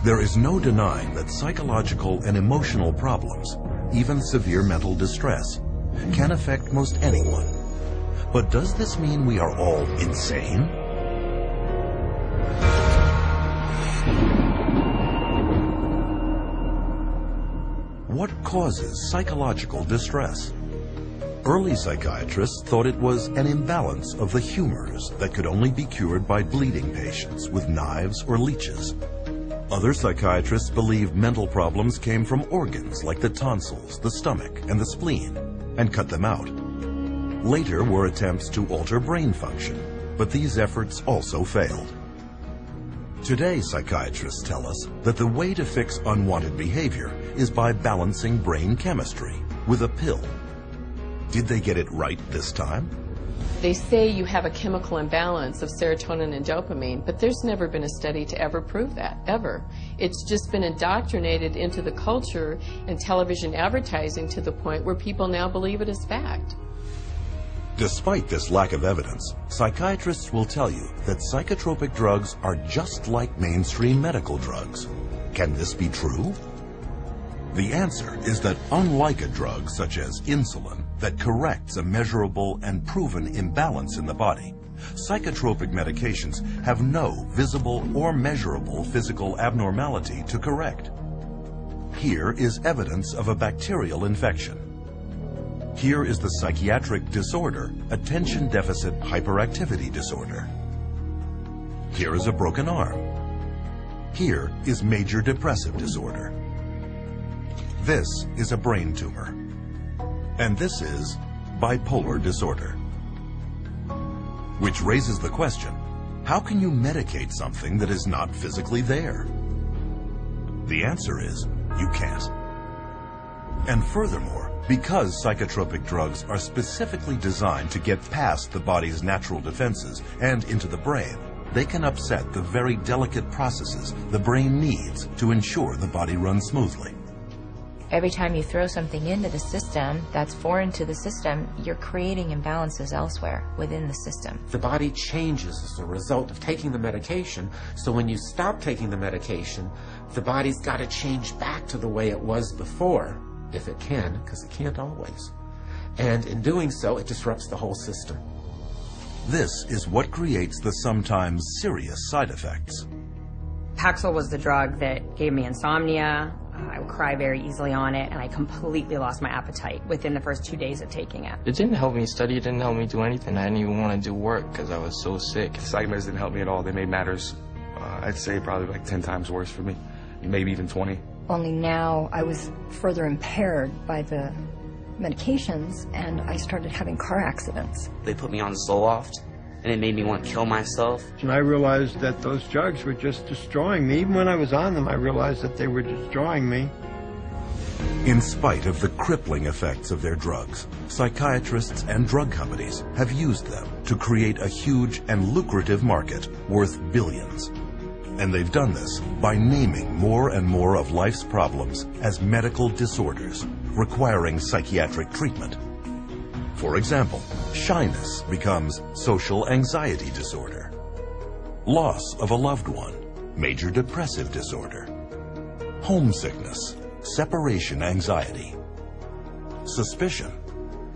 There is no denying that psychological and emotional problems, even severe mental distress, can affect most anyone. But does this mean we are all insane? What causes psychological distress? Early psychiatrists thought it was an imbalance of the humors that could only be cured by bleeding patients with knives or leeches. Other psychiatrists believed mental problems came from organs like the tonsils, the stomach, and the spleen, and cut them out. Later were attempts to alter brain function, but these efforts also failed. Today, psychiatrists tell us that the way to fix unwanted behavior is by balancing brain chemistry with a pill. Did they get it right this time? They say you have a chemical imbalance of serotonin and dopamine, but there's never been a study to ever prove that, ever. It's just been indoctrinated into the culture and television advertising to the point where people now believe it is fact. Despite this lack of evidence, psychiatrists will tell you that psychotropic drugs are just like mainstream medical drugs. Can this be true? The answer is that unlike a drug such as insulin that corrects a measurable and proven imbalance in the body, psychotropic medications have no visible or measurable physical abnormality to correct. Here is evidence of a bacterial infection. Here is the psychiatric disorder, attention deficit hyperactivity disorder. Here is a broken arm. Here is major depressive disorder. This is a brain tumor. And this is bipolar disorder. Which raises the question, how can you medicate something that is not physically there? The answer is, you can't. And furthermore, because psychotropic drugs are specifically designed to get past the body's natural defenses and into the brain, they can upset the very delicate processes the brain needs to ensure the body runs smoothly. Every time you throw something into the system that's foreign to the system, you're creating imbalances elsewhere within the system. The body changes as a result of taking the medication, so when you stop taking the medication, the body's got to change back to the way it was before, if it can, because it can't always. And in doing so, it disrupts the whole system. This is what creates the sometimes serious side effects. Paxil was the drug that gave me insomnia. I would cry very easily on it, and I completely lost my appetite within the first 2 days of taking it. It didn't help me study, it didn't help me do anything. I didn't even want to do work because I was so sick. Psych meds didn't help me at all. They made matters, I'd say probably like 10 times worse for me, maybe even 20. Only now I was further impaired by the medications, and I started having car accidents. They put me on Zoloft, and it made me want to kill myself. And I realized that those drugs were just destroying me. Even when I was on them, I realized that they were destroying me. In spite of the crippling effects of their drugs, psychiatrists and drug companies have used them to create a huge and lucrative market worth billions. And they've done this by naming more and more of life's problems as medical disorders, requiring psychiatric treatment. For example, shyness becomes social anxiety disorder. Loss of a loved one, major depressive disorder. Homesickness, separation anxiety. Suspicion,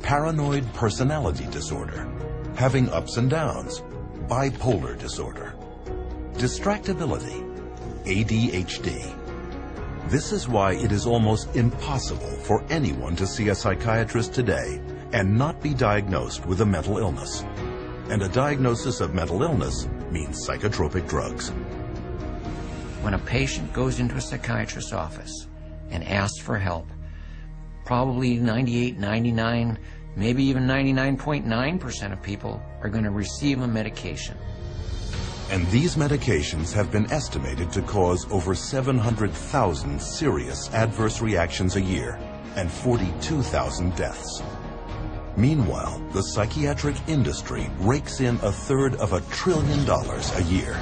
paranoid personality disorder. Having ups and downs, bipolar disorder. Distractibility, ADHD. This is why it is almost impossible for anyone to see a psychiatrist today and not be diagnosed with a mental illness. And a diagnosis of mental illness means psychotropic drugs. When a patient goes into a psychiatrist's office and asks for help, probably 98, 99, maybe even 99.9% of people are going to receive a medication. And these medications have been estimated to cause over 700,000 serious adverse reactions a year and 42,000 deaths. Meanwhile, the psychiatric industry rakes in $1/3 of $1 trillion a year.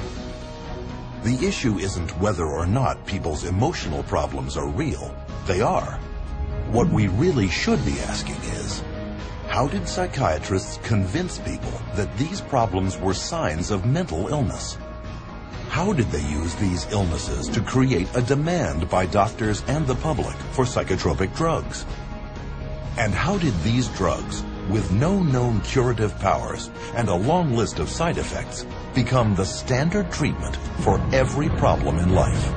The issue isn't whether or not people's emotional problems are real. They are. What we really should be asking is, how did psychiatrists convince people that these problems were signs of mental illness? How did they use these illnesses to create a demand by doctors and the public for psychotropic drugs? And how did these drugs, with no known curative powers and a long list of side effects, become the standard treatment for every problem in life?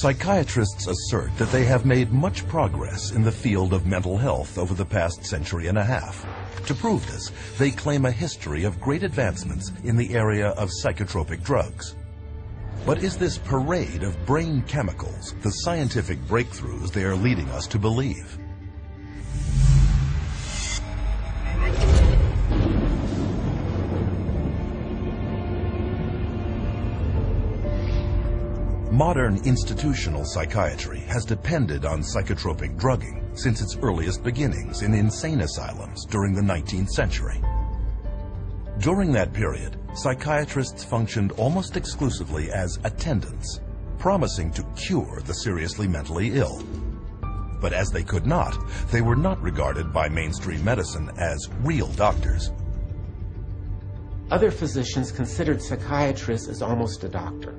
Psychiatrists assert that they have made much progress in the field of mental health over the past century and a half. To prove this, they claim a history of great advancements in the area of psychotropic drugs. But is this parade of brain chemicals the scientific breakthroughs they are leading us to believe? Modern institutional psychiatry has depended on psychotropic drugging since its earliest beginnings in insane asylums during the 19th century. During that period, psychiatrists functioned almost exclusively as attendants, promising to cure the seriously mentally ill. But as they could not, they were not regarded by mainstream medicine as real doctors. Other physicians considered psychiatrists as almost a doctor.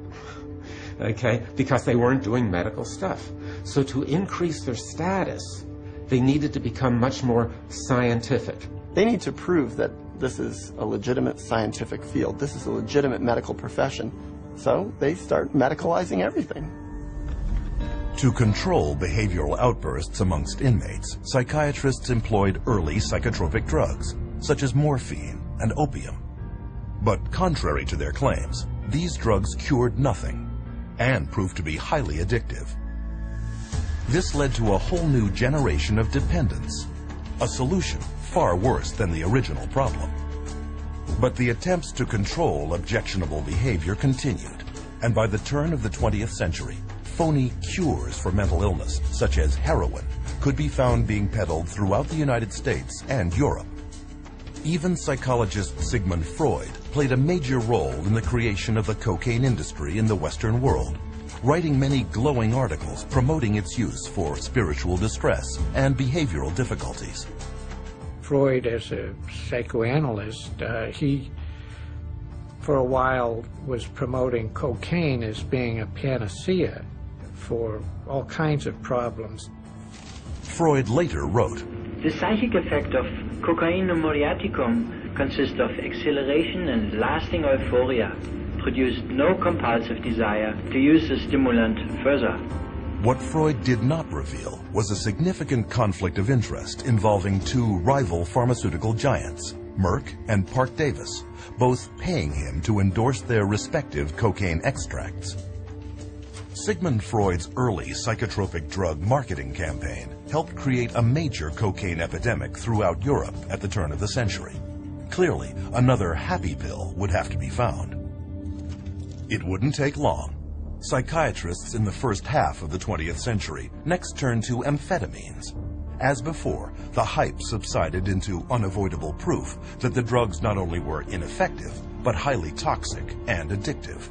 Okay, because they weren't doing medical stuff. So to increase their status, they needed to become much more scientific. They need to prove that this is a legitimate scientific field. This is a legitimate medical profession. So they start medicalizing everything. To control behavioral outbursts amongst inmates, psychiatrists employed early psychotropic drugs, such as morphine and opium. But contrary to their claims, these drugs cured nothing and proved to be highly addictive. This led to a whole new generation of dependence, a solution far worse than the original problem. But the attempts to control objectionable behavior continued, and by the turn of the 20th century, phony cures for mental illness, such as heroin, could be found being peddled throughout the United States and Europe. Even psychologist Sigmund Freud played a major role in the creation of the cocaine industry in the Western world, writing many glowing articles promoting its use for spiritual distress and behavioral difficulties. Freud, as a psychoanalyst, he for a while was promoting cocaine as being a panacea for all kinds of problems. Freud later wrote, "The psychic effect of cocaine muriaticum consists of exhilaration and lasting euphoria, produced no compulsive desire to use the stimulant further." What Freud did not reveal was a significant conflict of interest involving two rival pharmaceutical giants, Merck and Parke-Davis, both paying him to endorse their respective cocaine extracts. Sigmund Freud's early psychotropic drug marketing campaign helped create a major cocaine epidemic throughout Europe at the turn of the century. Clearly, another happy pill would have to be found. It wouldn't take long. Psychiatrists in the first half of the 20th century next turned to amphetamines. As before, the hype subsided into unavoidable proof that the drugs not only were ineffective, but highly toxic and addictive.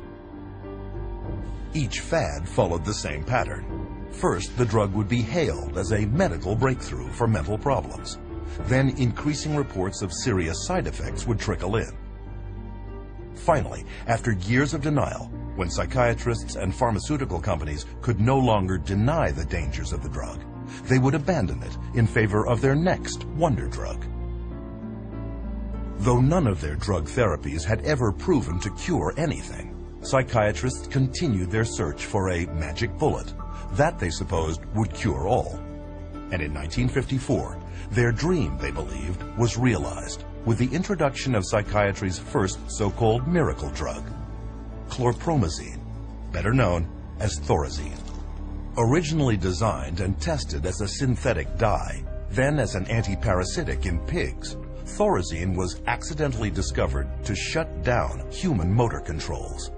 Each fad followed the same pattern. First, the drug would be hailed as a medical breakthrough for mental problems. Then, increasing reports of serious side effects would trickle in. Finally, after years of denial, when psychiatrists and pharmaceutical companies could no longer deny the dangers of the drug, they would abandon it in favor of their next wonder drug. Though none of their drug therapies had ever proven to cure anything, psychiatrists continued their search for a magic bullet that they supposed would cure all. And in 1954, their dream, they believed, was realized with the introduction of psychiatry's first so-called miracle drug, chlorpromazine, better known as Thorazine. Originally designed and tested as a synthetic dye, then as an anti-parasitic in pigs, Thorazine was accidentally discovered to shut down human motor controls.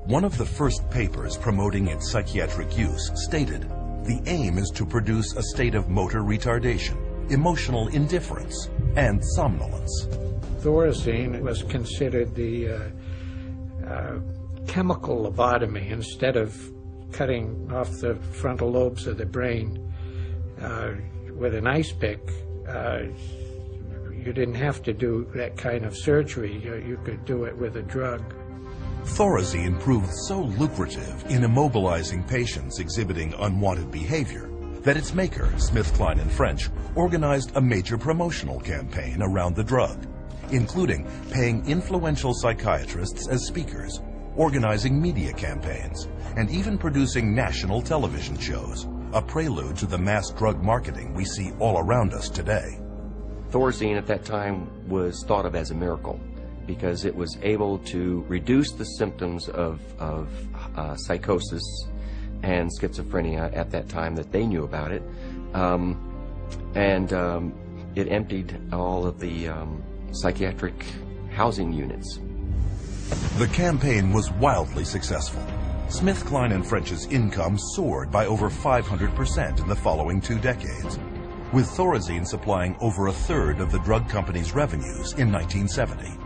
One of the first papers promoting its psychiatric use stated, "The aim is to produce a state of motor retardation, emotional indifference, and somnolence." Thorazine was considered the chemical lobotomy. Instead of cutting off the frontal lobes of the brain, with an ice pick, you didn't have to do that kind of surgery. You could do it with a drug. Thorazine proved so lucrative in immobilizing patients exhibiting unwanted behavior that its maker, SmithKline & French, organized a major promotional campaign around the drug, including paying influential psychiatrists as speakers, organizing media campaigns, and even producing national television shows, a prelude to the mass drug marketing we see all around us today. Thorazine at that time was thought of as a miracle because it was able to reduce the symptoms of psychosis and schizophrenia at that time that they knew about it, and it emptied all of the psychiatric housing units. The campaign was wildly successful. SmithKline & French's income soared by over 500% in the following 2 decades, with Thorazine supplying over a third of the drug company's revenues in 1970.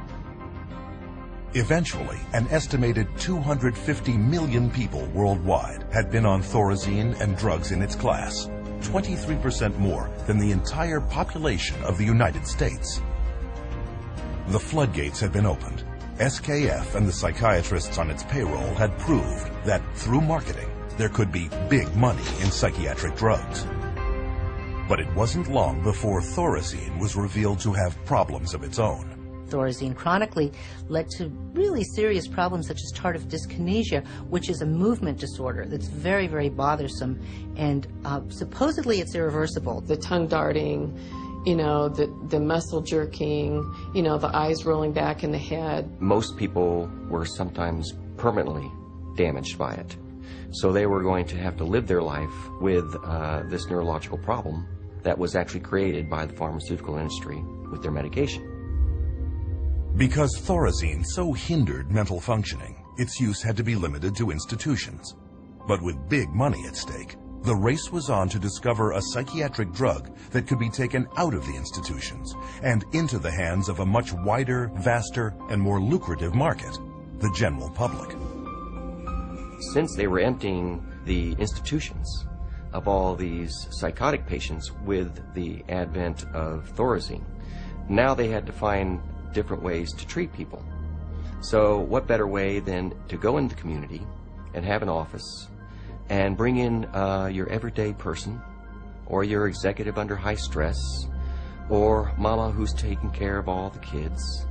Eventually, an estimated 250 million people worldwide had been on Thorazine and drugs in its class, 23% more than the entire population of the United States. The floodgates had been opened. SKF and the psychiatrists on its payroll had proved that through marketing, there could be big money in psychiatric drugs. But it wasn't long before Thorazine was revealed to have problems of its own. Thorazine chronically led to really serious problems such as tardive dyskinesia, which is a movement disorder that's very, very bothersome, and supposedly it's irreversible. The tongue darting, you know, the muscle jerking, you know, the eyes rolling back in the head. Most people were sometimes permanently damaged by it. So they were going to have to live their life with this neurological problem that was actually created by the pharmaceutical industry with their medication. Because Thorazine so hindered mental functioning, its use had to be limited to institutions. But with big money at stake, the race was on to discover a psychiatric drug that could be taken out of the institutions and into the hands of a much wider, vaster, and more lucrative market, the general public. Since they were emptying the institutions of all these psychotic patients with the advent of Thorazine, now they had to find different ways to treat people. So what better way than to go into the community and have an office and bring in your everyday person, or your executive under high stress, or mama who's taking care of all the kids,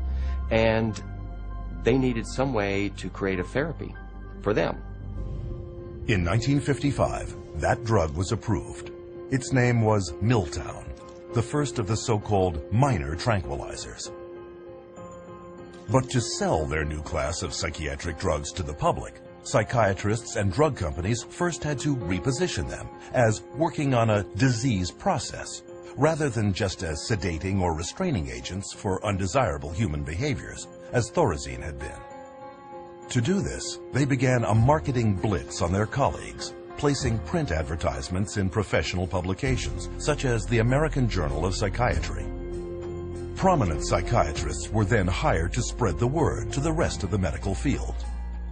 and they needed some way to create a therapy for them. In 1955, that drug was approved. Its name was Miltown, the first of the so-called minor tranquilizers. But to sell their new class of psychiatric drugs to the public, psychiatrists and drug companies first had to reposition them as working on a disease process, rather than just as sedating or restraining agents for undesirable human behaviors, as Thorazine had been. To do this, they began a marketing blitz on their colleagues, placing print advertisements in professional publications, such as the American Journal of Psychiatry. Prominent psychiatrists were then hired to spread the word to the rest of the medical field.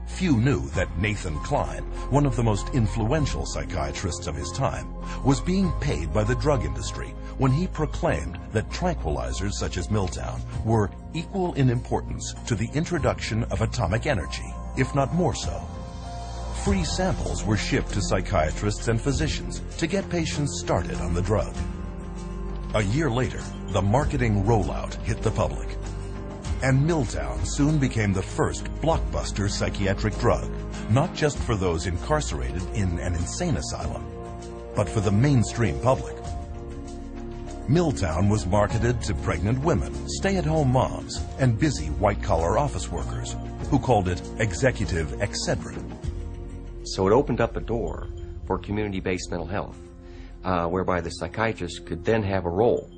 Few knew that Nathan Kline, one of the most influential psychiatrists of his time, was being paid by the drug industry when he proclaimed that tranquilizers such as Miltown were equal in importance to the introduction of atomic energy, if not more so. Free samples were shipped to psychiatrists and physicians to get patients started on the drug. A year later, the marketing rollout hit the public, and Miltown soon became the first blockbuster psychiatric drug, not just for those incarcerated in an insane asylum, but for the mainstream public. Miltown was marketed to pregnant women, stay-at-home moms, and busy white-collar office workers, who called it executive Excedrin. So it opened up a door for community-based mental health, whereby the psychiatrist could then have a role.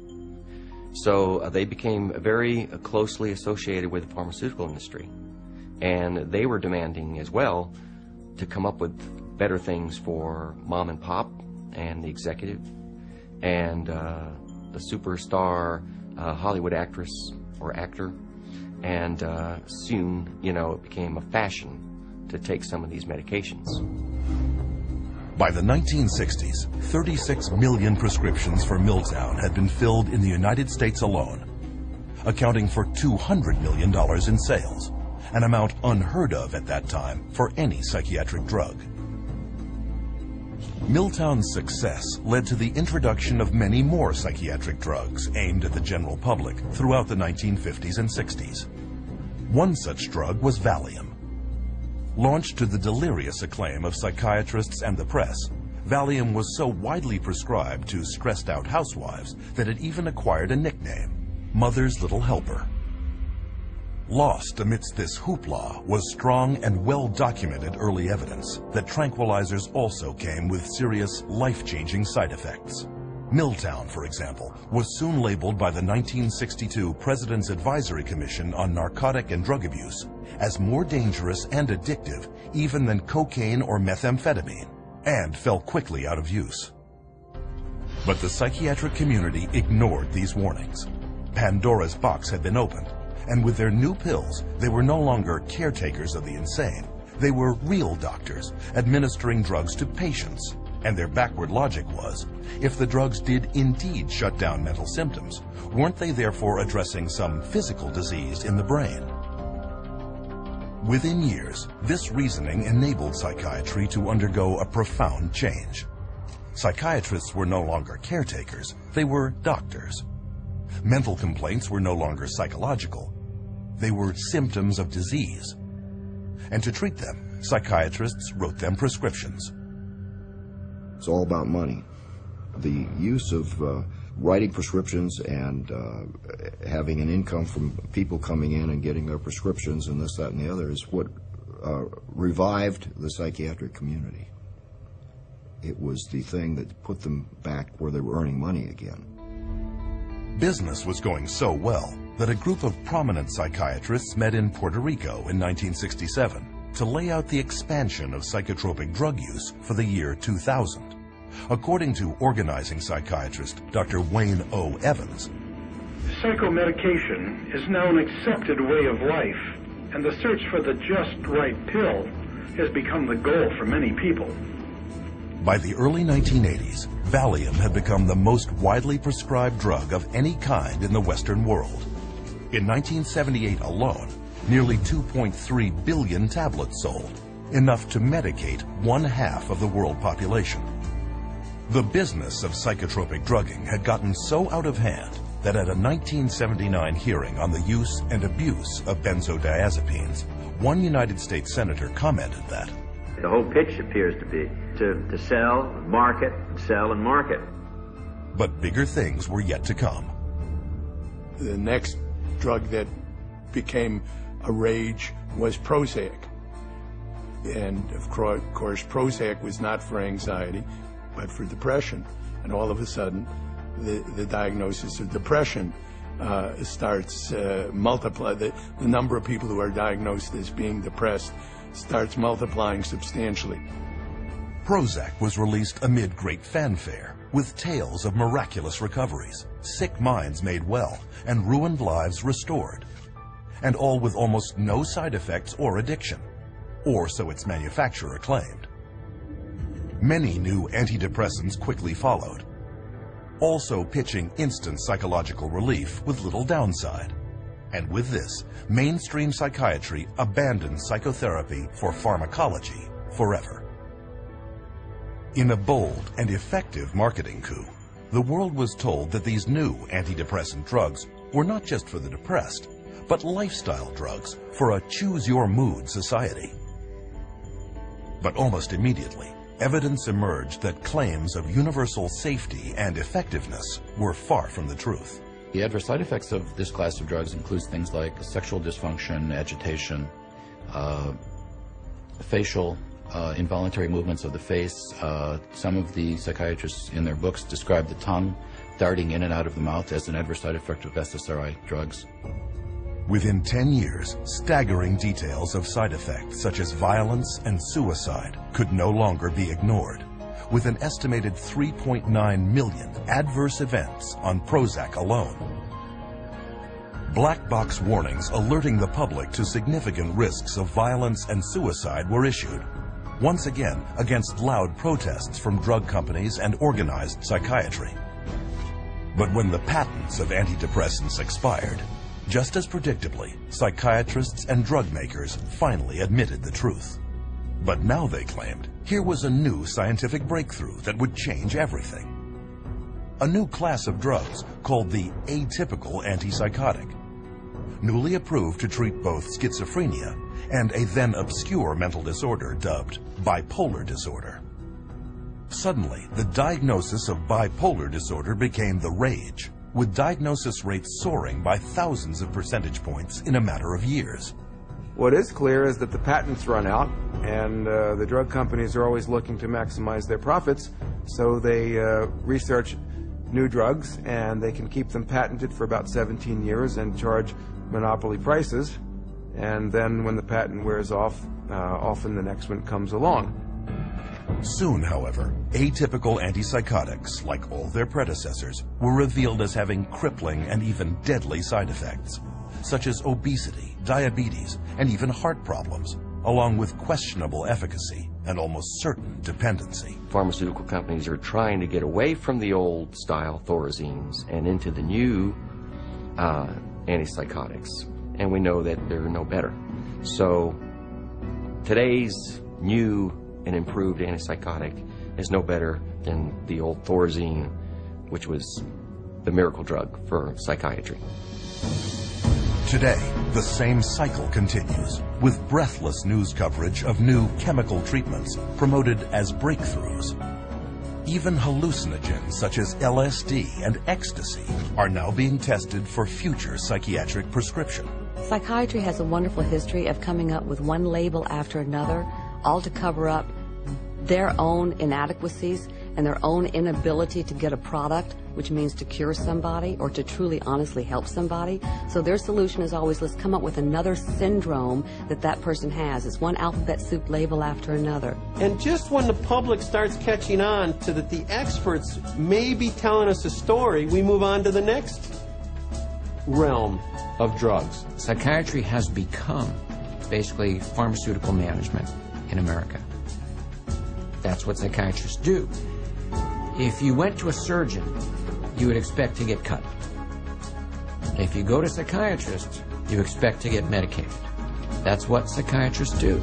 So they became very closely associated with the pharmaceutical industry, and they were demanding as well to come up with better things for mom and pop and the executive and the superstar Hollywood actress or actor, and soon, you know, it became a fashion to take some of these medications. By the 1960s, 36 million prescriptions for Milltown had been filled in the United States alone, accounting for $200 million in sales, an amount unheard of at that time for any psychiatric drug. Milltown's success led to the introduction of many more psychiatric drugs aimed at the general public throughout the 1950s and 60s. One such drug was Valium. Launched to the delirious acclaim of psychiatrists and the press, Valium was so widely prescribed to stressed-out housewives that it even acquired a nickname, Mother's Little Helper. Lost amidst this hoopla was strong and well-documented early evidence that tranquilizers also came with serious, life-changing side effects. Milltown, for example, was soon labeled by the 1962 President's Advisory Commission on Narcotic and Drug Abuse as more dangerous and addictive even than cocaine or methamphetamine, and fell quickly out of use. But the psychiatric community ignored these warnings. Pandora's box had been opened, and with their new pills, they were no longer caretakers of the insane. They were real doctors administering drugs to patients. And their backward logic was, if the drugs did indeed shut down mental symptoms, weren't they therefore addressing some physical disease in the brain? Within years, this reasoning enabled psychiatry to undergo a profound change. Psychiatrists were no longer caretakers, they were doctors. Mental complaints were no longer psychological, they were symptoms of disease. And to treat them, psychiatrists wrote them prescriptions. It's all about money. The use of writing prescriptions and having an income from people coming in and getting their prescriptions and this, that, and the other is what revived the psychiatric community. It was the thing that put them back where they were earning money again. Business was going so well that a group of prominent psychiatrists met in Puerto Rico in 1967 to lay out the expansion of psychotropic drug use for the year 2000. According to organizing psychiatrist Dr. Wayne O. Evans, psychomedication is now an accepted way of life, and the search for the just right pill has become the goal for many people. By the early 1980s, Valium had become the most widely prescribed drug of any kind in the Western world. In 1978 alone, nearly 2.3 billion tablets sold, enough to medicate 1/2 of the world population. The business of psychotropic drugging had gotten so out of hand that at a 1979 hearing on the use and abuse of benzodiazepines, one United States senator commented that the whole pitch appears to be to sell, market, sell, and market. But bigger things were yet to come. The next drug that became a rage was Prozac. And of course, Prozac was not for anxiety, but for depression. And all of a sudden, the diagnosis of depression starts multiply. The number of people who are diagnosed as being depressed starts multiplying substantially. Prozac was released amid great fanfare, with tales of miraculous recoveries, sick minds made well, and ruined lives restored. And all with almost no side effects or addiction, or so its manufacturer claimed. Many new antidepressants quickly followed, also pitching instant psychological relief with little downside. And with this, mainstream psychiatry abandoned psychotherapy for pharmacology forever. In a bold and effective marketing coup, the world was told that these new antidepressant drugs were not just for the depressed, but lifestyle drugs for a choose-your-mood society. But almost immediately, evidence emerged that claims of universal safety and effectiveness were far from the truth. The adverse side effects of this class of drugs includes things like sexual dysfunction, agitation, facial involuntary movements of the face. Some of the psychiatrists in their books describe the tongue darting in and out of the mouth as an adverse side effect of SSRI drugs. Within 10 years, staggering details of side effects such as violence and suicide could no longer be ignored, with an estimated 3.9 million adverse events on Prozac alone. Black box warnings alerting the public to significant risks of violence and suicide were issued. once again against loud protests from drug companies and organized psychiatry. But when the patents of antidepressants expired, just as predictably, psychiatrists and drug makers finally admitted the truth. But now they claimed here was a new scientific breakthrough that would change everything. A new class of drugs called the atypical antipsychotic, newly approved to treat both schizophrenia and a then obscure mental disorder dubbed bipolar disorder. Suddenly, the diagnosis of bipolar disorder became the rage, with diagnosis rates soaring by thousands of percentage points in a matter of years. What is clear is that the patents run out, and the drug companies are always looking to maximize their profits, so they research new drugs, and they can keep them patented for about 17 years and charge monopoly prices. And then when the patent wears off, often the next one comes along. Soon, however, atypical antipsychotics, like all their predecessors, were revealed as having crippling and even deadly side effects, such as obesity, diabetes, and even heart problems, along with questionable efficacy and almost certain dependency. Pharmaceutical companies are trying to get away from the old style Thorazines and into the new antipsychotics, and we know that they're no better. So today's new and improved antipsychotic is no better than the old Thorazine, which was the miracle drug for psychiatry. Today, the same cycle continues, with breathless news coverage of new chemical treatments promoted as breakthroughs. Even hallucinogens such as LSD and ecstasy are now being tested for future psychiatric prescription. Psychiatry has a wonderful history of coming up with one label after another, all to cover up their own inadequacies and their own inability to get a product, which means to cure somebody or to truly honestly help somebody. So their solution is always, let's come up with another syndrome that person has. It's one alphabet soup label after another. And just when the public starts catching on to that the experts may be telling us a story, we move on to the next realm of drugs. Psychiatry has become basically pharmaceutical management in America. That's what psychiatrists do. If you went to a surgeon, you would expect to get cut. If you go to a psychiatrist, you expect to get medicated. That's what psychiatrists do.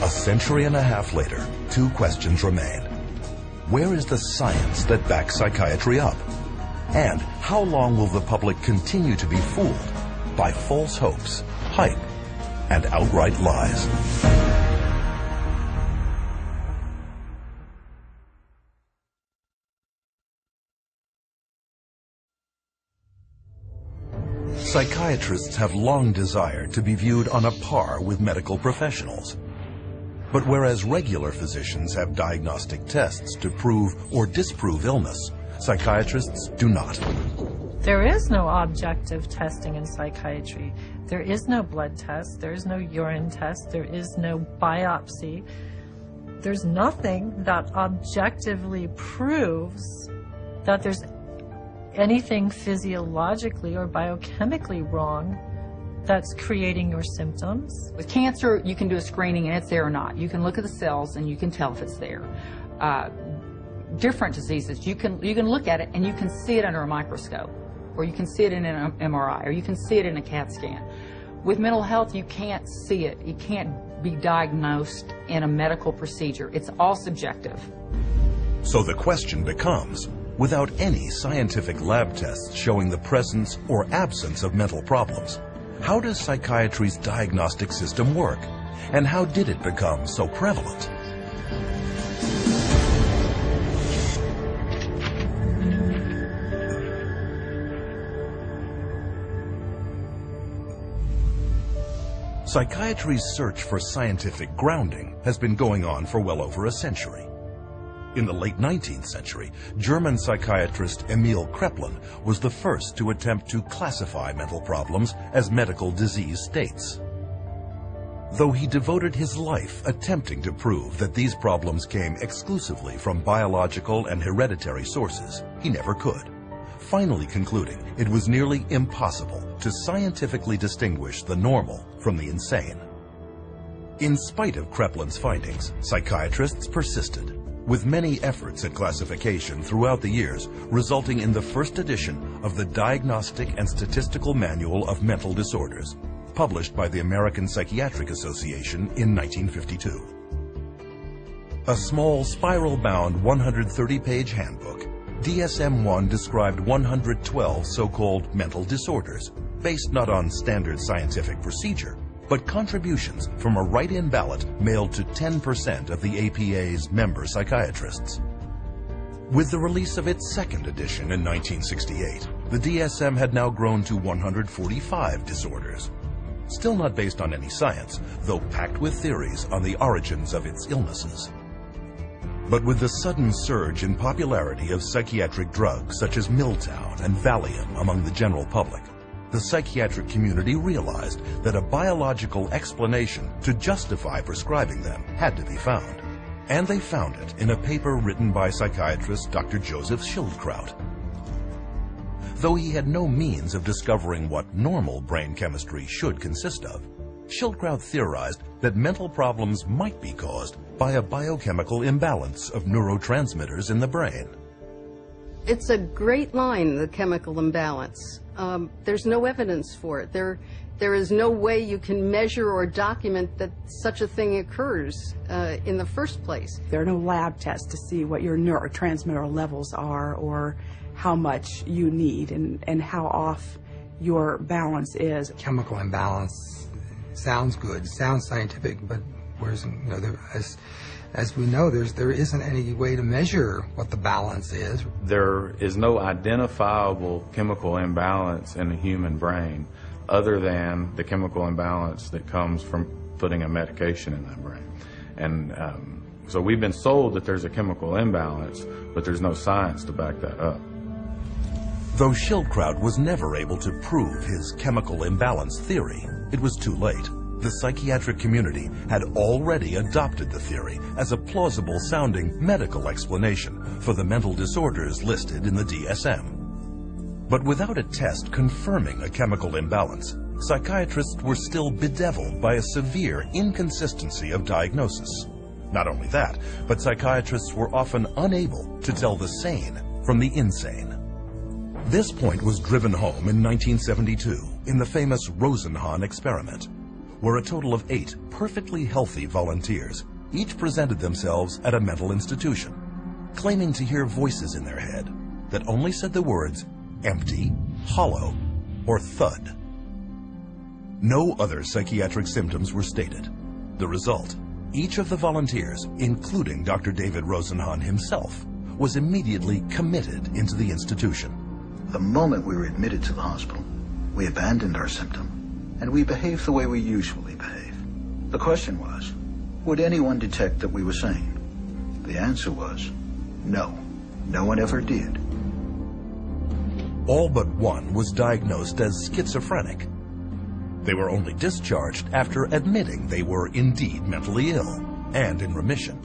A century and a half later, two questions remain. Where is the science that backs psychiatry up? And how long will the public continue to be fooled by false hopes, hype, and outright lies? Psychiatrists have long desired to be viewed on a par with medical professionals. But whereas regular physicians have diagnostic tests to prove or disprove illness, psychiatrists do not. There is no objective testing in psychiatry. There is no blood test, there is no urine test, there is no biopsy. There's nothing that objectively proves that there's anything physiologically or biochemically wrong that's creating your symptoms. With cancer, you can do a screening and it's there or not. You can look at the cells and you can tell if it's there. Different diseases, you can look at it and you can see it under a microscope, or you can see it in an MRI, or you can see it in a CAT scan. With mental health, you can't see it. You can't be diagnosed in a medical procedure. It's all subjective. So the question becomes, without any scientific lab tests showing the presence or absence of mental problems, how does psychiatry's diagnostic system work? And how did it become so prevalent? Psychiatry's search for scientific grounding has been going on for well over a century. In the late 19th century, German psychiatrist Emil Kraepelin was the first to attempt to classify mental problems as medical disease states. Though he devoted his life attempting to prove that these problems came exclusively from biological and hereditary sources, he never could, finally concluding it was nearly impossible to scientifically distinguish the normal from the insane. In spite of Kreplin's findings, psychiatrists persisted, with many efforts at classification throughout the years, resulting in the first edition of the Diagnostic and Statistical Manual of Mental Disorders, published by the American Psychiatric Association in 1952. A small spiral-bound 130-page handbook, DSM-1 described 112 so-called mental disorders, based not on standard scientific procedure, but contributions from a write-in ballot mailed to 10% of the APA's member psychiatrists. With the release of its second edition in 1968, the DSM had now grown to 145 disorders. Still not based on any science, though packed with theories on the origins of its illnesses. But with the sudden surge in popularity of psychiatric drugs such as Miltown and Valium among the general public, the psychiatric community realized that a biological explanation to justify prescribing them had to be found. And they found it in a paper written by psychiatrist Dr. Joseph Schildkraut. Though he had no means of discovering what normal brain chemistry should consist of, Schildkraut theorized that mental problems might be caused by a biochemical imbalance of neurotransmitters in the brain. It's a great line, the chemical imbalance. There's no evidence for it. There is no way you can measure or document that such a thing occurs in the first place. There are no lab tests to see what your neurotransmitter levels are or how much you need and how off your balance is. Chemical imbalance sounds good, sounds scientific, but whereas, as we know, there isn't any way to measure what the balance is. There is no identifiable chemical imbalance in the human brain other than the chemical imbalance that comes from putting a medication in that brain. And so we've been sold that there's a chemical imbalance, but there's no science to back that up. Though Schildkraut was never able to prove his chemical imbalance theory, it was too late. The psychiatric community had already adopted the theory as a plausible-sounding medical explanation for the mental disorders listed in the DSM. But without a test confirming a chemical imbalance, psychiatrists were still bedeviled by a severe inconsistency of diagnosis. Not only that, but psychiatrists were often unable to tell the sane from the insane. This point was driven home in 1972 in the famous Rosenhan experiment, where a total of 8 perfectly healthy volunteers each presented themselves at a mental institution, claiming to hear voices in their head that only said the words empty, hollow, or thud. No other psychiatric symptoms were stated. The result, each of the volunteers, including Dr. David Rosenhan himself, was immediately committed into the institution. The moment we were admitted to the hospital, we abandoned our symptom, and we behaved the way we usually behave. The question was, would anyone detect that we were sane? The answer was, no. No one ever did. All but one was diagnosed as schizophrenic. They were only discharged after admitting they were indeed mentally ill and in remission.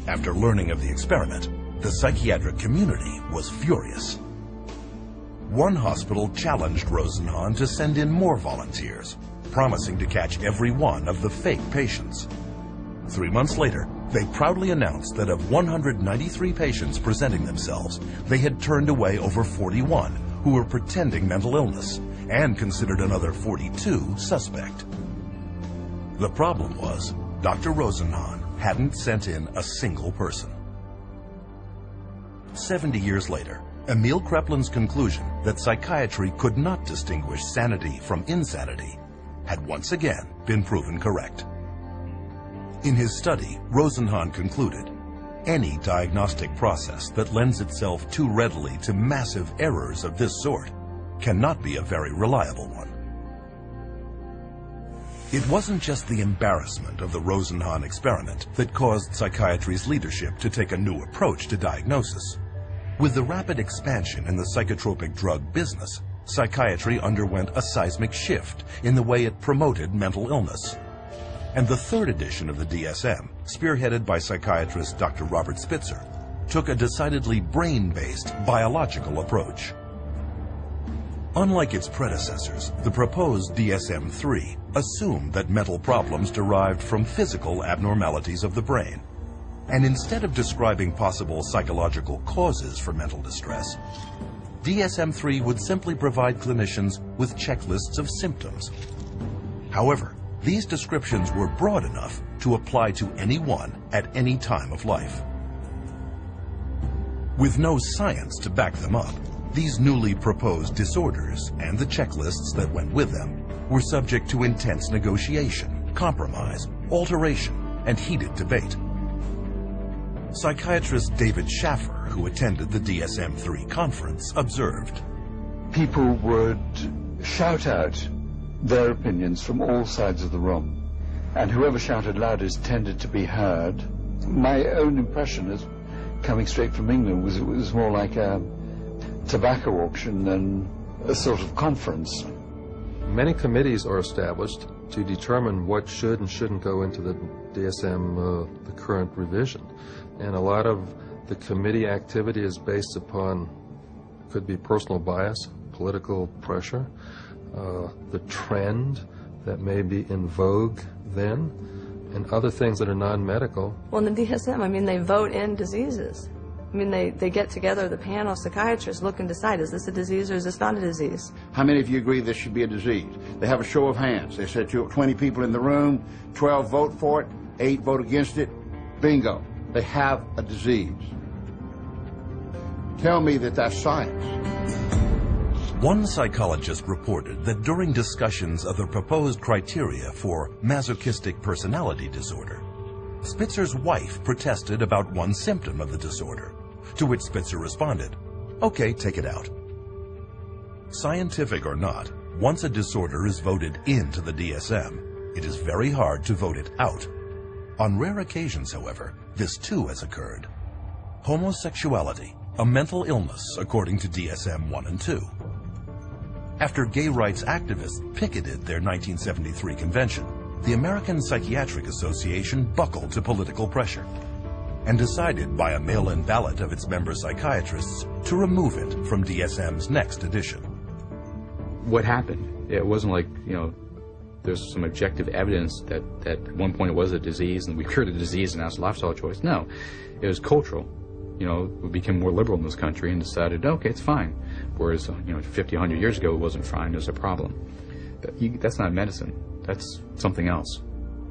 After learning of the experiment, the psychiatric community was furious. One hospital challenged Rosenhan to send in more volunteers, promising to catch every one of the fake patients. 3 months later, they proudly announced that of 193 patients presenting themselves, they had turned away over 41 who were pretending mental illness and considered another 42 suspect. The problem was, Dr. Rosenhan hadn't sent in a single person. 70 years later, Emil Kreplin's conclusion that psychiatry could not distinguish sanity from insanity had once again been proven correct. In his study, Rosenhan concluded, any diagnostic process that lends itself too readily to massive errors of this sort cannot be a very reliable one. It wasn't just the embarrassment of the Rosenhan experiment that caused psychiatry's leadership to take a new approach to diagnosis. With the rapid expansion in the psychotropic drug business, psychiatry underwent a seismic shift in the way it promoted mental illness. And the third edition of the DSM, spearheaded by psychiatrist Dr. Robert Spitzer, took a decidedly brain-based biological approach. Unlike its predecessors, the proposed DSM-3 assumed that mental problems derived from physical abnormalities of the brain. And instead of describing possible psychological causes for mental distress, DSM-3 would simply provide clinicians with checklists of symptoms. However, these descriptions were broad enough to apply to anyone at any time of life. With no science to back them up, these newly proposed disorders and the checklists that went with them were subject to intense negotiation, compromise, alteration, and heated debate. Psychiatrist David Schaffer, who attended the DSM-3 conference, observed, "People would shout out their opinions from all sides of the room, and whoever shouted loudest tended to be heard. My own impression, is coming straight from England, was it was more like a tobacco auction than a sort of conference." Many committees are established to determine what should and shouldn't go into the DSM, the current revision. And a lot of the committee activity is based upon, could be personal bias, political pressure, the trend that may be in vogue then, and other things that are non-medical. Well, in the DSM, I mean, they vote in diseases. I mean, they get together, the panel of psychiatrists look and decide, is this a disease or is this not a disease? How many of you agree this should be a disease? They have a show of hands. They said 20 people in the room, 12 vote for it, 8 vote against it. Bingo. They have a disease. Tell me that that's science. One psychologist reported that during discussions of the proposed criteria for masochistic personality disorder, Spitzer's wife protested about one symptom of the disorder, to which Spitzer responded, "Okay, take it out." Scientific or not, once a disorder is voted into the DSM, it is very hard to vote it out. On rare occasions, however, this too has occurred. Homosexuality, a mental illness according to DSM 1 and 2. After gay rights activists picketed their 1973 convention, the American Psychiatric Association buckled to political pressure and decided by a mail-in ballot of its member psychiatrists to remove it from DSM's next edition. What happened? It wasn't like, there's some objective evidence that at one point it was a disease and we cured the disease and now it's a lifestyle choice. No, it was cultural. We became more liberal in this country and decided, okay, it's fine. Whereas, 50, 100 years ago, it wasn't fine, it was a problem. That's not medicine. That's something else.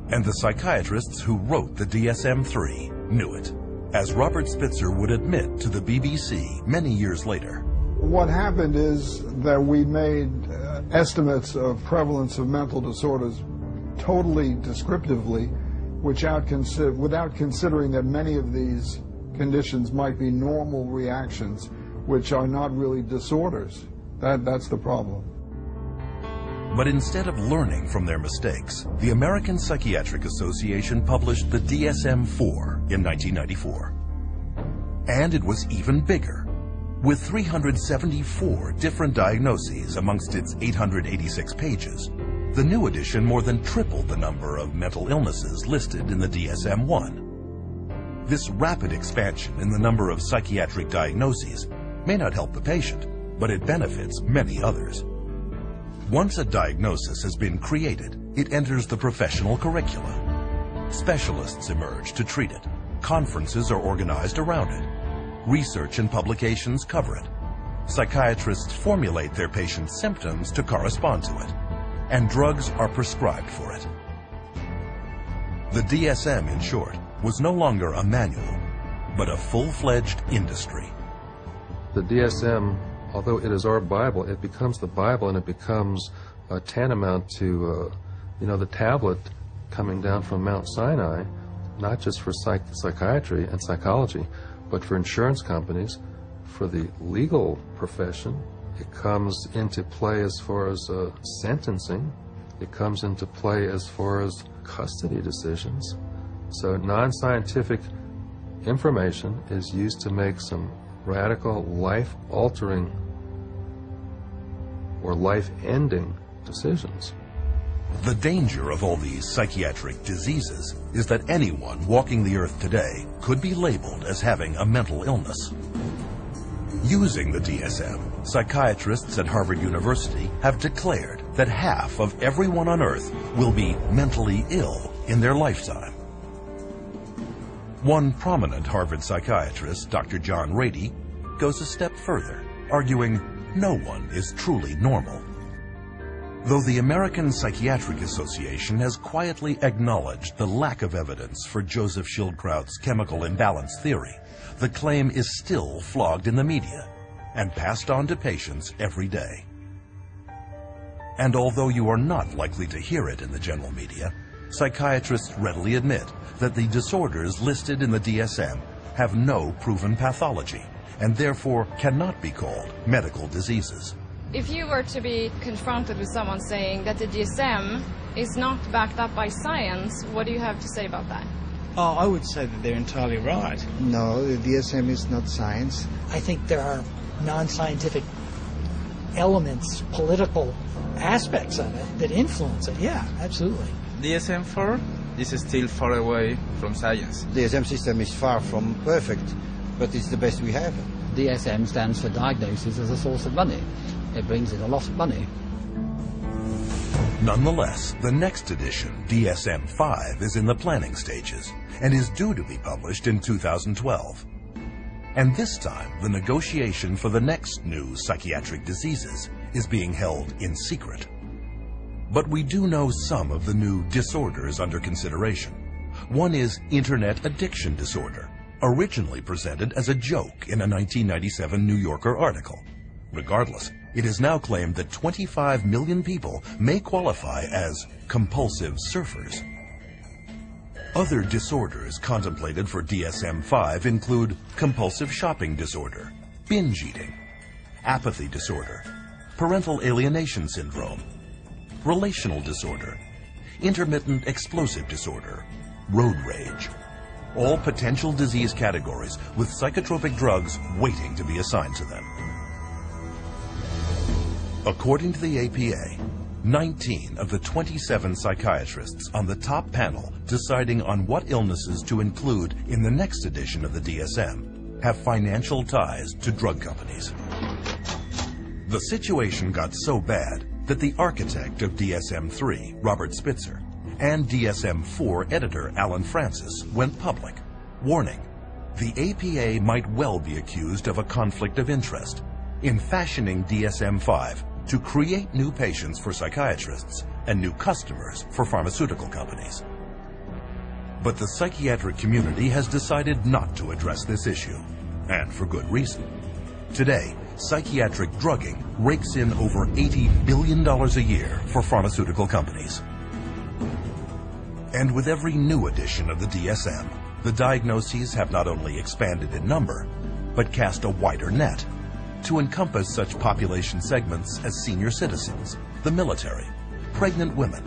And the psychiatrists who wrote the DSM-3 knew it, as Robert Spitzer would admit to the BBC many years later. What happened is that we made estimates of prevalence of mental disorders totally descriptively, without considering that many of these conditions might be normal reactions, which are not really disorders. That's the problem. But instead of learning from their mistakes, the American Psychiatric Association published the DSM-4 in 1994. And it was even bigger, with 374 different diagnoses amongst its 886 pages. The new edition more than tripled the number of mental illnesses listed in the DSM-1. This rapid expansion in the number of psychiatric diagnoses may not help the patient, but it benefits many others. Once a diagnosis has been created, it enters the professional curricula. Specialists emerge to treat it. Conferences are organized around it. Research and publications cover it. Psychiatrists formulate their patients' symptoms to correspond to it, and drugs are prescribed for it. The DSM, in short, was no longer a manual, but a full-fledged industry. The DSM, although it is our Bible, it becomes the Bible and it becomes tantamount to, the tablet coming down from Mount Sinai, not just for psychiatry and psychology, but for insurance companies, for the legal profession. It comes into play as far as sentencing. It comes into play as far as custody decisions. So non-scientific information is used to make some radical, life-altering or life-ending decisions. The danger of all these psychiatric diseases is that anyone walking the earth today could be labeled as having a mental illness. Using the DSM, psychiatrists at Harvard University have declared that half of everyone on Earth will be mentally ill in their lifetime. One prominent Harvard psychiatrist, Dr. John Rady, goes a step further, arguing no one is truly normal. Though the American Psychiatric Association has quietly acknowledged the lack of evidence for Joseph Schildkraut's chemical imbalance theory, the claim is still flogged in the media and passed on to patients every day. And although you are not likely to hear it in the general media, psychiatrists readily admit that the disorders listed in the DSM have no proven pathology and therefore cannot be called medical diseases. If you were to be confronted with someone saying that the DSM is not backed up by science, what do you have to say about that? Oh, I would say that they're entirely right. No, the DSM is not science. I think there are non-scientific elements, political aspects of it that influence it. Yeah, absolutely. DSM-4 is still far away from science. The DSM system is far from perfect, but it's the best we have. DSM stands for diagnosis as a source of money. It brings in a lot of money. Nonetheless, the next edition, DSM-5, is in the planning stages and is due to be published in 2012. And this time, the negotiation for the next new psychiatric diseases is being held in secret. But we do know some of the new disorders under consideration. One is Internet addiction disorder, originally presented as a joke in a 1997 New Yorker article. Regardless, it is now claimed that 25 million people may qualify as compulsive surfers. Other disorders contemplated for DSM-5 include compulsive shopping disorder, binge eating, apathy disorder, parental alienation syndrome, relational disorder, intermittent explosive disorder, road rage. All potential disease categories with psychotropic drugs waiting to be assigned to them. According to the APA, 19 of the 27 psychiatrists on the top panel deciding on what illnesses to include in the next edition of the DSM have financial ties to drug companies. The situation got so bad that the architect of DSM-3, Robert Spitzer, and DSM-4 editor Alan Francis went public, warning the APA might well be accused of a conflict of interest in fashioning DSM-5 to create new patients for psychiatrists and new customers for pharmaceutical companies. But the psychiatric community has decided not to address this issue, and for good reason. Today, psychiatric drugging rakes in over $80 billion a year for pharmaceutical companies. And with every new edition of the DSM, the diagnoses have not only expanded in number, but cast a wider net to encompass such population segments as senior citizens, the military, pregnant women,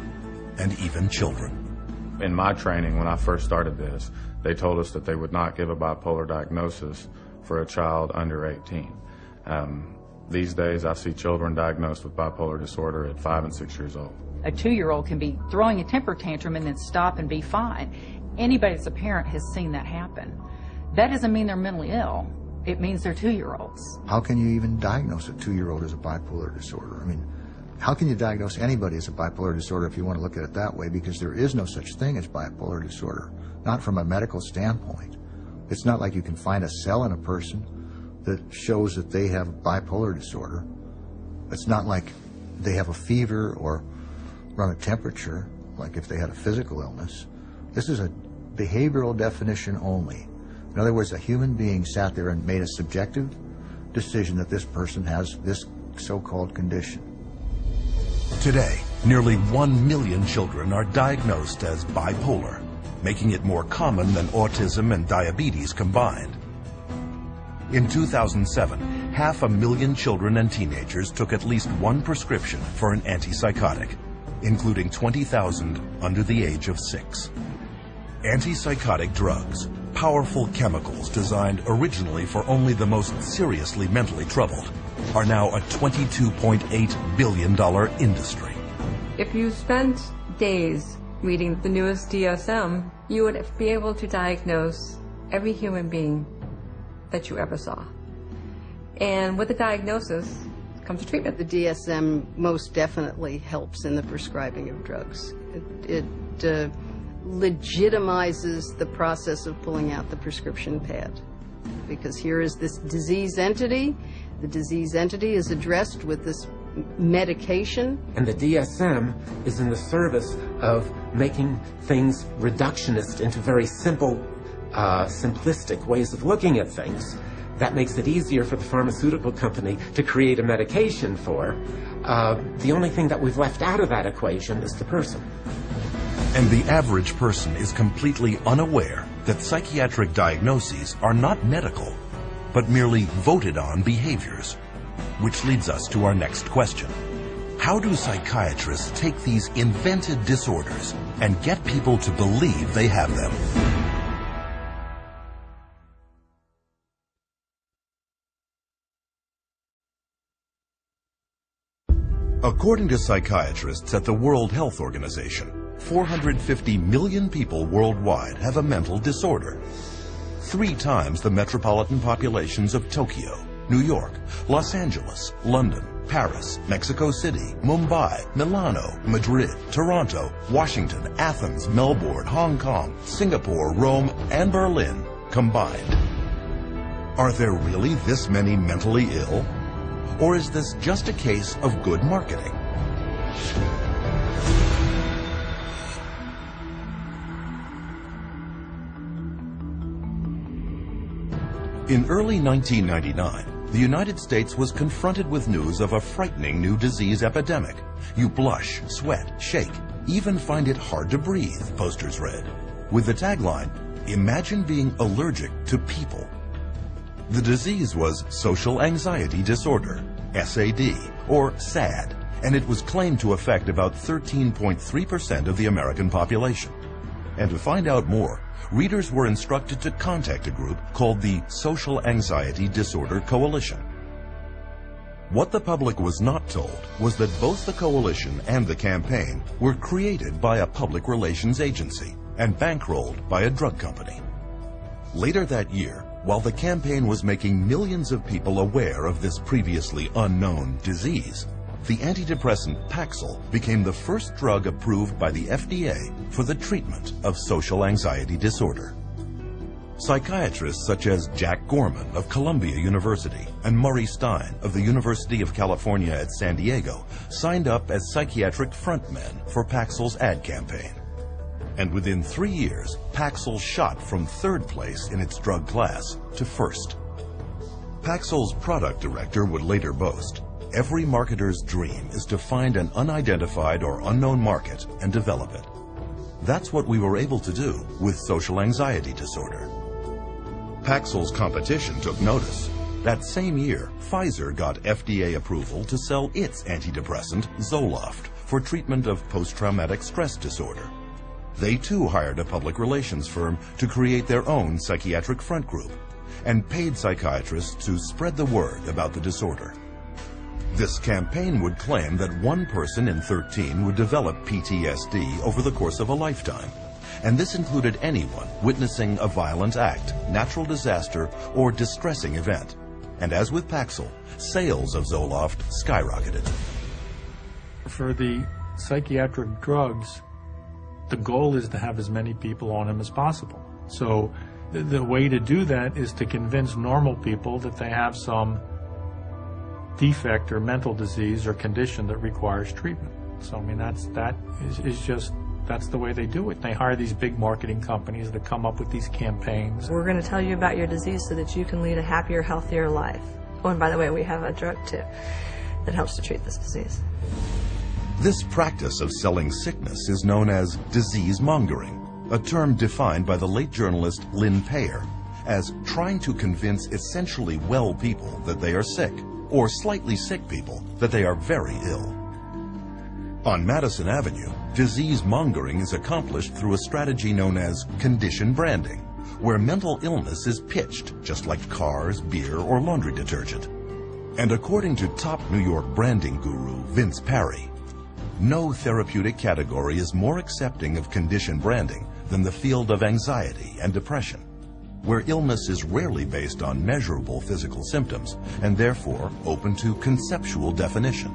and even children. In my training, when I first started this, they told us that they would not give a bipolar diagnosis for a child under 18. These days, I see children diagnosed with bipolar disorder at 5 and 6 years old. A 2-year-old can be throwing a temper tantrum and then stop and be fine. Anybody that's a parent has seen that happen. That doesn't mean they're mentally ill. It means they're 2-year-olds. How can you even diagnose a 2-year-old as a bipolar disorder? I mean, how can you diagnose anybody as a bipolar disorder if you want to look at it that way? Because there is no such thing as bipolar disorder, not from a medical standpoint. It's not like you can find a cell in a person that shows that they have bipolar disorder. It's not like they have a fever or run a temperature, like if they had a physical illness. This is a behavioral definition only. In other words, a human being sat there and made a subjective decision that this person has this so-called condition. Today, nearly 1 million children are diagnosed as bipolar, making it more common than autism and diabetes combined. In 2007, 500,000 children and teenagers took at least one prescription for an antipsychotic, including 20,000 under the age of 6. Antipsychotic drugs, powerful chemicals designed originally for only the most seriously mentally troubled, are now a $22.8 billion industry. If you spent days reading the newest DSM, you would be able to diagnose every human being that you ever saw. And with the diagnosis comes a treatment. The DSM most definitely helps in the prescribing of drugs. It legitimizes the process of pulling out the prescription pad, because here is this disease entity. The disease entity is addressed with this medication. And the DSM is in the service of making things reductionist into very simple, simplistic ways of looking at things. That makes it easier for the pharmaceutical company to create a medication for. The only thing that we've left out of that equation is the person. And the average person is completely unaware that psychiatric diagnoses are not medical, but merely voted-on behaviors. Which leads us to our next question. How do psychiatrists take these invented disorders and get people to believe they have them? According to psychiatrists at the World Health Organization, 450 million people worldwide have a mental disorder. 3 times the metropolitan populations of Tokyo, New York, Los Angeles, London, Paris, Mexico City, Mumbai, Milano, Madrid, Toronto, Washington, Athens, Melbourne, Hong Kong, Singapore, Rome, and Berlin combined. Are there really this many mentally ill? Or is this just a case of good marketing? In early 1999, the United States was confronted with news of a frightening new disease epidemic. You blush, sweat, shake, even find it hard to breathe, posters read. With the tagline, "Imagine being allergic to people." The disease was social anxiety disorder, SAD, or SAD, and it was claimed to affect about 13.3% of the American population. And to find out more, readers were instructed to contact a group called the Social Anxiety Disorder Coalition. What the public was not told was that both the coalition and the campaign were created by a public relations agency and bankrolled by a drug company. Later that year, while the campaign was making millions of people aware of this previously unknown disease, the antidepressant Paxil became the first drug approved by the FDA for the treatment of social anxiety disorder. Psychiatrists such as Jack Gorman of Columbia University and Murray Stein of the University of California at San Diego signed up as psychiatric frontmen for Paxil's ad campaign. And within 3 years, Paxil shot from 3rd place in its drug class to 1st. Paxil's product director would later boast, "Every marketer's dream is to find an unidentified or unknown market and develop it." That's what we were able to do with social anxiety disorder. Paxil's competition took notice. That same year, Pfizer got FDA approval to sell its antidepressant, Zoloft, for treatment of post-traumatic stress disorder. They too hired a public relations firm to create their own psychiatric front group and paid psychiatrists to spread the word about the disorder. This campaign would claim that 1 person in 13 would develop PTSD over the course of a lifetime, and this included anyone witnessing a violent act, natural disaster, or distressing event. And as with Paxil, sales of Zoloft skyrocketed. For the psychiatric drugs, the goal is to have as many people on them as possible. So the way to do that is to convince normal people that they have some defect or mental disease or condition that requires treatment. So I mean that's the way they do it. They hire these big marketing companies that come up with these campaigns. We're going to tell you about your disease so that you can lead a happier, healthier life. Oh, and by the way, we have a drug too that helps to treat this disease. This practice of selling sickness is known as disease mongering, a term defined by the late journalist Lynn Payer as trying to convince essentially well people that they are sick, or slightly sick people that they are very ill. On Madison Avenue, disease mongering is accomplished through a strategy known as condition branding, where mental illness is pitched just like cars, beer, or laundry detergent. And according to top New York branding guru Vince Parry, no therapeutic category is more accepting of condition branding than the field of anxiety and depression. where illness is rarely based on measurable physical symptoms and therefore open to conceptual definition.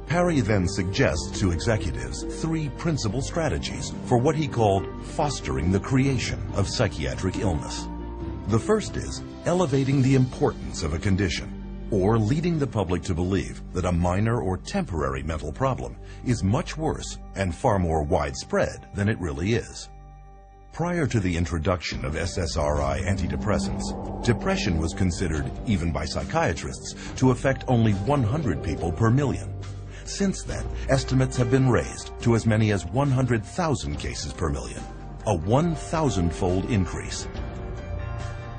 Parry then suggests to executives 3 principal strategies for what he called fostering the creation of psychiatric illness. The first is elevating the importance of a condition, or leading the public to believe that a minor or temporary mental problem is much worse and far more widespread than it really is. Prior to the introduction of SSRI antidepressants, depression was considered, even by psychiatrists, to affect only 100 people per million. Since then, estimates have been raised to as many as 100,000 cases per million, a 1,000-fold increase.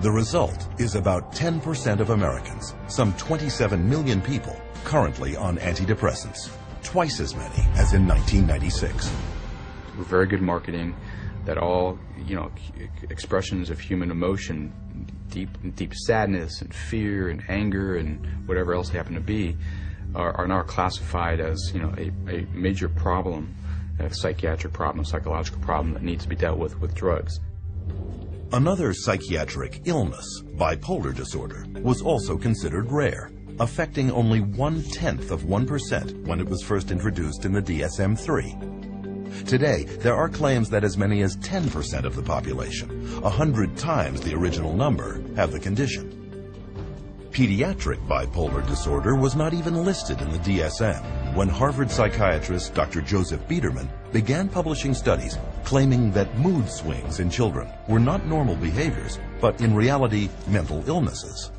The result is about 10% of Americans, some 27 million people, currently on antidepressants, twice as many as in 1996. Very good marketing, that all, expressions of human emotion, deep sadness and fear and anger and whatever else they happen to be, are now classified as, a major problem, a psychiatric problem, a psychological problem that needs to be dealt with drugs. Another psychiatric illness, bipolar disorder, was also considered rare, affecting only 1/10% when it was first introduced in the DSM-3. Today, there are claims that as many as 10% of the population, 100 times the original number, have the condition. Pediatric bipolar disorder was not even listed in the DSM when Harvard psychiatrist Dr. Joseph Biederman began publishing studies claiming that mood swings in children were not normal behaviors, but in reality, mental illnesses.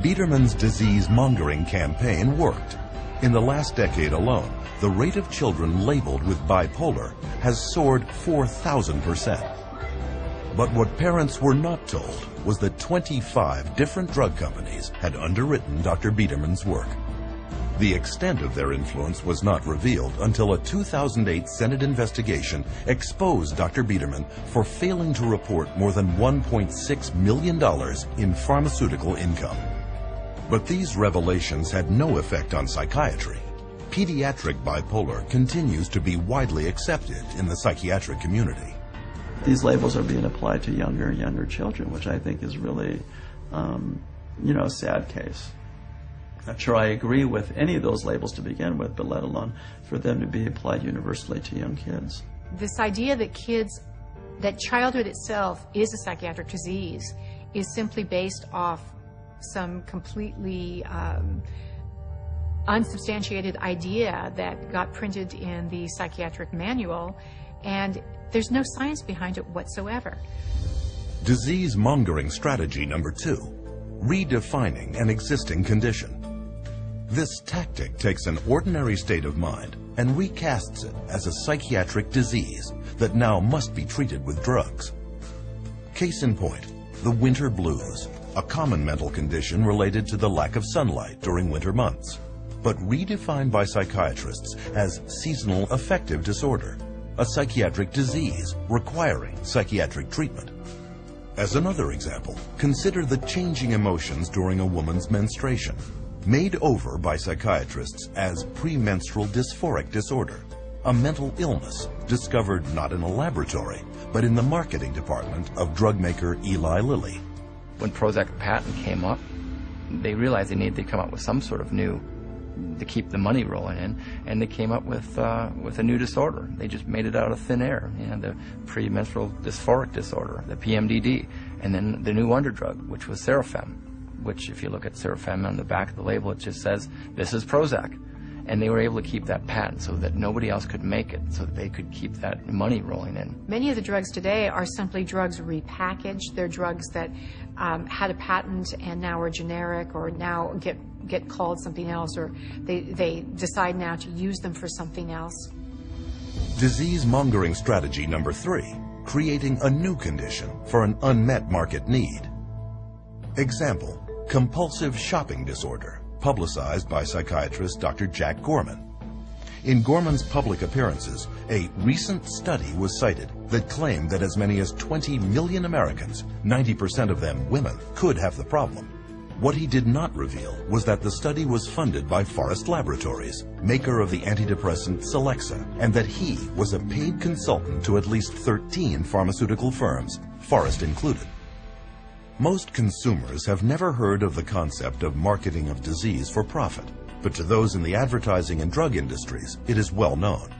Biederman's disease-mongering campaign worked. In the last decade alone, the rate of children labeled with bipolar has soared 4,000%. But what parents were not told was that 25 different drug companies had underwritten Dr. Biederman's work. The extent of their influence was not revealed until a 2008 Senate investigation exposed Dr. Biederman for failing to report more than $1.6 million in pharmaceutical income. But these revelations had no effect on psychiatry. Pediatric bipolar continues to be widely accepted in the psychiatric community. These labels are being applied to younger and younger children, which I think is really, a sad case. Not sure I agree with any of those labels to begin with, but let alone for them to be applied universally to young kids. This idea that childhood itself is a psychiatric disease is simply based off some completely unsubstantiated idea that got printed in the psychiatric manual, and there's no science behind it whatsoever. Disease-mongering strategy number 2, redefining an existing condition. This tactic takes an ordinary state of mind and recasts it as a psychiatric disease that now must be treated with drugs. Case in point, the winter blues, a common mental condition related to the lack of sunlight during winter months, but redefined by psychiatrists as seasonal affective disorder, a psychiatric disease requiring psychiatric treatment. As another example, consider the changing emotions during a woman's menstruation, made over by psychiatrists as premenstrual dysphoric disorder, a mental illness discovered not in a laboratory, but in the marketing department of drug maker Eli Lilly. When Prozac patent came up, they realized they needed to come up with some sort of new to keep the money rolling in, and they came up with a new disorder. They just made it out of thin air, the premenstrual dysphoric disorder, the PMDD, and then the new wonder drug, which was Serafem, which if you look at Serafem on the back of the label, it just says, this is Prozac. And they were able to keep that patent so that nobody else could make it, so that they could keep that money rolling in. Many of the drugs today are simply drugs repackaged. They're drugs that had a patent and now are generic, or now get called something else, or they decide now to use them for something else. Disease-mongering strategy number 3, creating a new condition for an unmet market need. Example, compulsive shopping disorder, publicized by psychiatrist Dr. Jack Gorman. In Gorman's public appearances, a recent study was cited that claimed that as many as 20 million Americans, 90% of them women, could have the problem. What he did not reveal was that the study was funded by Forest Laboratories, maker of the antidepressant Celexa, and that he was a paid consultant to at least 13 pharmaceutical firms, Forest included. Most consumers have never heard of the concept of marketing of disease for profit, but to those in the advertising and drug industries, it is well known.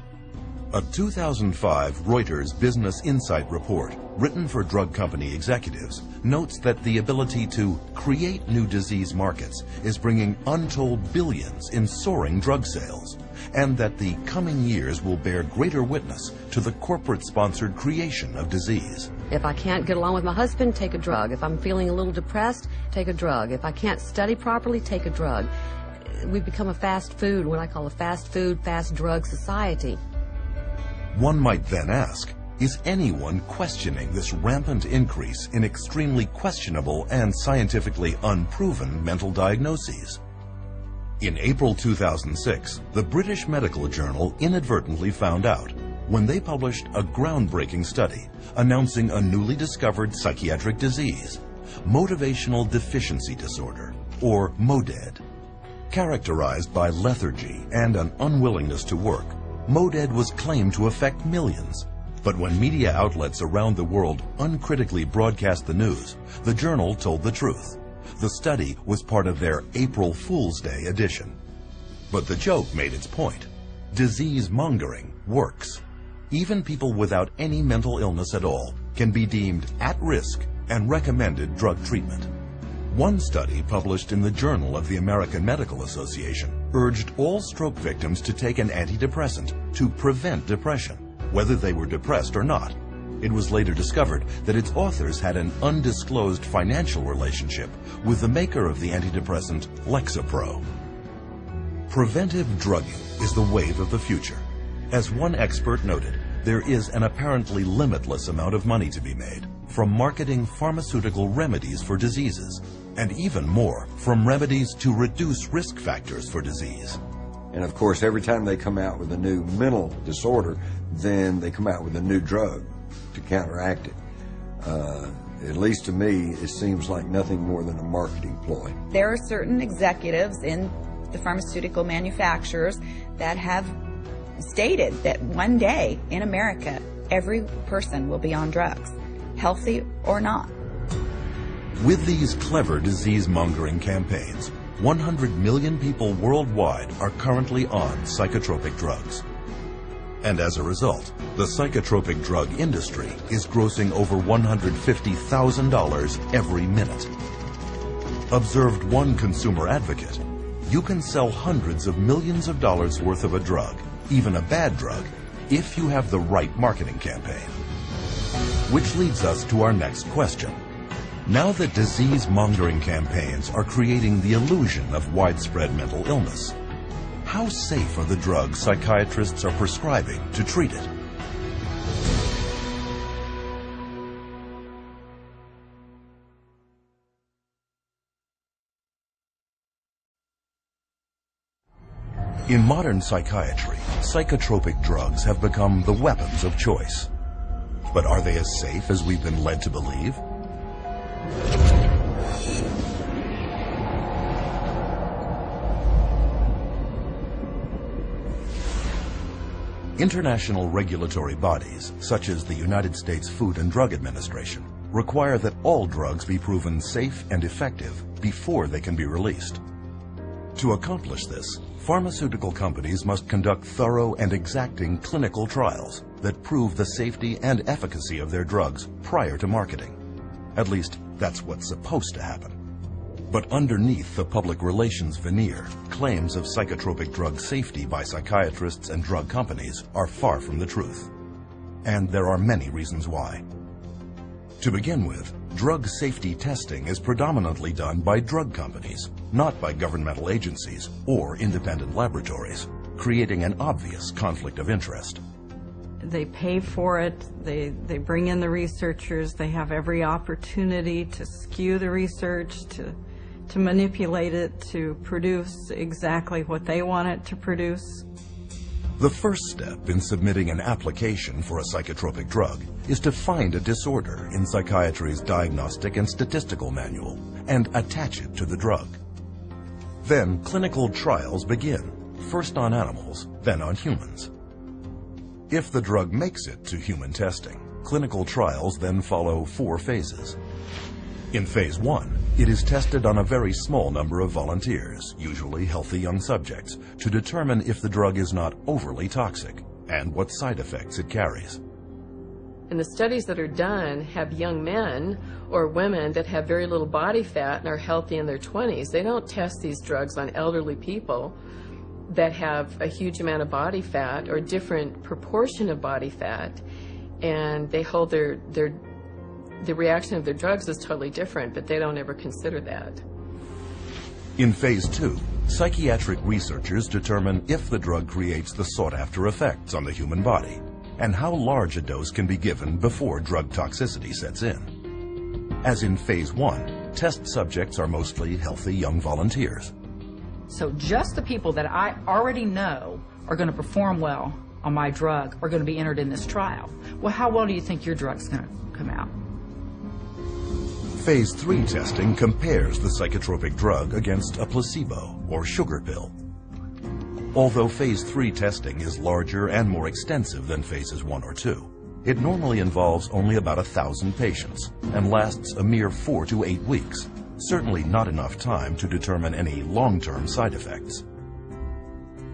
A 2005 Reuters Business Insight report, written for drug company executives, notes that the ability to create new disease markets is bringing untold billions in soaring drug sales, and that the coming years will bear greater witness to the corporate-sponsored creation of disease. If I can't get along with my husband, take a drug. If I'm feeling a little depressed, take a drug. If I can't study properly, take a drug. We've become a fast food, what I call a fast food, fast drug society. One might then ask, is anyone questioning this rampant increase in extremely questionable and scientifically unproven mental diagnoses? In April 2006, the British Medical Journal inadvertently found out when they published a groundbreaking study announcing a newly discovered psychiatric disease, motivational deficiency disorder, or MODED. Characterized by lethargy and an unwillingness to work, MODED was claimed to affect millions. But when media outlets around the world uncritically broadcast the news, the journal told the truth. The study was part of their April Fool's Day edition. But the joke made its point. Disease mongering works. Even people without any mental illness at all can be deemed at risk and recommended drug treatment. One study published in the Journal of the American Medical Association urged all stroke victims to take an antidepressant to prevent depression, whether they were depressed or not. It was later discovered that its authors had an undisclosed financial relationship with the maker of the antidepressant Lexapro. Preventive drugging is the wave of the future. As one expert noted, there is an apparently limitless amount of money to be made from marketing pharmaceutical remedies for diseases, and even more from remedies to reduce risk factors for disease. And of course, every time they come out with a new mental disorder, then they come out with a new drug to counteract it. At least to me, it seems like nothing more than a marketing ploy. There are certain executives in the pharmaceutical manufacturers that have stated that one day in America, every person will be on drugs, healthy or not. With these clever disease-mongering campaigns, 100 million people worldwide are currently on psychotropic drugs. And as a result, the psychotropic drug industry is grossing over $150,000 every minute. Observed one consumer advocate, you can sell hundreds of millions of dollars worth of a drug, even a bad drug, if you have the right marketing campaign. Which leads us to our next question. Now that disease-mongering campaigns are creating the illusion of widespread mental illness, how safe are the drugs psychiatrists are prescribing to treat it? In modern psychiatry, psychotropic drugs have become the weapons of choice. But are they as safe as we've been led to believe? International regulatory bodies, such as the United States Food and Drug Administration, require that all drugs be proven safe and effective before they can be released. To accomplish this, pharmaceutical companies must conduct thorough and exacting clinical trials that prove the safety and efficacy of their drugs prior to marketing. At least, that's what's supposed to happen. But underneath the public relations veneer, claims of psychotropic drug safety by psychiatrists and drug companies are far from the truth. And there are many reasons why. To begin with, drug safety testing is predominantly done by drug companies, not by governmental agencies or independent laboratories, creating an obvious conflict of interest. They pay for it, they bring in the researchers, they have every opportunity to skew the research, to manipulate it, to produce exactly what they want it to produce. The first step in submitting an application for a psychotropic drug is to find a disorder in psychiatry's Diagnostic and Statistical Manual and attach it to the drug. Then clinical trials begin, first on animals, then on humans. If the drug makes it to human testing, clinical trials then follow 4 phases. In phase 1, it is tested on a very small number of volunteers, usually healthy young subjects, to determine if the drug is not overly toxic and what side effects it carries. And the studies that are done have young men or women that have very little body fat and are healthy in their 20s. They don't test these drugs on elderly people that have a huge amount of body fat or different proportion of body fat, and they hold the reaction of their drugs is totally different, but they don't ever consider that. In phase 2, psychiatric researchers determine if the drug creates the sought-after effects on the human body, and how large a dose can be given before drug toxicity sets in. As in phase 1, test subjects are mostly healthy young volunteers. So just the people that I already know are going to perform well on my drug are going to be entered in this trial. Well, how well do you think your drug's going to come out? Phase 3 testing compares the psychotropic drug against a placebo or sugar pill. Although phase 3 testing is larger and more extensive than phases 1 or 2, it normally involves only about 1,000 patients and lasts a mere 4 to 8 weeks, certainly not enough time to determine any long-term side effects.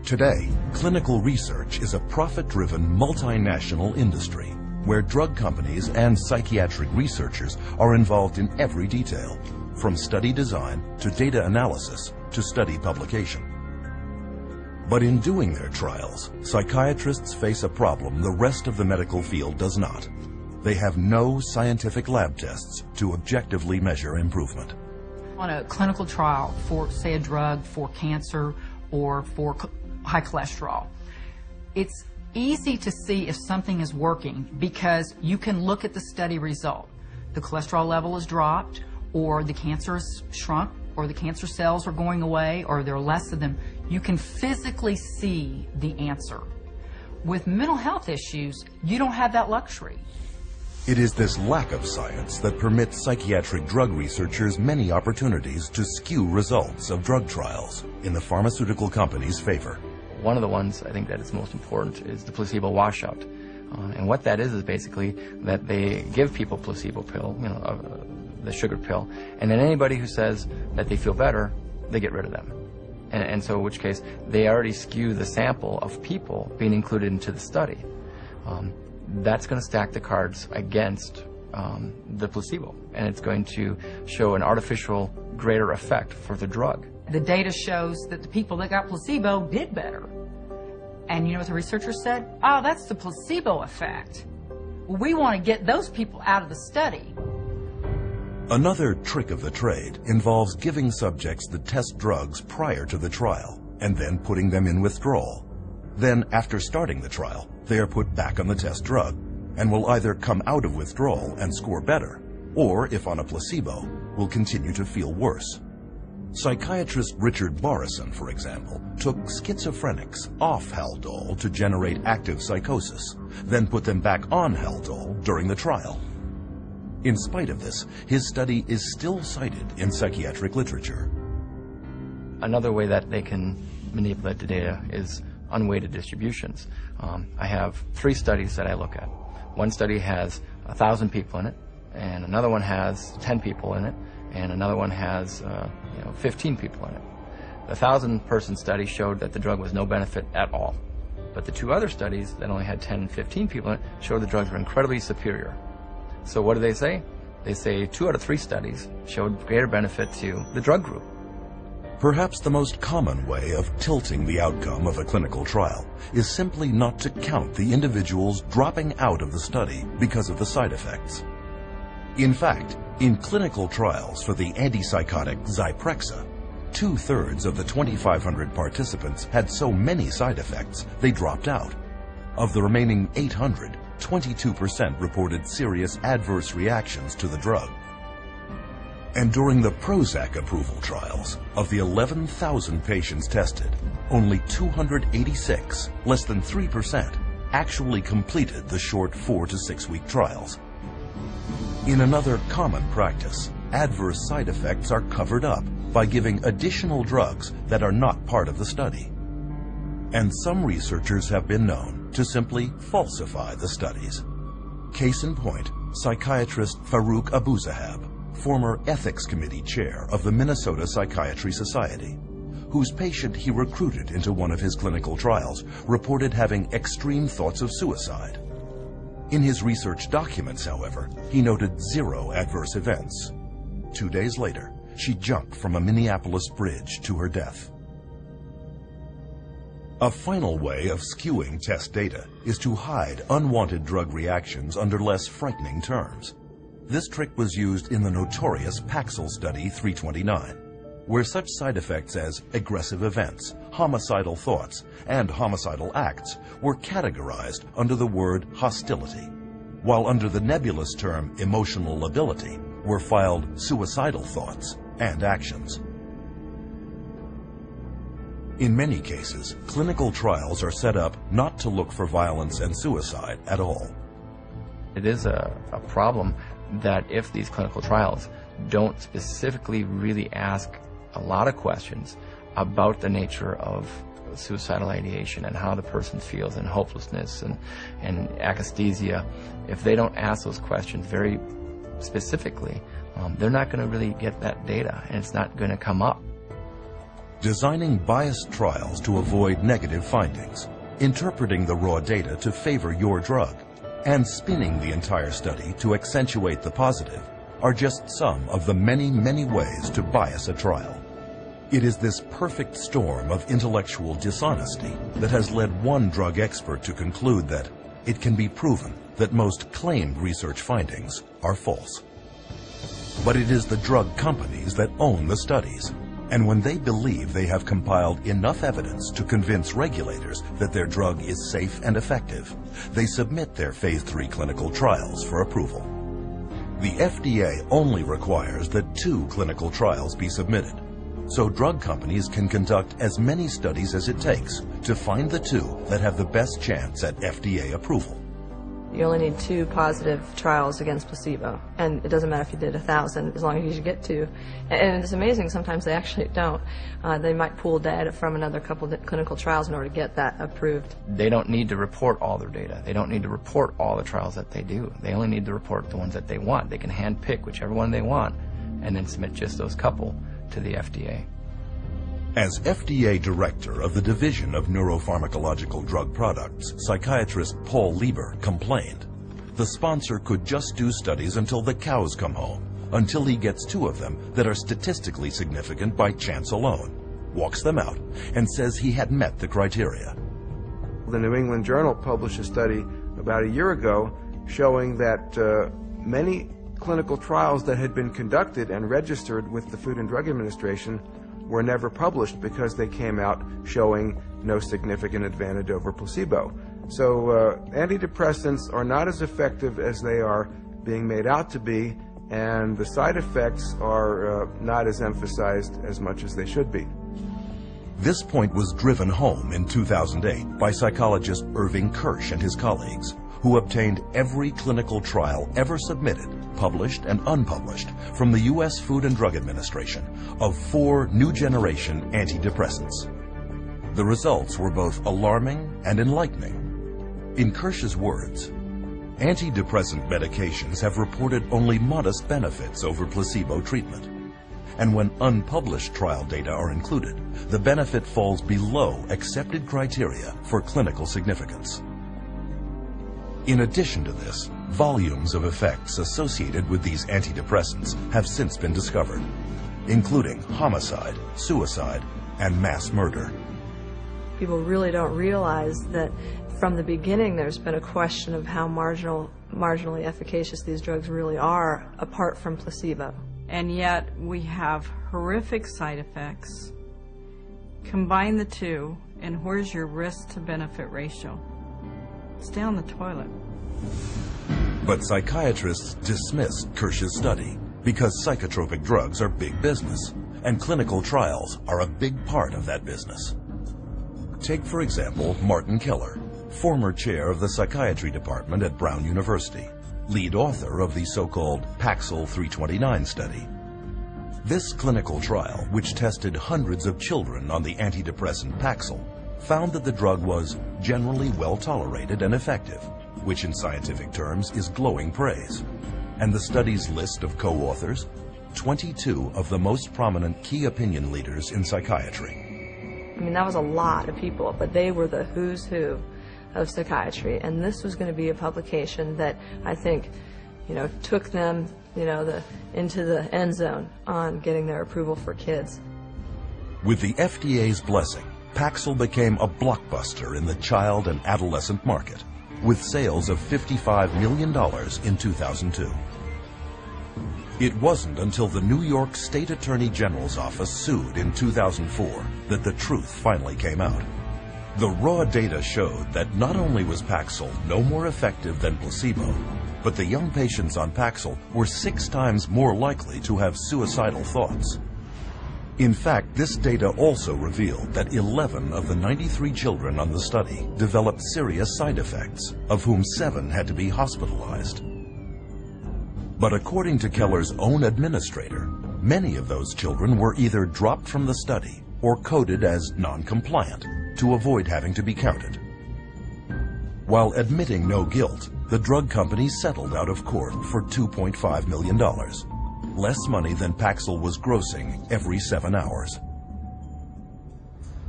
Today, clinical research is a profit-driven multinational industry where drug companies and psychiatric researchers are involved in every detail, from study design to data analysis to study publication. But in doing their trials, psychiatrists face a problem the rest of the medical field does not. They have no scientific lab tests to objectively measure improvement. On a clinical trial for, say, a drug for cancer or for high cholesterol, it's easy to see if something is working because you can look at the study result. The cholesterol level is dropped, or the cancer is shrunk, or the cancer cells are going away, or there are less of them. You can physically see the answer. With mental health issues, you don't have that luxury. It is this lack of science that permits psychiatric drug researchers many opportunities to skew results of drug trials in the pharmaceutical company's favor. One of the ones I think that is most important is the placebo washout. And what that is basically that they give people placebo pill, the sugar pill, and then anybody who says that they feel better, they get rid of them. And so in which case, they already skew the sample of people being included into the study. That's going to stack the cards against the placebo, and it's going to show an artificial greater effect for the drug. The data shows that the people that got placebo did better. And you know what the researchers said? Oh, that's the placebo effect. Well, we want to get those people out of the study. Another trick of the trade involves giving subjects the test drugs prior to the trial and then putting them in withdrawal. Then, after starting the trial, they are put back on the test drug and will either come out of withdrawal and score better, or, if on a placebo, will continue to feel worse. Psychiatrist Richard Borison, for example, took schizophrenics off Haldol to generate active psychosis, then put them back on Haldol during the trial. In spite of this, his study is still cited in psychiatric literature. Another way that they can manipulate the data is unweighted distributions. I have 3 studies that I look at. One study has 1,000 people in it, and another one has 10 people in it, and another one has 15 people in it. The 1,000-person study showed that the drug was no benefit at all. But the 2 other studies that only had 10 and 15 people in it showed the drugs were incredibly superior. So what do they say? They say 2 out of 3 studies showed greater benefit to the drug group. Perhaps the most common way of tilting the outcome of a clinical trial is simply not to count the individuals dropping out of the study because of the side effects. In fact, in clinical trials for the antipsychotic Zyprexa, 2/3 of the 2,500 participants had so many side effects they dropped out. Of the remaining 800, 22% reported serious adverse reactions to the drug. And during the Prozac approval trials, of the 11,000 patients tested, only 286, less than 3%, actually completed the short 4 to 6 week trials. In another common practice, adverse side effects are covered up by giving additional drugs that are not part of the study. And some researchers have been known to simply falsify the studies. Case in point, psychiatrist Farouk Abuzahab, former ethics committee chair of the Minnesota Psychiatry Society, whose patient he recruited into one of his clinical trials reported having extreme thoughts of suicide. In his research documents, however, he noted 0 adverse events. 2 days later, she jumped from a Minneapolis bridge to her death. A final way of skewing test data is to hide unwanted drug reactions under less frightening terms. This trick was used in the notorious Paxil Study 329, where such side effects as aggressive events, homicidal thoughts, and homicidal acts were categorized under the word hostility, while under the nebulous term emotional lability were filed suicidal thoughts and actions. In many cases, clinical trials are set up not to look for violence and suicide at all. It is a problem that if these clinical trials don't specifically really ask a lot of questions about the nature of suicidal ideation and how the person feels, and hopelessness and akathisia, if they don't ask those questions very specifically, they're not going to really get that data, and it's not going to come up. Designing biased trials to avoid negative findings, interpreting the raw data to favor your drug, and spinning the entire study to accentuate the positive are just some of the many, many ways to bias a trial. It is this perfect storm of intellectual dishonesty that has led one drug expert to conclude that it can be proven that most claimed research findings are false. But it is the drug companies that own the studies, and when they believe they have compiled enough evidence to convince regulators that their drug is safe and effective, they submit their Phase 3 clinical trials for approval. The FDA only requires that 2 clinical trials be submitted, so drug companies can conduct as many studies as it takes to find the 2 that have the best chance at FDA approval. You only need 2 positive trials against placebo, and it doesn't matter if you did 1,000, as long as you get 2. And it's amazing, sometimes they actually don't. They might pool data from another couple of clinical trials in order to get that approved. They don't need to report all their data. They don't need to report all the trials that they do. They only need to report the ones that they want. They can handpick whichever one they want and then submit just those couple to the FDA. As FDA Director of the Division of Neuropharmacological Drug Products, psychiatrist Paul Lieber complained, the sponsor could just do studies until the cows come home, until he gets 2 of them that are statistically significant by chance alone, walks them out, and says he had met the criteria. The New England Journal published a study about a year ago showing that many clinical trials that had been conducted and registered with the Food and Drug Administration were never published because they came out showing no significant advantage over placebo. So antidepressants are not as effective as they are being made out to be, and the side effects are not as emphasized as much as they should be. This point was driven home in 2008 by psychologist Irving Kirsch and his colleagues, who obtained every clinical trial ever submitted, published and unpublished, from the U.S. Food and Drug Administration of 4 new-generation antidepressants. The results were both alarming and enlightening. In Kirsch's words, antidepressant medications have reported only modest benefits over placebo treatment. And when unpublished trial data are included, the benefit falls below accepted criteria for clinical significance. In addition to this, volumes of effects associated with these antidepressants have since been discovered, including homicide, suicide, and mass murder. People really don't realize that from the beginning there's been a question of how marginally efficacious these drugs really are apart from placebo. And yet we have horrific side effects. Combine the 2, and where's your risk to benefit ratio? It's down the toilet. But psychiatrists dismissed Kirsch's study because psychotropic drugs are big business, and clinical trials are a big part of that business. Take, for example, Martin Keller, former chair of the psychiatry department at Brown University, lead author of the so-called Paxil 329 study. This clinical trial, which tested hundreds of children on the antidepressant Paxil, found that the drug was generally well tolerated and effective, which in scientific terms is glowing praise. And the study's list of co-authors 22 of the most prominent key opinion leaders in psychiatry. I mean, that was a lot of people, but they were the who's who of psychiatry, and this was going to be a publication that I think, took them, into the end zone on getting their approval for kids. With the FDA's blessing, Paxil became a blockbuster in the child and adolescent market, with sales of $55 million in 2002. It wasn't until the New York State Attorney General's office sued in 2004 that the truth finally came out. The raw data showed that not only was Paxil no more effective than placebo, but the young patients on Paxil were 6 times more likely to have suicidal thoughts. In fact, this data also revealed that 11 of the 93 children on the study developed serious side effects, of whom 7 had to be hospitalized. But according to Keller's own administrator, many of those children were either dropped from the study or coded as non-compliant to avoid having to be counted. While admitting no guilt, the drug company settled out of court for $2.5 million, less money than Paxil was grossing every 7 hours.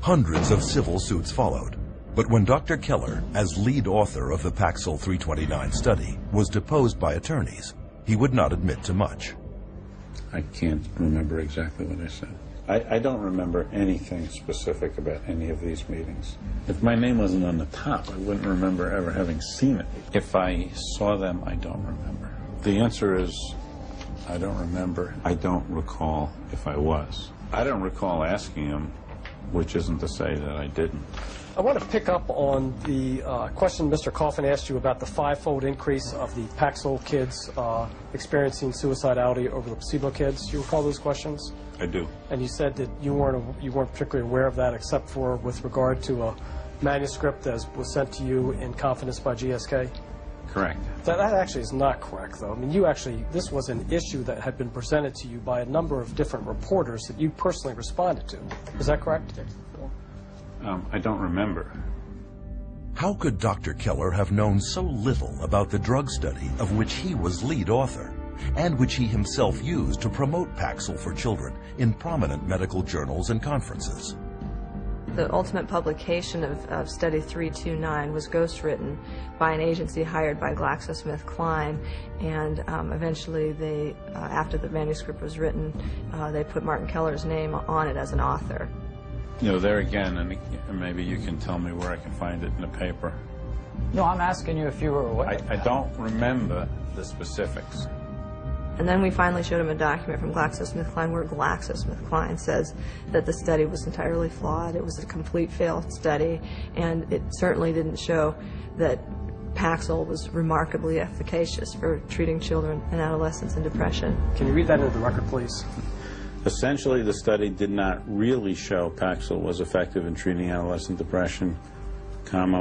Hundreds of civil suits followed, but when Dr. Keller, as lead author of the Paxil 329 study, was deposed by attorneys, he would not admit to much. I can't remember exactly what I said. I don't remember anything specific about any of these meetings. If my name wasn't on the top, I wouldn't remember ever having seen it. If I saw them, I don't remember. The answer is, I don't remember. I don't recall if I was. I don't recall asking him, which isn't to say that I didn't. I want to pick up on the question Mr. Coffin asked you about the 5-fold increase of the Paxil kids experiencing suicidality over the placebo kids. Do you recall those questions? I do. And you said that you weren't particularly aware of that except for with regard to a manuscript that was sent to you in confidence by GSK? Correct. That actually is not correct, though. I mean, this was an issue that had been presented to you by a number of different reporters that you personally responded to. Is that correct? I don't remember. How could Dr. Keller have known so little about the drug study of which he was lead author, and which he himself used to promote Paxil for children in prominent medical journals and conferences? The ultimate publication of Study 329 was ghostwritten by an agency hired by GlaxoSmithKline, and eventually they, after the manuscript was written, they put Martin Keller's name on it as an author. There again, and maybe you can tell me where I can find it in the paper. No, I'm asking you if you were aware. I don't remember the specifics. And then we finally showed him a document from GlaxoSmithKline where GlaxoSmithKline says that the study was entirely flawed. It was a complete failed study, and it certainly didn't show that Paxil was remarkably efficacious for treating children and adolescents in depression. Can you read that into the record, please? Essentially, the study did not really show Paxil was effective in treating adolescent depression,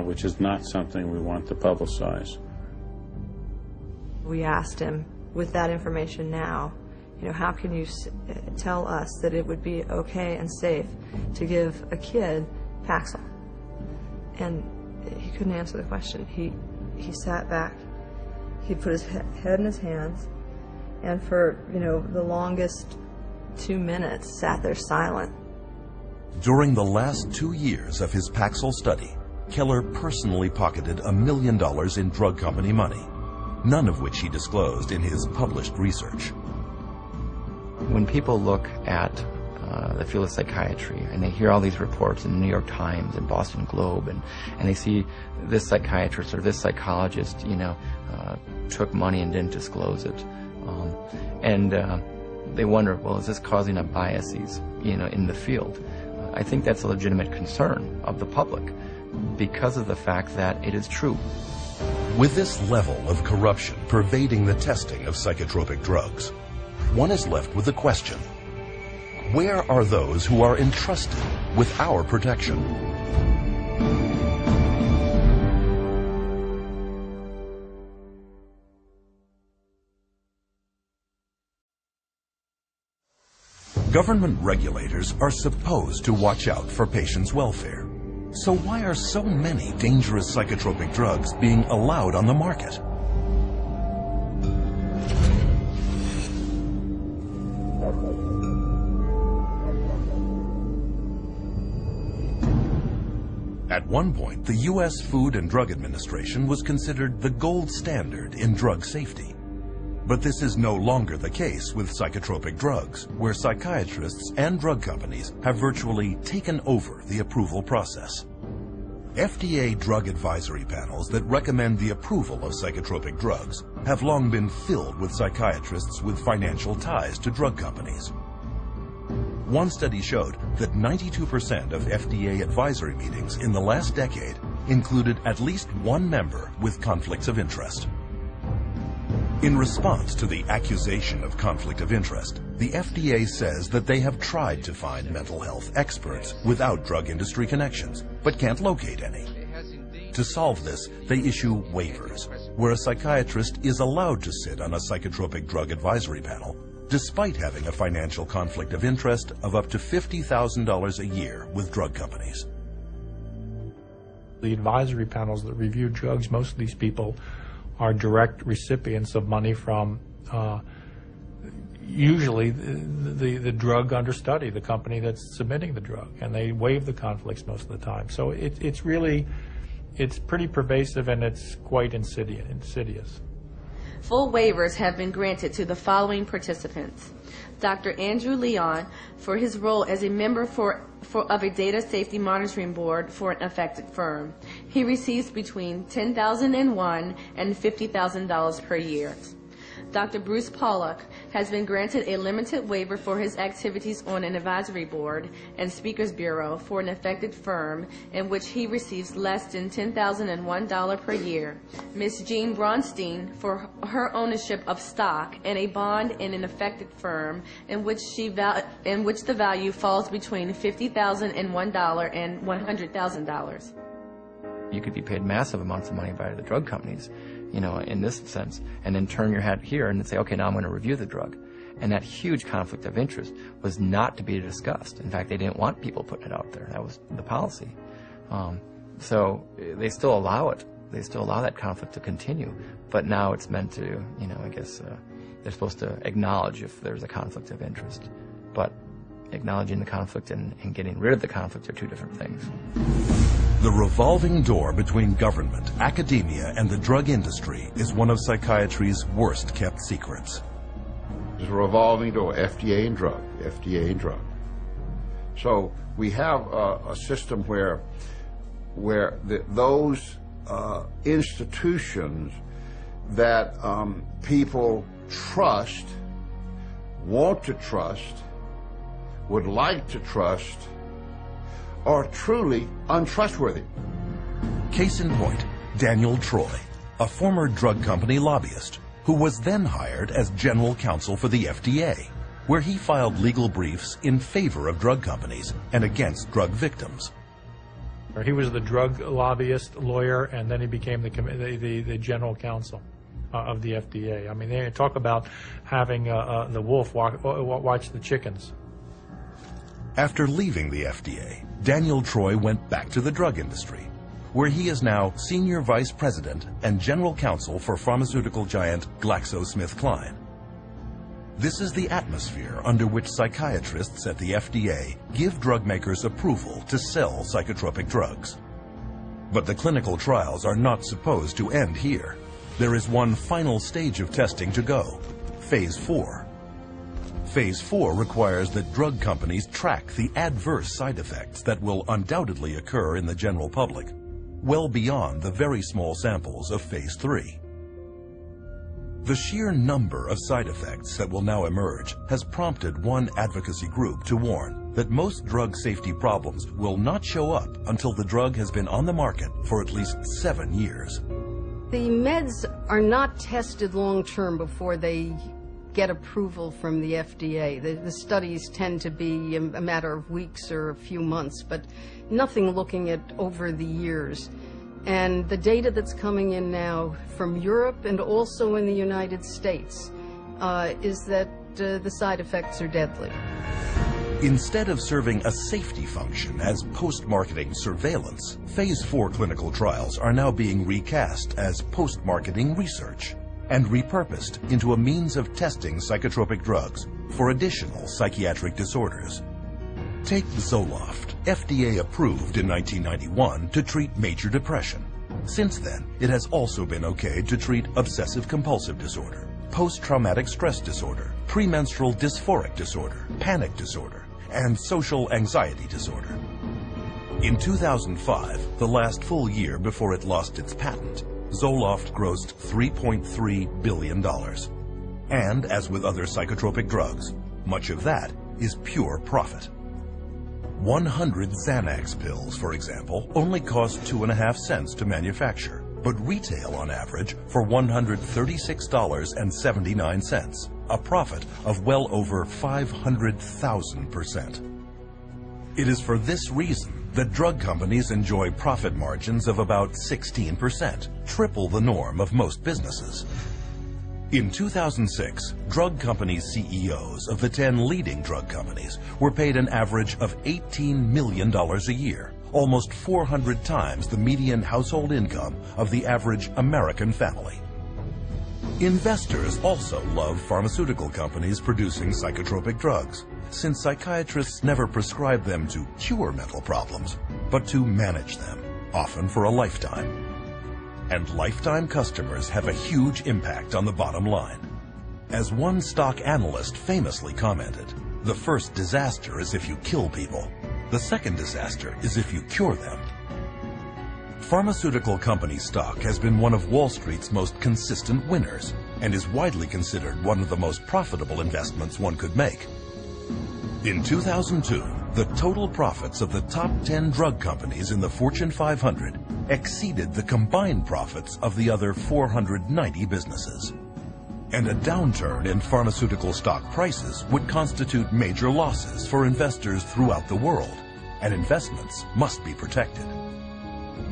which is not something we want to publicize. We asked him, with that information now, how can you tell us that it would be okay and safe to give a kid Paxil? And he couldn't answer the question. He sat back, he put his head in his hands, and for, the longest 2 minutes sat there silent. During the last 2 years of his Paxil study, Keller personally pocketed $1 million in drug company money, none of which he disclosed in his published research. When people look at the field of psychiatry and they hear all these reports in the New York Times and Boston Globe, and they see this psychiatrist or this psychologist, took money and didn't disclose it, they wonder, well, is this causing a biases, in the field? I think that's a legitimate concern of the public because of the fact that it is true. With this level of corruption pervading the testing of psychotropic drugs, one is left with the question, where are those who are entrusted with our protection? Government regulators are supposed to watch out for patients' welfare. So why are so many dangerous psychotropic drugs being allowed on the market? At one point, the U.S. Food and Drug Administration was considered the gold standard in drug safety. But this is no longer the case with psychotropic drugs, where psychiatrists and drug companies have virtually taken over the approval process. FDA drug advisory panels that recommend the approval of psychotropic drugs have long been filled with psychiatrists with financial ties to drug companies. One study showed that 92% of FDA advisory meetings in the last decade included at least one member with conflicts of interest. In response to the accusation of conflict of interest, the FDA says that they have tried to find mental health experts without drug industry connections, but can't locate any. To solve this, they issue waivers, where a psychiatrist is allowed to sit on a psychotropic drug advisory panel, despite having a financial conflict of interest of up to $50,000 a year with drug companies. The advisory panels that review drugs, most of these people are direct recipients of money from usually the drug under study, the company that's submitting the drug, and they waive the conflicts most of the time. So it's pretty pervasive, and it's quite insidious. Full waivers have been granted to the following participants: Dr. Andrew Leon for his role as a member of a data safety monitoring board for an affected firm. He receives between $10,001 and $50,000 per year. Dr. Bruce Pollock has been granted a limited waiver for his activities on an advisory board and speakers bureau for an affected firm in which he receives less than $10,001 per year. Ms. Jean Bronstein for her ownership of stock in a bond in an affected firm in which the value falls between $50,001 and $100,000. You could be paid massive amounts of money by the drug companies, in this sense, and then turn your head here and say, okay, now I'm going to review the drug. And that huge conflict of interest was not to be discussed. In fact, they didn't want people putting it out there. That was the policy. So they still allow it. They still allow that conflict to continue. But now it's meant to, I guess they're supposed to acknowledge if there's a conflict of interest. But acknowledging the conflict and getting rid of the conflict are two different things. The revolving door between government, academia, and the drug industry is one of psychiatry's worst-kept secrets. There's a revolving door, FDA and drug, FDA and drug. So we have a system where those institutions that people trust, want to trust, would like to trust, are truly untrustworthy. Case in point, Daniel Troy, a former drug company lobbyist who was then hired as general counsel for the FDA, where he filed legal briefs in favor of drug companies and against drug victims. He was the drug lobbyist lawyer, and then he became the general counsel of the FDA. I mean, they talk about having the wolf watch the chickens. After leaving the FDA, Daniel Troy went back to the drug industry, where he is now Senior Vice President and General Counsel for pharmaceutical giant GlaxoSmithKline. This is the atmosphere under which psychiatrists at the FDA give drug makers approval to sell psychotropic drugs. But the clinical trials are not supposed to end here. There is one final stage of testing to go, Phase 4. Phase 4 requires that drug companies track the adverse side effects that will undoubtedly occur in the general public, well beyond the very small samples of Phase 3. The sheer number of side effects that will now emerge has prompted one advocacy group to warn that most drug safety problems will not show up until the drug has been on the market for at least 7 years. The meds are not tested long-term before they get approval from the FDA. The studies tend to be a matter of weeks or a few months, but nothing looking at over the years. And the data that's coming in now from Europe and also in the United States is that the side effects are deadly. Instead of serving a safety function as post-marketing surveillance, Phase 4 clinical trials are now being recast as post-marketing research and repurposed into a means of testing psychotropic drugs for additional psychiatric disorders. Take Zoloft, FDA approved in 1991 to treat major depression. Since then, it has also been okayed to treat obsessive-compulsive disorder, post-traumatic stress disorder, premenstrual dysphoric disorder, panic disorder, and social anxiety disorder. In 2005, the last full year before it lost its patent, Zoloft grossed $3.3 billion. And, as with other psychotropic drugs, much of that is pure profit. 100 Xanax pills, for example, only cost 2.5 cents to manufacture, but retail on average for $136.79, a profit of well over 500,000%. It is for this reason that drug companies enjoy profit margins of about 16%, triple the norm of most businesses. In 2006, drug company CEOs of the 10 leading drug companies were paid an average of $18 million a year, almost 400 times the median household income of the average American family. Investors also love pharmaceutical companies producing psychotropic drugs, since psychiatrists never prescribe them to cure mental problems, but to manage them, often for a lifetime. And lifetime customers have a huge impact on the bottom line. As one stock analyst famously commented, the first disaster is if you kill people. The second disaster is if you cure them. Pharmaceutical company stock has been one of Wall Street's most consistent winners and is widely considered one of the most profitable investments one could make. In 2002, the total profits of the top 10 drug companies in the Fortune 500 exceeded the combined profits of the other 490 businesses. And a downturn in pharmaceutical stock prices would constitute major losses for investors throughout the world, and investments must be protected.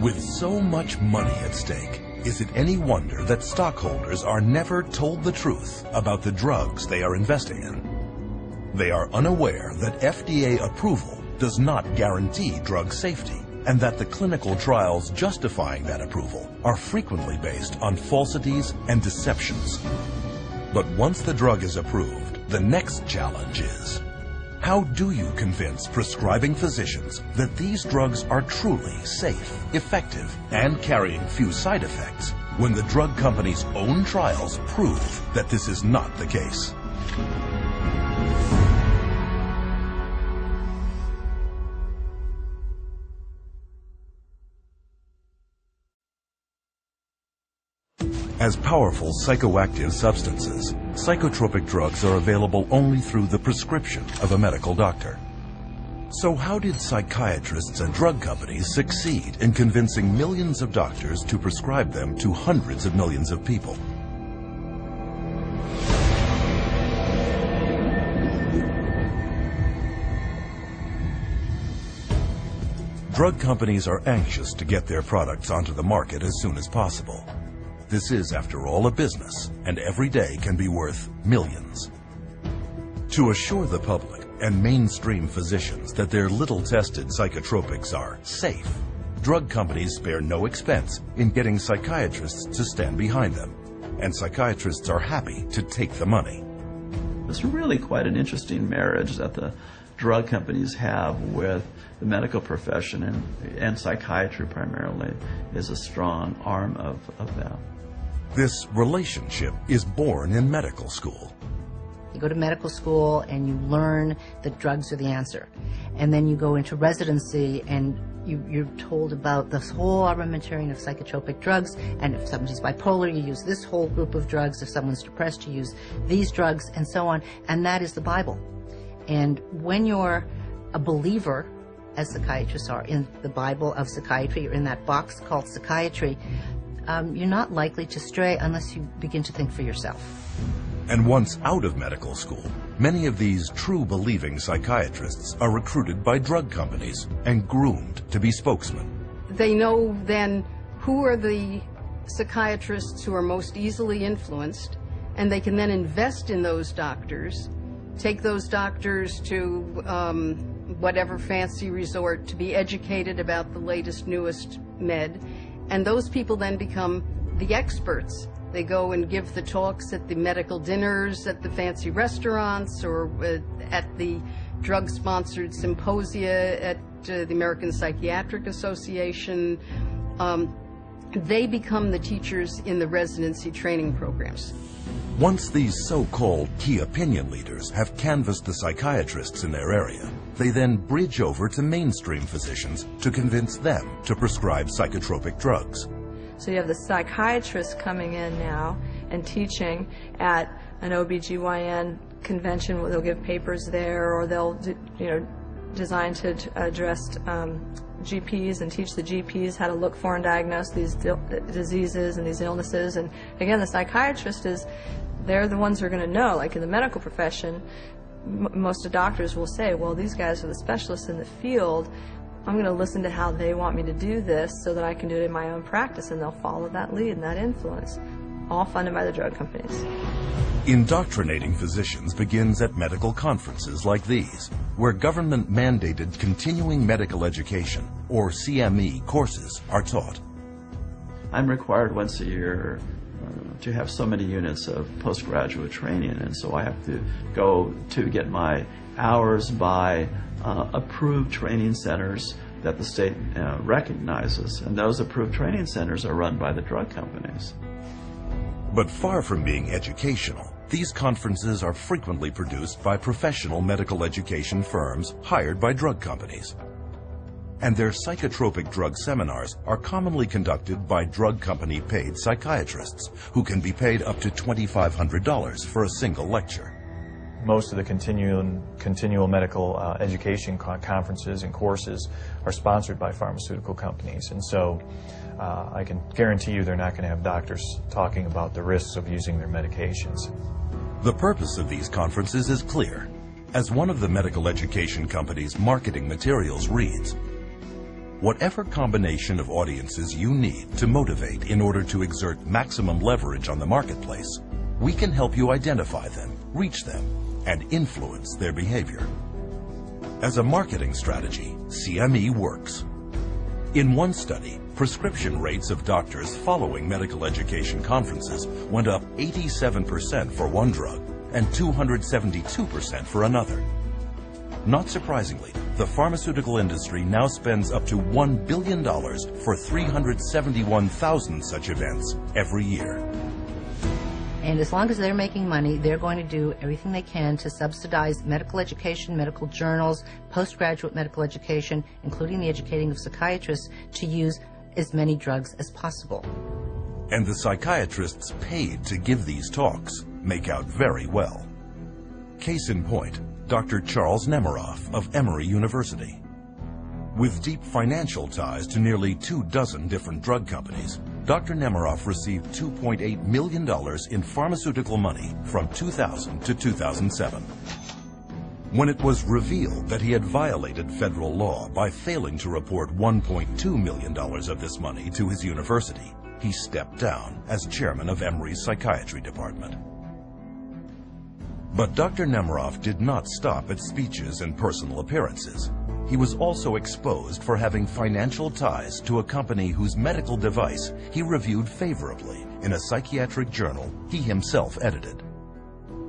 With so much money at stake, is it any wonder that stockholders are never told the truth about the drugs they are investing in? They are unaware that FDA approval does not guarantee drug safety, and that the clinical trials justifying that approval are frequently based on falsities and deceptions. But once the drug is approved, the next challenge is, how do you convince prescribing physicians that these drugs are truly safe, effective, and carrying few side effects when the drug company's own trials prove that this is not the case? As powerful psychoactive substances, psychotropic drugs are available only through the prescription of a medical doctor. So how did psychiatrists and drug companies succeed in convincing millions of doctors to prescribe them to hundreds of millions of people? Drug companies are anxious to get their products onto the market as soon as possible. This is, after all, a business, and every day can be worth millions. To assure the public and mainstream physicians that their little-tested psychotropics are safe, drug companies spare no expense in getting psychiatrists to stand behind them, and psychiatrists are happy to take the money. It's really quite an interesting marriage that the drug companies have with the medical profession, and psychiatry primarily is a strong arm of that. This relationship is born in medical school. You go to medical school and you learn that drugs are the answer. And then you go into residency and you're told about this whole armamentarium of psychotropic drugs, and if somebody's bipolar, you use this whole group of drugs. If someone's depressed, you use these drugs, and so on. And that is the Bible. And when you're a believer, as psychiatrists are, in the Bible of psychiatry, or in that box called psychiatry, you're not likely to stray unless you begin to think for yourself. And once out of medical school, many of these true believing psychiatrists are recruited by drug companies and groomed to be spokesmen. They know then who are the psychiatrists who are most easily influenced, and they can then invest in those doctors, take those doctors to whatever fancy resort to be educated about the latest, newest med, and those people then become the experts. They go and give the talks at the medical dinners, at the fancy restaurants, or at the drug-sponsored symposia at the American Psychiatric Association. They become the teachers in the residency training programs. Once these so-called key opinion leaders have canvassed the psychiatrists in their area, they then bridge over to mainstream physicians to convince them to prescribe psychotropic drugs. So you have the psychiatrists coming in now and teaching at an OBGYN convention where they'll give papers there, or they'll, designed to address GPs and teach the GPs how to look for and diagnose these diseases and these illnesses. And again, the psychiatrist they're the ones who are going to know. Like in the medical profession, most of the doctors will say, well, these guys are the specialists in the field. I'm going to listen to how they want me to do this so that I can do it in my own practice, and they'll follow that lead and that influence, all funded by the drug companies. Indoctrinating physicians begins at medical conferences like these, where government-mandated continuing medical education, or CME, courses are taught. I'm required once a year to have so many units of postgraduate training, and so I have to go to get my hours by approved training centers that the state recognizes, and those approved training centers are run by the drug companies. But far from being educational, these conferences are frequently produced by professional medical education firms hired by drug companies. And their psychotropic drug seminars are commonly conducted by drug company-paid psychiatrists, who can be paid up to $2,500 for a single lecture. Most of the continual medical education conferences and courses are sponsored by pharmaceutical companies, and so I can guarantee you they're not going to have doctors talking about the risks of using their medications. The purpose of these conferences is clear. As one of the medical education company's marketing materials reads, "Whatever combination of audiences you need to motivate in order to exert maximum leverage on the marketplace, we can help you identify them, reach them, and influence their behavior." As a marketing strategy, CME works. In one study, prescription rates of doctors following medical education conferences went up 87% for one drug and 272% for another. Not surprisingly, the pharmaceutical industry now spends up to $1 billion for 371,000 such events every year. And as long as they're making money, they're going to do everything they can to subsidize medical education, medical journals, postgraduate medical education, including the educating of psychiatrists, to use as many drugs as possible. And the psychiatrists paid to give these talks make out very well. Case in point, Dr. Charles Nemiroff of Emory University. With deep financial ties to nearly 24 different drug companies, Dr. Nemiroff received $2.8 million in pharmaceutical money from 2000 to 2007. When it was revealed that he had violated federal law by failing to report $1.2 million of this money to his university, he stepped down as chairman of Emory's psychiatry department. But Dr. Nemiroff did not stop at speeches and personal appearances. He was also exposed for having financial ties to a company whose medical device he reviewed favorably in a psychiatric journal he himself edited.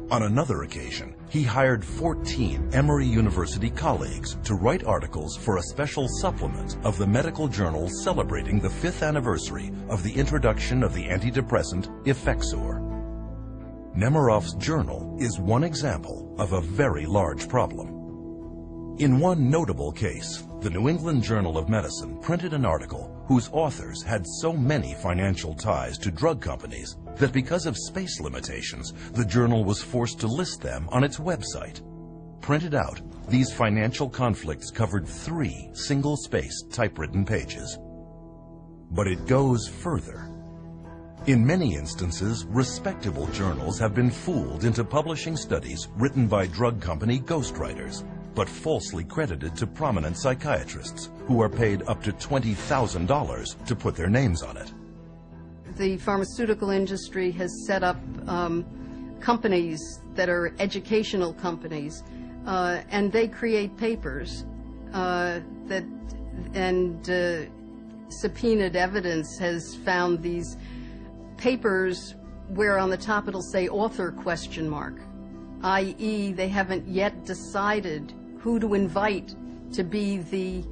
On another occasion, he hired 14 Emory University colleagues to write articles for a special supplement of the medical journal celebrating the 5th anniversary of the introduction of the antidepressant Effexor. Nemiroff's journal is one example of a very large problem. In one notable case, the New England Journal of Medicine printed an article whose authors had so many financial ties to drug companies that because of space limitations, the journal was forced to list them on its website. Printed out, these financial conflicts covered 3 single-spaced typewritten pages. But it goes further. In many instances, respectable journals have been fooled into publishing studies written by drug company ghostwriters, but falsely credited to prominent psychiatrists who are paid up to $20,000 to put their names on it. The pharmaceutical industry has set up companies that are educational companies, and they create papers subpoenaed evidence has found these papers where on the top it'll say author ? i.e. they haven't yet decided who to invite to be the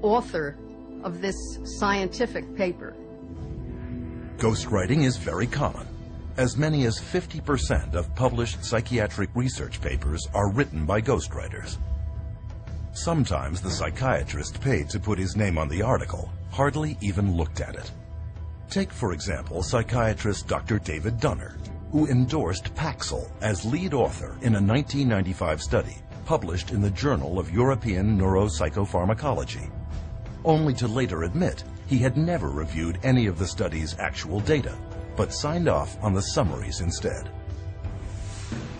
author of this scientific paper. Ghostwriting is very common. As many as 50% of published psychiatric research papers are written by ghostwriters. Sometimes the psychiatrist paid to put his name on the article hardly even looked at it. Take, for example, psychiatrist Dr. David Dunner, who endorsed Paxil as lead author in a 1995 study published in the Journal of European Neuropsychopharmacology, only to later admit he had never reviewed any of the study's actual data, but signed off on the summaries instead.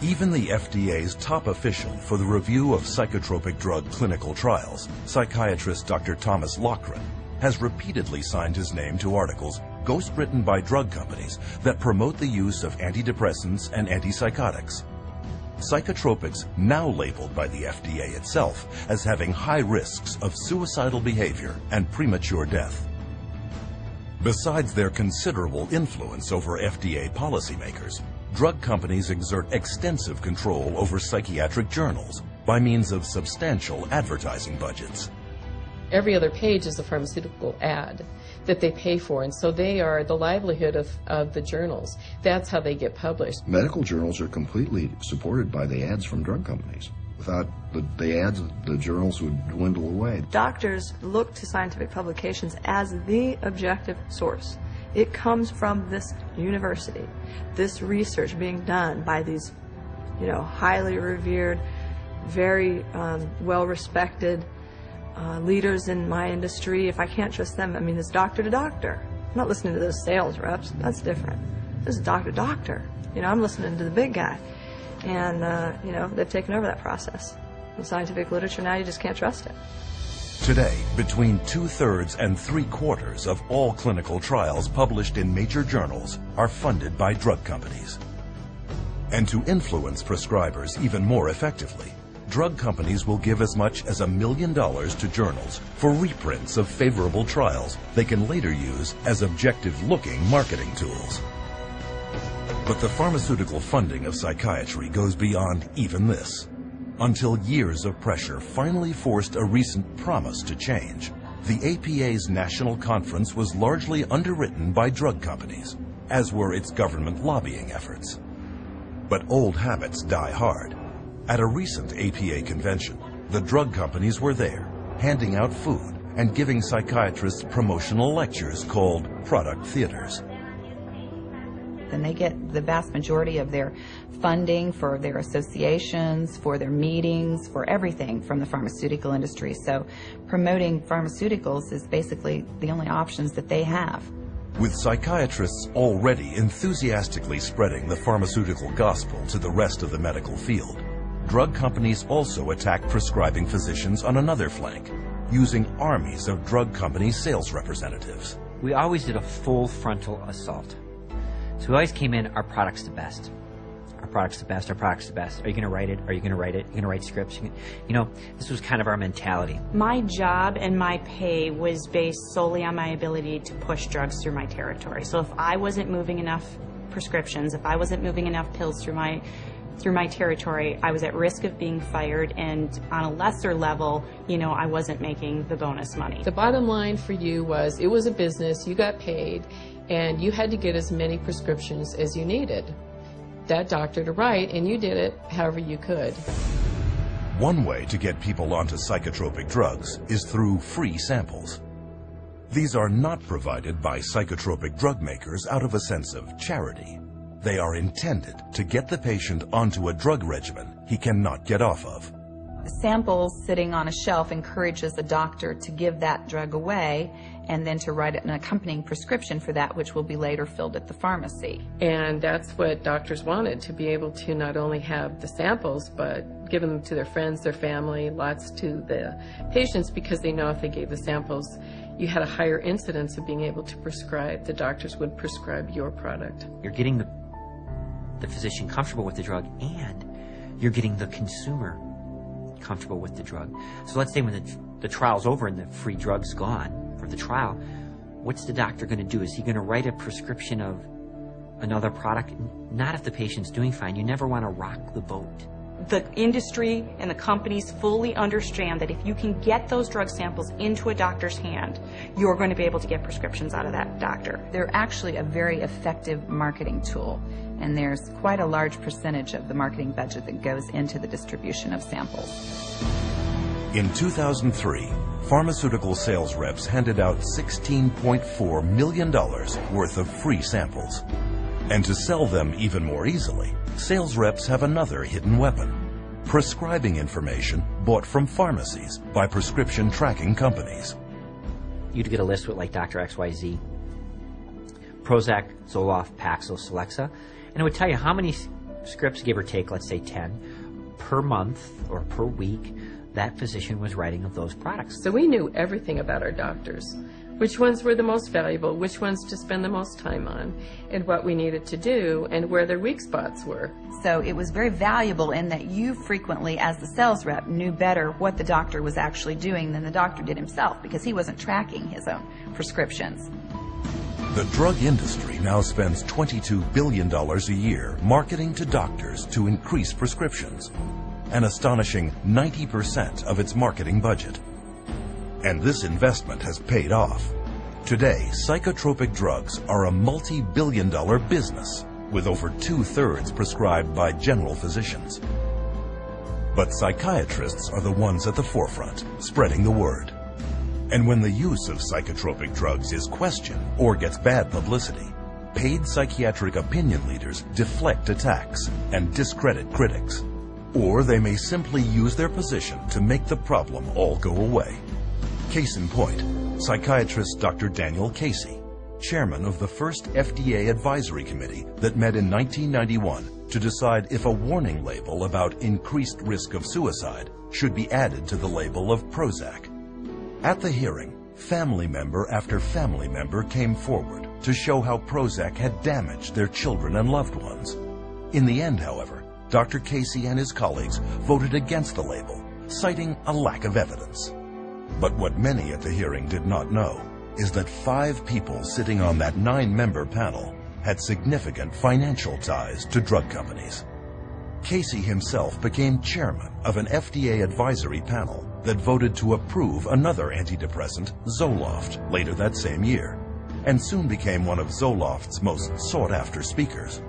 Even the FDA's top official for the review of psychotropic drug clinical trials, psychiatrist Dr. Thomas Loughran, has repeatedly signed his name to articles ghostwritten by drug companies that promote the use of antidepressants and antipsychotics. Psychotropics now labeled by the FDA itself as having high risks of suicidal behavior and premature death. Besides their considerable influence over FDA policymakers, drug companies exert extensive control over psychiatric journals by means of substantial advertising budgets. Every other page is a pharmaceutical ad that they pay for, and so they are the livelihood of the journals. That's how they get published. Medical journals are completely supported by the ads from drug companies. Without the ads, the journals would dwindle away. Doctors look to scientific publications as the objective source. It comes from this university, this research being done by these, highly revered, very well-respected leaders in my industry. If I can't trust them, it's doctor to doctor. I'm not listening to those sales reps. That's different. This is doctor to doctor. I'm listening to the big guy. And, they've taken over that process. In scientific literature now, you just can't trust it. Today, between 2/3 and 3/4 of all clinical trials published in major journals are funded by drug companies. And to influence prescribers even more effectively, drug companies will give as much as $1 million to journals for reprints of favorable trials they can later use as objective-looking marketing tools. But the pharmaceutical funding of psychiatry goes beyond even this. Until years of pressure finally forced a recent promise to change, the APA's national conference was largely underwritten by drug companies, as were its government lobbying efforts. But old habits die hard. At a recent APA convention, the drug companies were there, handing out food and giving psychiatrists promotional lectures called product theaters. And they get the vast majority of their funding for their associations, for their meetings, for everything from the pharmaceutical industry. So promoting pharmaceuticals is basically the only options that they have. With psychiatrists already enthusiastically spreading the pharmaceutical gospel to the rest of the medical field, drug companies also attack prescribing physicians on another flank, using armies of drug company sales representatives. We always did a full frontal assault. So we always came in, our product's the best. Our product's the best, our product's the best. Are you going to write it? Are you going to write it? You're going to write scripts? This was kind of our mentality. My job and my pay was based solely on my ability to push drugs through my territory. So if I wasn't moving enough prescriptions, if I wasn't moving enough pills through my territory, I was at risk of being fired, and on a lesser level, I wasn't making the bonus money. The bottom line for you was it was a business, you got paid, and you had to get as many prescriptions as you needed that doctor to write, and you did it however you could. One way to get people onto psychotropic drugs is through free samples. These are not provided by psychotropic drug makers out of a sense of charity. They are intended to get the patient onto a drug regimen he cannot get off of. Samples sitting on a shelf encourages the doctor to give that drug away and then to write an accompanying prescription for that, which will be later filled at the pharmacy. And that's what doctors wanted, to be able to not only have the samples, but give them to their friends, their family, lots to the patients, because they know if they gave the samples, you had a higher incidence of being able to prescribe. The doctors would prescribe your product. You're getting the physician comfortable with the drug, and you're getting the consumer comfortable with the drug. So let's say when the trial's over and the free drug's gone for the trial, what's the doctor going to do? Is he going to write a prescription of another product? Not if the patient's doing fine. You never want to rock the boat. the industry and the companies fully understand that if you can get those drug samples into a doctor's hand, you're going to be able to get prescriptions out of that doctor. They're actually a very effective marketing tool, and there's quite a large percentage of the marketing budget that goes into the distribution of samples. In 2003, pharmaceutical sales reps handed out $16.4 million worth of free samples. And to sell them even more easily, sales reps have another hidden weapon: prescribing information bought from pharmacies by prescription tracking companies. You'd get a list with like Dr. XYZ, Prozac, Zoloft, Paxil, Celexa, and it would tell you how many scripts, give or take, let's say 10, per month or per week, that physician was writing of those products. So we knew everything about our doctors, which ones were the most valuable, which ones to spend the most time on, and what we needed to do, and where their weak spots were. So it was very valuable in that you frequently, as the sales rep, knew better what the doctor was actually doing than the doctor did himself, because he wasn't tracking his own prescriptions. The drug industry now spends $22 billion a year marketing to doctors to increase prescriptions, an astonishing 90% of its marketing budget. And this investment has paid off. Today, psychotropic drugs are a multi-billion-dollar business, with over 2/3 prescribed by general physicians. But psychiatrists are the ones at the forefront, spreading the word. And when the use of psychotropic drugs is questioned or gets bad publicity, paid psychiatric opinion leaders deflect attacks and discredit critics. Or they may simply use their position to make the problem all go away. Case in point, psychiatrist Dr. Daniel Casey, chairman of the first FDA advisory committee that met in 1991 to decide if a warning label about increased risk of suicide should be added to the label of Prozac. At the hearing, family member after family member came forward to show how Prozac had damaged their children and loved ones. In the end, however, Dr. Casey and his colleagues voted against the label, citing a lack of evidence. But what many at the hearing did not know is that 5 people sitting on that 9-member panel had significant financial ties to drug companies. Casey himself became chairman of an FDA advisory panel that voted to approve another antidepressant, Zoloft, later that same year, and soon became one of Zoloft's most sought-after speakers.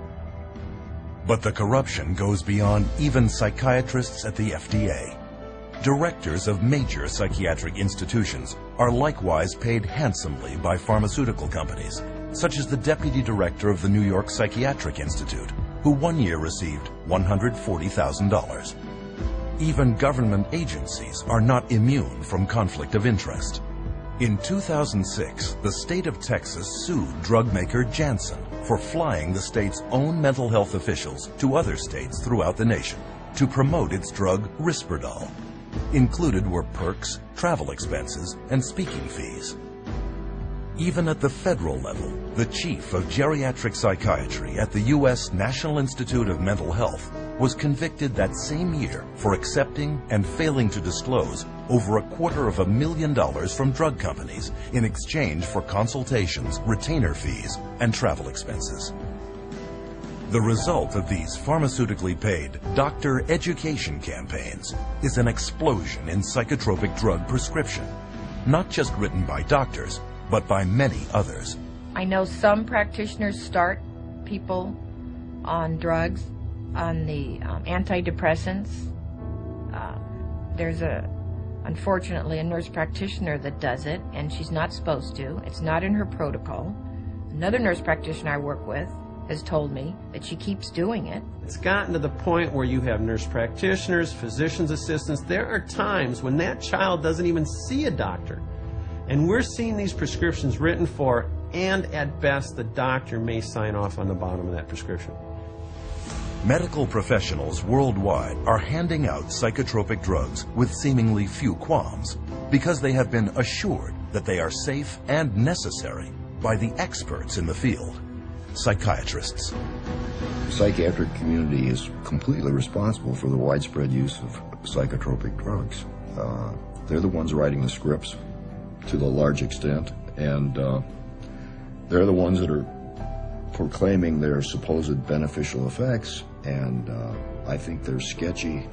But the corruption goes beyond even psychiatrists at the FDA. Directors of major psychiatric institutions are likewise paid handsomely by pharmaceutical companies, such as the deputy director of the New York Psychiatric Institute, who one year received $140,000. Even government agencies are not immune from conflict of interest. In 2006, the state of Texas sued drug maker Janssen for flying the state's own mental health officials to other states throughout the nation to promote its drug Risperdal. Included were perks, travel expenses, and speaking fees. Even at the federal level, the chief of geriatric psychiatry at the U.S. National Institute of Mental Health was convicted that same year for accepting and failing to disclose over $250,000 from drug companies in exchange for consultations, retainer fees, and travel expenses. The result of these pharmaceutically paid doctor education campaigns is an explosion in psychotropic drug prescription, not just written by doctors, but by many others. I know some practitioners start people on drugs, on the antidepressants. There's unfortunately, a nurse practitioner that does it, and she's not supposed to. It's not in her protocol. Another nurse practitioner I work with has told me that she keeps doing it. It's gotten to the point where you have nurse practitioners, physician's assistants. There are times when that child doesn't even see a doctor. And we're seeing these prescriptions written for, and at best, the doctor may sign off on the bottom of that prescription. Medical professionals worldwide are handing out psychotropic drugs with seemingly few qualms because they have been assured that they are safe and necessary by the experts in the field, psychiatrists. The psychiatric community is completely responsible for the widespread use of psychotropic drugs. They're the ones writing the scripts to the large extent, and they're the ones that are proclaiming their supposed beneficial effects, and I think they're sketchy,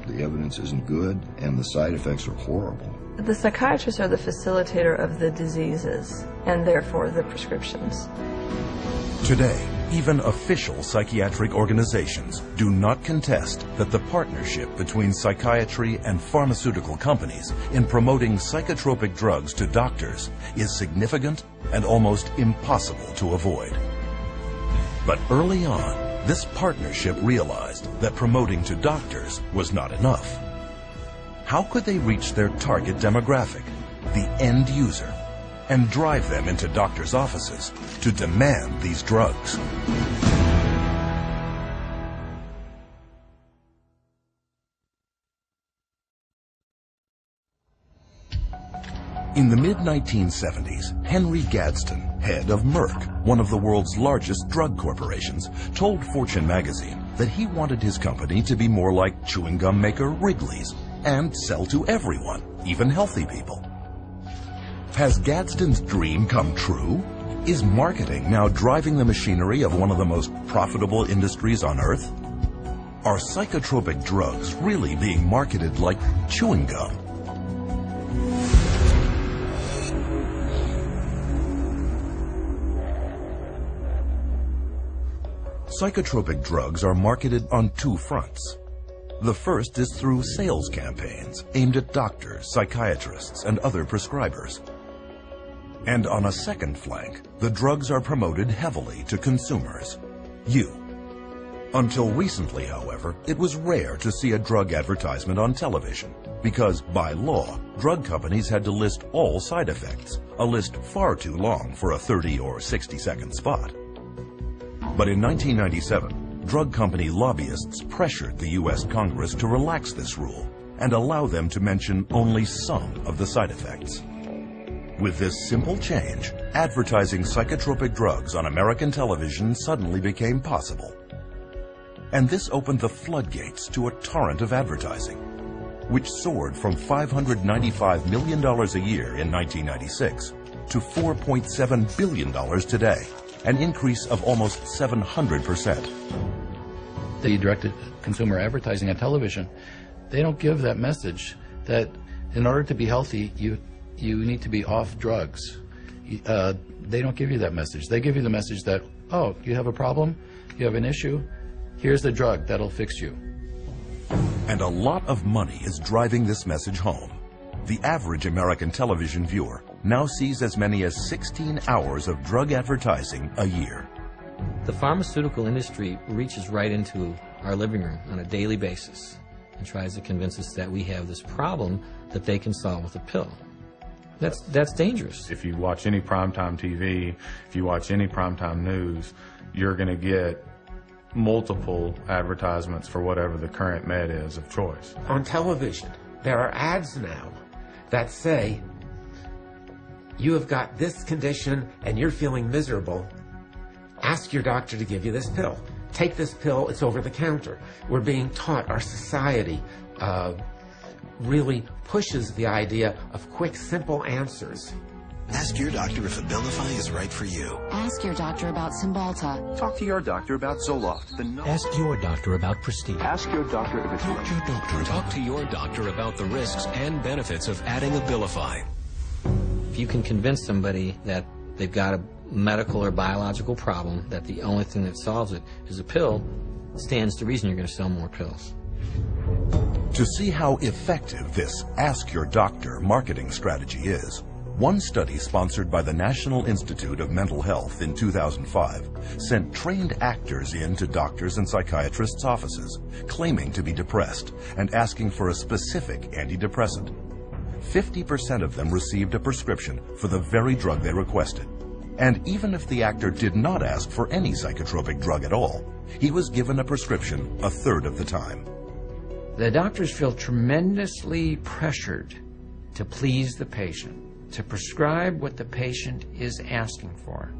the evidence isn't good, and the side effects are horrible. The psychiatrists are the facilitator of the diseases, and therefore the prescriptions. Today, even official psychiatric organizations do not contest that the partnership between psychiatry and pharmaceutical companies in promoting psychotropic drugs to doctors is significant and almost impossible to avoid. But early on, this partnership realized that promoting to doctors was not enough. How could they reach their target demographic, the end user, and drive them into doctors' offices to demand these drugs? In the mid-1970s, Henry Gadsden, head of Merck, one of the world's largest drug corporations, told Fortune magazine that he wanted his company to be more like chewing gum maker Wrigley's and sell to everyone, even healthy people. Has Gadsden's dream come true? Is marketing now driving the machinery of one of the most profitable industries on earth? Are psychotropic drugs really being marketed like chewing gum? Psychotropic drugs are marketed on two fronts. The first is through sales campaigns aimed at doctors, psychiatrists, and other prescribers. And on a second flank, the drugs are promoted heavily to consumers, you. Until recently, however, it was rare to see a drug advertisement on television because, by law, drug companies had to list all side effects, a list far too long for a 30 or 60-second spot. But in 1997, drug company lobbyists pressured the U.S. Congress to relax this rule and allow them to mention only some of the side effects. With this simple change, advertising psychotropic drugs on American television suddenly became possible. And this opened the floodgates to a torrent of advertising, which soared from $595 million a year in 1996 to $4.7 billion today, an increase of almost 700%. The directed consumer advertising on television, they don't give that message that in order to be healthy, you need to be off drugs. They don't give you that message. They give you the message that, oh, you have a problem, you have an issue, here's the drug that'll fix you. And a lot of money is driving this message home. The average American television viewer now sees as many as 16 hours of drug advertising a year. The pharmaceutical industry reaches right into our living room on a daily basis and tries to convince us that we have this problem that they can solve with a pill. That's dangerous. If you watch any primetime TV, if you watch any primetime news, you're going to get multiple advertisements for whatever the current med is of choice. On television, there are ads now that say, you have got this condition and you're feeling miserable. Ask your doctor to give you this pill. Take this pill, it's over the counter. We're being taught, our society really pushes the idea of quick, simple answers. Ask your doctor if Abilify is right for you. Ask your doctor about Cymbalta. Talk to your doctor about Zoloft. Ask your doctor about Prestige. Ask your doctor if it's Talk to your doctor about the risks and benefits of adding Abilify. If you can convince somebody that they've got a medical or biological problem, that the only thing that solves it is a pill, stands to reason you're going to sell more pills. To see how effective this Ask Your Doctor marketing strategy is, one study sponsored by the National Institute of Mental Health in 2005 sent trained actors into doctors and psychiatrists' offices claiming to be depressed and asking for a specific antidepressant. 50% of them received a prescription for the very drug they requested. And even if the actor did not ask for any psychotropic drug at all, he was given a prescription a third of the time. The doctors feel tremendously pressured to please the patient, to prescribe what the patient is asking for.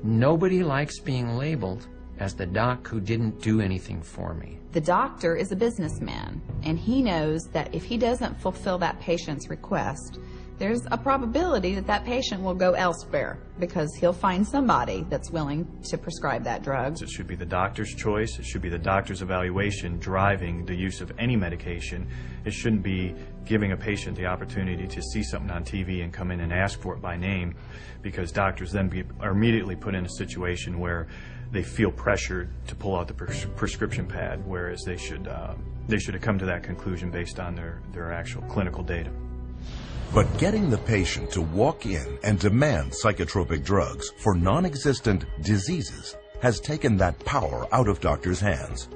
Nobody likes being labeled as the doc who didn't do anything for me. The doctor is a businessman, and he knows that if he doesn't fulfill that patient's request, there's a probability that that patient will go elsewhere because he'll find somebody that's willing to prescribe that drug. It should be the doctor's choice. It should be the doctor's evaluation driving the use of any medication. It shouldn't be giving a patient the opportunity to see something on TV and come in and ask for it by name, because doctors then are immediately put in a situation where they feel pressured to pull out the prescription pad, whereas they should have come to that conclusion based on their actual clinical data. But getting the patient to walk in and demand psychotropic drugs for non-existent diseases has taken that power out of doctors' hands.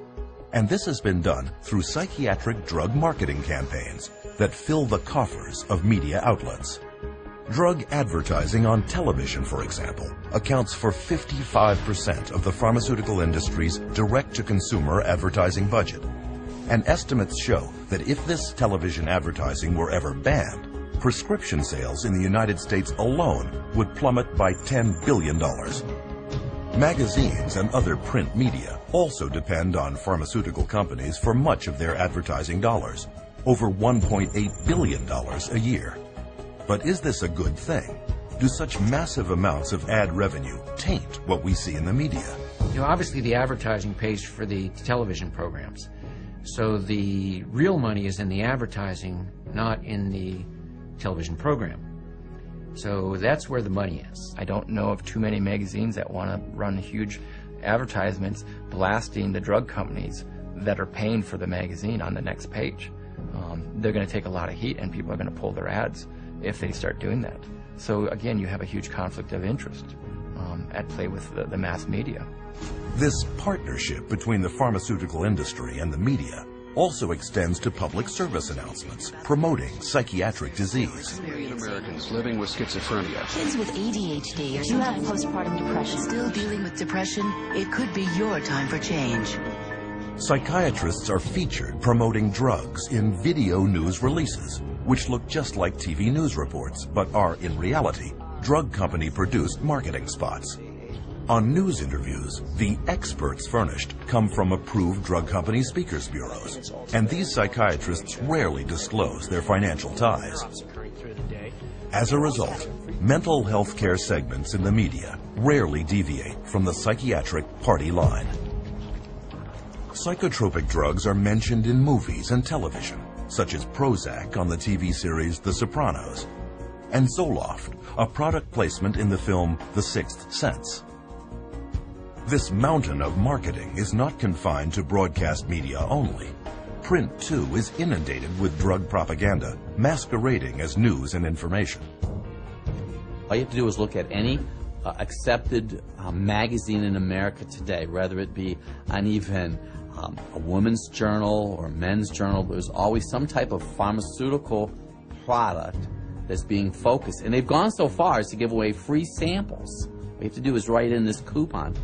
And this has been done through psychiatric drug marketing campaigns that fill the coffers of media outlets. Drug advertising on television, for example, accounts for 55% of the pharmaceutical industry's direct-to-consumer advertising budget. And estimates show that if this television advertising were ever banned, prescription sales in the United States alone would plummet by $10 billion. Magazines and other print media also depend on pharmaceutical companies for much of their advertising dollars, over $1.8 billion a year. But is this a good thing? Do such massive amounts of ad revenue taint what we see in the media? You know, obviously the advertising pays for the television programs. So the real money is in the advertising, not in the television program. So that's where the money is. I don't know of too many magazines that want to run huge advertisements blasting the drug companies that are paying for the magazine on the next page. They're going to take a lot of heat, and people are going to pull their ads if they start doing that. So again, you have a huge conflict of interest at play with the mass media. This partnership between the pharmaceutical industry and the media also extends to public service announcements promoting psychiatric disease. Americans living with schizophrenia. Kids with ADHD or you have postpartum depression. Still dealing with depression? It could be your time for change. Psychiatrists are featured promoting drugs in video news releases, which look just like TV news reports, but are in reality drug company produced marketing spots. On news interviews, the experts furnished come from approved drug company speakers bureaus, and these psychiatrists rarely disclose their financial ties. As a result, mental health care segments in the media rarely deviate from the psychiatric party line. Psychotropic drugs are mentioned in movies and television, such as Prozac on the TV series The Sopranos, and Zoloft, a product placement in the film The Sixth Sense. This mountain of marketing is not confined to broadcast media only. Print, too, is inundated with drug propaganda, masquerading as news and information. All you have to do is look at any accepted magazine in America today, whether it be on even a women's journal or a men's journal. There's always some type of pharmaceutical product that's being focused. And they've gone so far as to give away free samples. What you have to do is write in this coupon.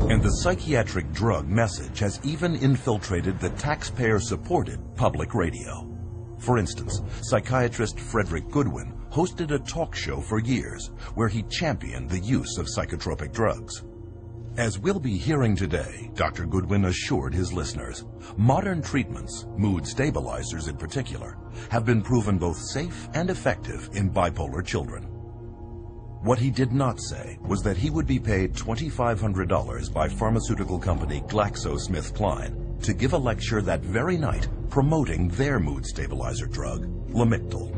And the psychiatric drug message has even infiltrated the taxpayer-supported public radio. For instance, psychiatrist Frederick Goodwin hosted a talk show for years where he championed the use of psychotropic drugs. As we'll be hearing today, Dr. Goodwin assured his listeners, modern treatments, mood stabilizers in particular, have been proven both safe and effective in bipolar children. What he did not say was that he would be paid $2,500 by pharmaceutical company GlaxoSmithKline to give a lecture that very night promoting their mood stabilizer drug, Lamictal.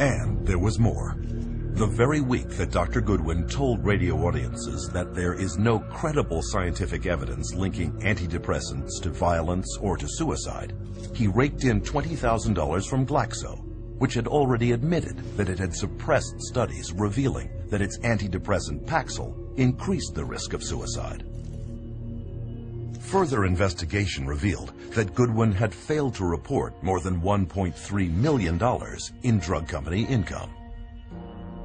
And there was more. The very week that Dr. Goodwin told radio audiences that there is no credible scientific evidence linking antidepressants to violence or to suicide, he raked in $20,000 from Glaxo, which had already admitted that it had suppressed studies revealing that its antidepressant Paxil increased the risk of suicide. Further investigation revealed that Goodwin had failed to report more than $1.3 million in drug company income.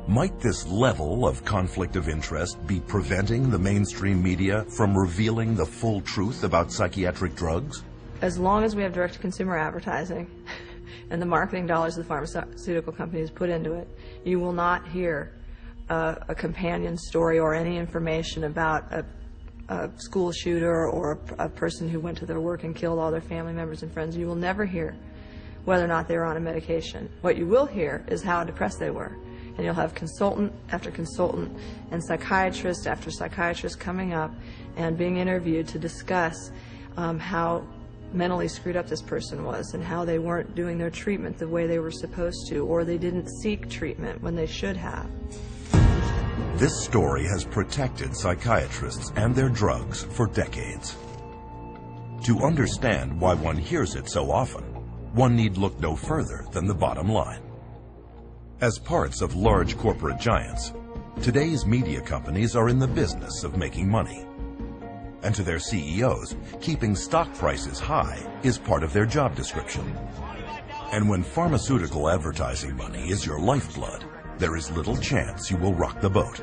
Might this level of conflict of interest be preventing the mainstream media from revealing the full truth about psychiatric drugs? As long as we have direct-to-consumer advertising and the marketing dollars the pharmaceutical companies put into it, you will not hear a companion story or any information about a school shooter or a person who went to their work and killed all their family members and friends. You will never hear whether or not they were on a medication. What you will hear is how depressed they were. And you'll have consultant after consultant and psychiatrist after psychiatrist coming up and being interviewed to discuss how mentally screwed up this person was and how they weren't doing their treatment the way they were supposed to, or they didn't seek treatment when they should have. This story has protected psychiatrists and their drugs for decades. To understand why one hears it so often, one need look no further than the bottom line. As parts of large corporate giants, today's media companies are in the business of making money. And to their CEOs, keeping stock prices high is part of their job description. And when pharmaceutical advertising money is your lifeblood, there is little chance you will rock the boat.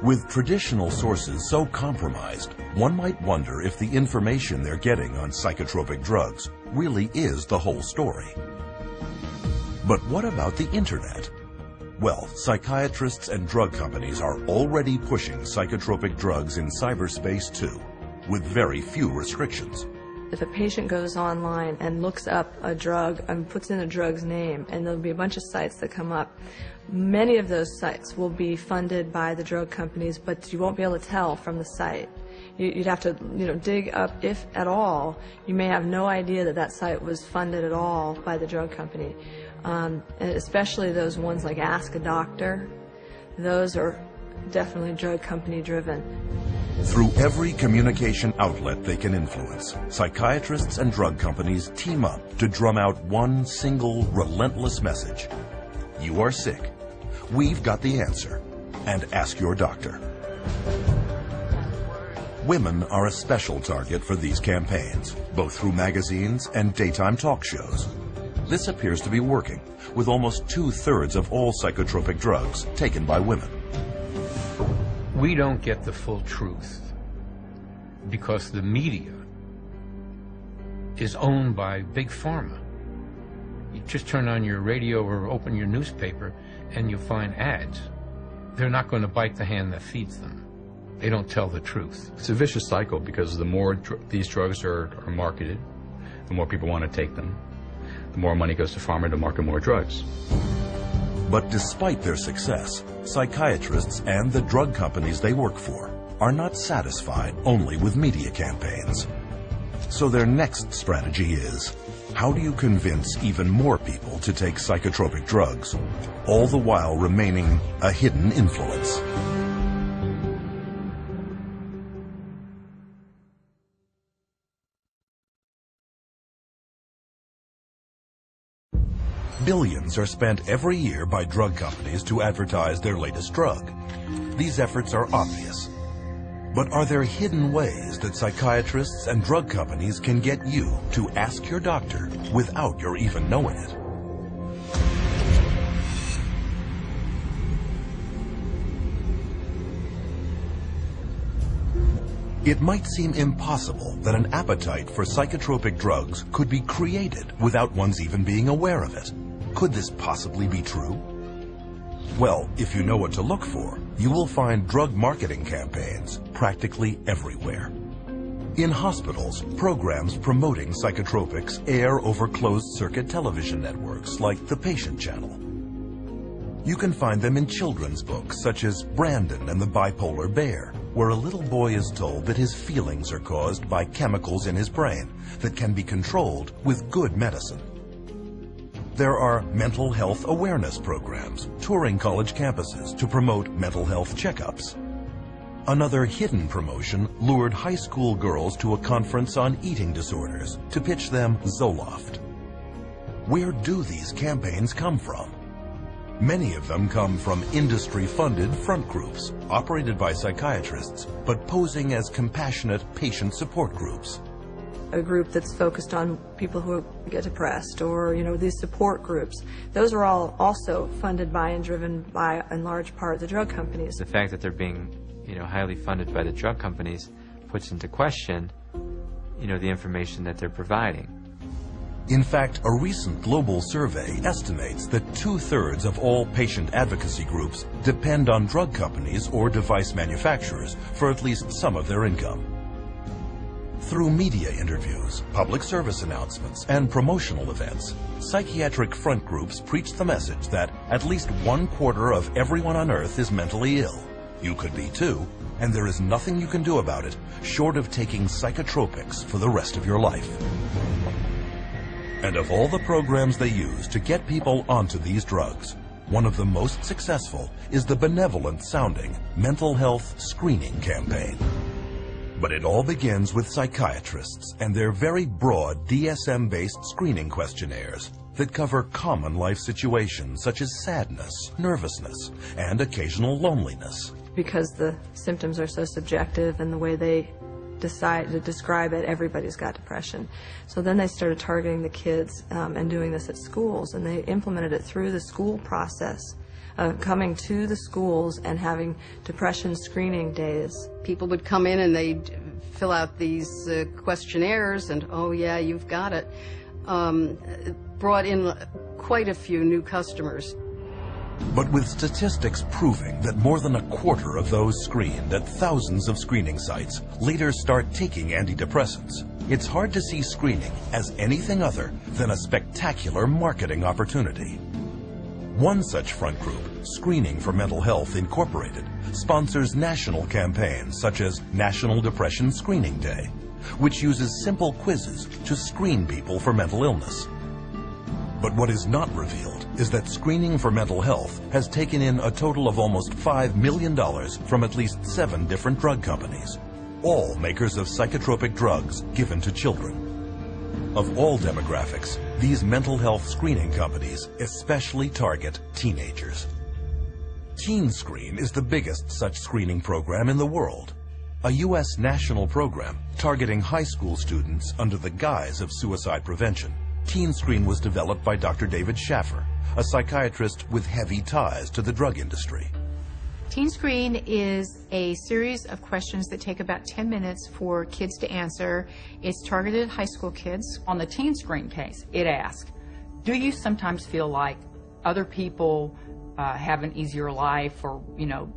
With traditional sources so compromised, one might wonder if the information they're getting on psychotropic drugs really is the whole story. But what about the internet? Well, psychiatrists and drug companies are already pushing psychotropic drugs in cyberspace too, with very few restrictions. If a patient goes online and looks up a drug and puts in a drug's name, and there'll be a bunch of sites that come up, many of those sites will be funded by the drug companies, but you won't be able to tell from the site. You'd have to, dig up, if at all. You may have no idea that that site was funded at all by the drug company. And especially those ones like Ask a Doctor, those are definitely drug company driven. Through every communication outlet they can influence, psychiatrists and drug companies team up to drum out one single relentless message. You are sick. We've got the answer. And ask your doctor. Women are a special target for these campaigns, both through magazines and daytime talk shows. This appears to be working, with almost 2/3 of all psychotropic drugs taken by women. We don't get the full truth because the media is owned by Big Pharma. You just turn on your radio or open your newspaper and you'll find ads. They're not going to bite the hand that feeds them. They don't tell the truth. It's a vicious cycle because the more these drugs are marketed, the more people want to take them. The more money goes to pharma to market more drugs. But despite their success, psychiatrists and the drug companies they work for are not satisfied only with media campaigns. So their next strategy is, how do you convince even more people to take psychotropic drugs, all the while remaining a hidden influence? Billions are spent every year by drug companies to advertise their latest drug. These efforts are obvious. But are there hidden ways that psychiatrists and drug companies can get you to ask your doctor without your even knowing it? It might seem impossible that an appetite for psychotropic drugs could be created without one's even being aware of it. Could this possibly be true? Well, if you know what to look for, you will find drug marketing campaigns practically everywhere. In hospitals, programs promoting psychotropics air over closed-circuit television networks like the Patient Channel. You can find them in children's books such as Brandon and the Bipolar Bear, where a little boy is told that his feelings are caused by chemicals in his brain that can be controlled with good medicine. There are mental health awareness programs touring college campuses to promote mental health checkups. Another hidden promotion lured high school girls to a conference on eating disorders to pitch them Zoloft. Where do these campaigns come from? Many of them come from industry-funded front groups, operated by psychiatrists, but posing as compassionate patient support groups. A group that's focused on people who get depressed, or these support groups. Those are all also funded by and driven by, in large part, the drug companies. The fact that they're being, highly funded by the drug companies puts into question, the information that they're providing. In fact, a recent global survey estimates that 2/3 of all patient advocacy groups depend on drug companies or device manufacturers for at least some of their income. Through media interviews, public service announcements, and promotional events, psychiatric front groups preach the message that at least 1/4 of everyone on Earth is mentally ill. You could be too, and there is nothing you can do about it short of taking psychotropics for the rest of your life. And of all the programs they use to get people onto these drugs, one of the most successful is the benevolent-sounding mental health screening campaign. But it all begins with psychiatrists and their very broad DSM-based screening questionnaires that cover common life situations such as sadness, nervousness, and occasional loneliness. Because the symptoms are so subjective and the way they decide to describe it, everybody's got depression. So then they started targeting the kids and doing this at schools, and they implemented it through the school process, coming to the schools and having depression screening days. People would come in and they'd fill out these questionnaires and, oh yeah, you've got it. Brought in quite a few new customers. But with statistics proving that more than 1/4 of those screened at thousands of screening sites later start taking antidepressants, it's hard to see screening as anything other than a spectacular marketing opportunity. One such front group, Screening for Mental Health Incorporated, sponsors national campaigns such as National Depression Screening Day, which uses simple quizzes to screen people for mental illness. But what is not revealed is that Screening for Mental Health has taken in a total of almost $5 million from at least 7 different drug companies, all makers of psychotropic drugs given to children. Of all demographics, these mental health screening companies especially target teenagers. Teen Screen is the biggest such screening program in the world, a U.S. national program targeting high school students under the guise of suicide prevention. Teen Screen was developed by Dr. David Schaffer, a psychiatrist with heavy ties to the drug industry. Teen Screen is a series of questions that take about 10 minutes for kids to answer. It's targeted at high school kids. On the Teen Screen case, it asks, do you sometimes feel like other people have an easier life, or, you know,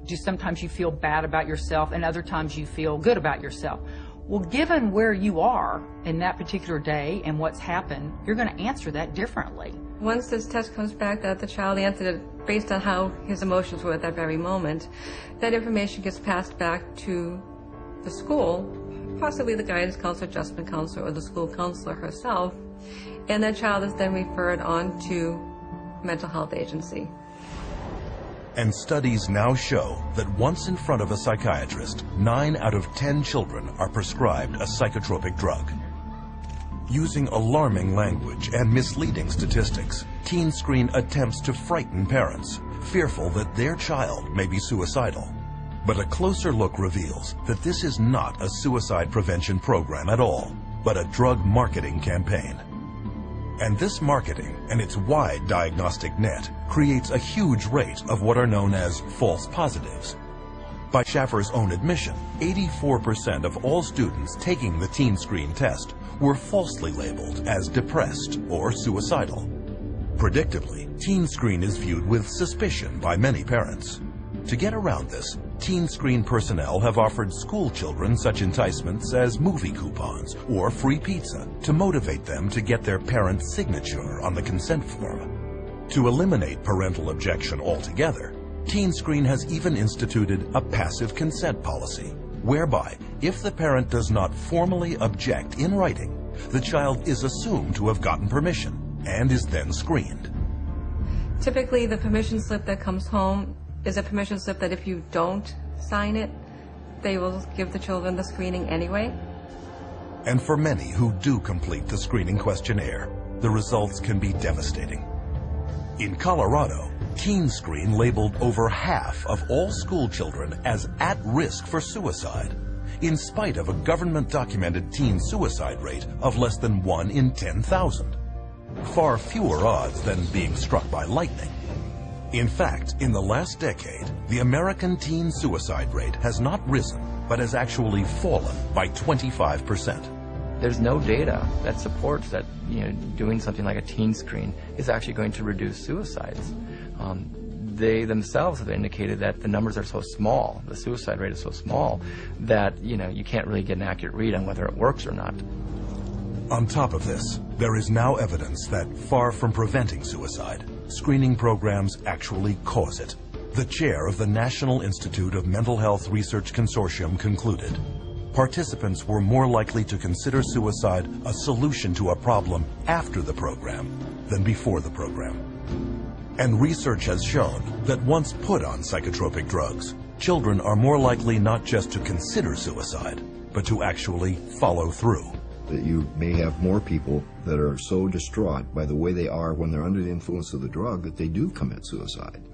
do sometimes you feel bad about yourself and other times you feel good about yourself? Well, given where you are in that particular day and what's happened, you're going to answer that differently. Once this test comes back that the child answered it based on how his emotions were at that very moment, that information gets passed back to the school, possibly the guidance counselor, adjustment counselor, or the school counselor herself, and that child is then referred on to mental health agency. And studies now show that once in front of a psychiatrist, 9 out of 10 children are prescribed a psychotropic drug. Using alarming language and misleading statistics, Teen Screen attempts to frighten parents, fearful that their child may be suicidal. But a closer look reveals that this is not a suicide prevention program at all, but a drug marketing campaign. And this marketing and its wide diagnostic net creates a huge rate of what are known as false positives. By Schaffer's own admission, 84% of all students taking the Teen Screen test were falsely labeled as depressed or suicidal. Predictably, Teen Screen is viewed with suspicion by many parents. To get around this, Teen Screen personnel have offered school children such enticements as movie coupons or free pizza to motivate them to get their parent's signature on the consent form. To eliminate parental objection altogether, Teen Screen has even instituted a passive consent policy, whereby if the parent does not formally object in writing, the child is assumed to have gotten permission and is then screened. Typically, the permission slip that comes home is a permission slip that if you don't sign it, they will give the children the screening anyway. And for many who do complete the screening questionnaire, the results can be devastating. In Colorado, Teen Screen labeled over half of all school children as at risk for suicide, in spite of a government-documented teen suicide rate of less than 1 in 10,000. Far fewer odds than being struck by lightning. In fact, in the last decade, the American teen suicide rate has not risen, but has actually fallen by 25%. There's no data that supports that doing something like a Teen Screen is actually going to reduce suicides. they themselves have indicated that the numbers are so small, the suicide rate is so small, that, you know, you can't really get an accurate read on whether it works or not. On top of this, there is now evidence that, far from preventing suicide, screening programs actually cause it. The chair of the National Institute of Mental Health Research Consortium concluded participants were more likely to consider suicide a solution to a problem after the program than before the program. And research has shown that once put on psychotropic drugs, children are more likely not just to consider suicide, but to actually follow through. That you may have more people that are so distraught by the way they are when they're under the influence of the drug that they do commit suicide.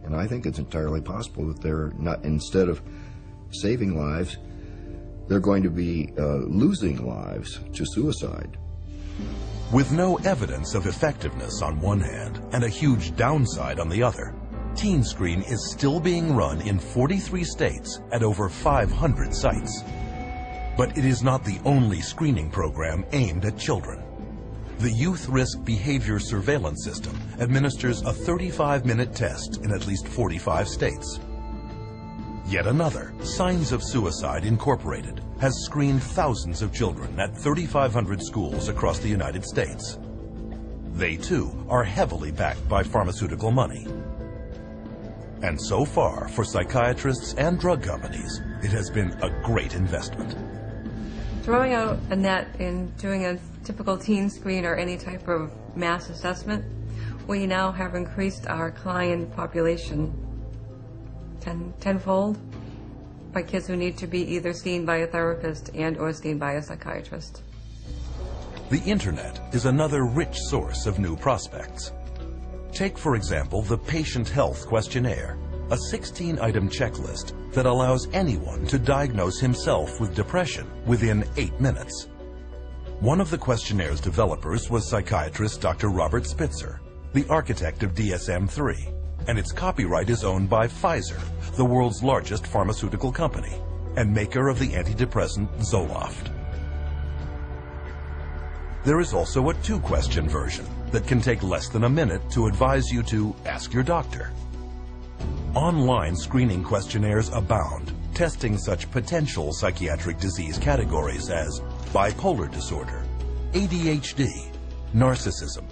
And I think it's entirely possible that they're not, instead of saving lives, they're going to be losing lives to suicide. With no evidence of effectiveness on one hand and a huge downside on the other, Teen Screen is still being run in 43 states at over 500 sites. But it is not the only screening program aimed at children. The Youth Risk Behavior Surveillance System administers a 35-minute test in at least 45 states. Yet another, Signs of Suicide Incorporated, has screened thousands of children at 3,500 schools across the United States. They, too, are heavily backed by pharmaceutical money. And so far, for psychiatrists and drug companies, it has been a great investment. Throwing out a net in doing a typical teen screen or any type of mass assessment, we now have increased our client population tenfold by kids who need to be either seen by a therapist and or seen by a psychiatrist. The internet is another rich source of new prospects. Take, for example, the Patient Health Questionnaire, a 16-item checklist that allows anyone to diagnose himself with depression within 8 minutes. One of the questionnaires developers was psychiatrist Dr. Robert Spitzer, the architect of DSM-3, and its copyright is owned by Pfizer, the world's largest pharmaceutical company, and maker of the antidepressant Zoloft. There is also a 2-question version that can take less than a minute to advise you to ask your doctor. Online screening questionnaires abound, testing such potential psychiatric disease categories as bipolar disorder, ADHD, narcissism,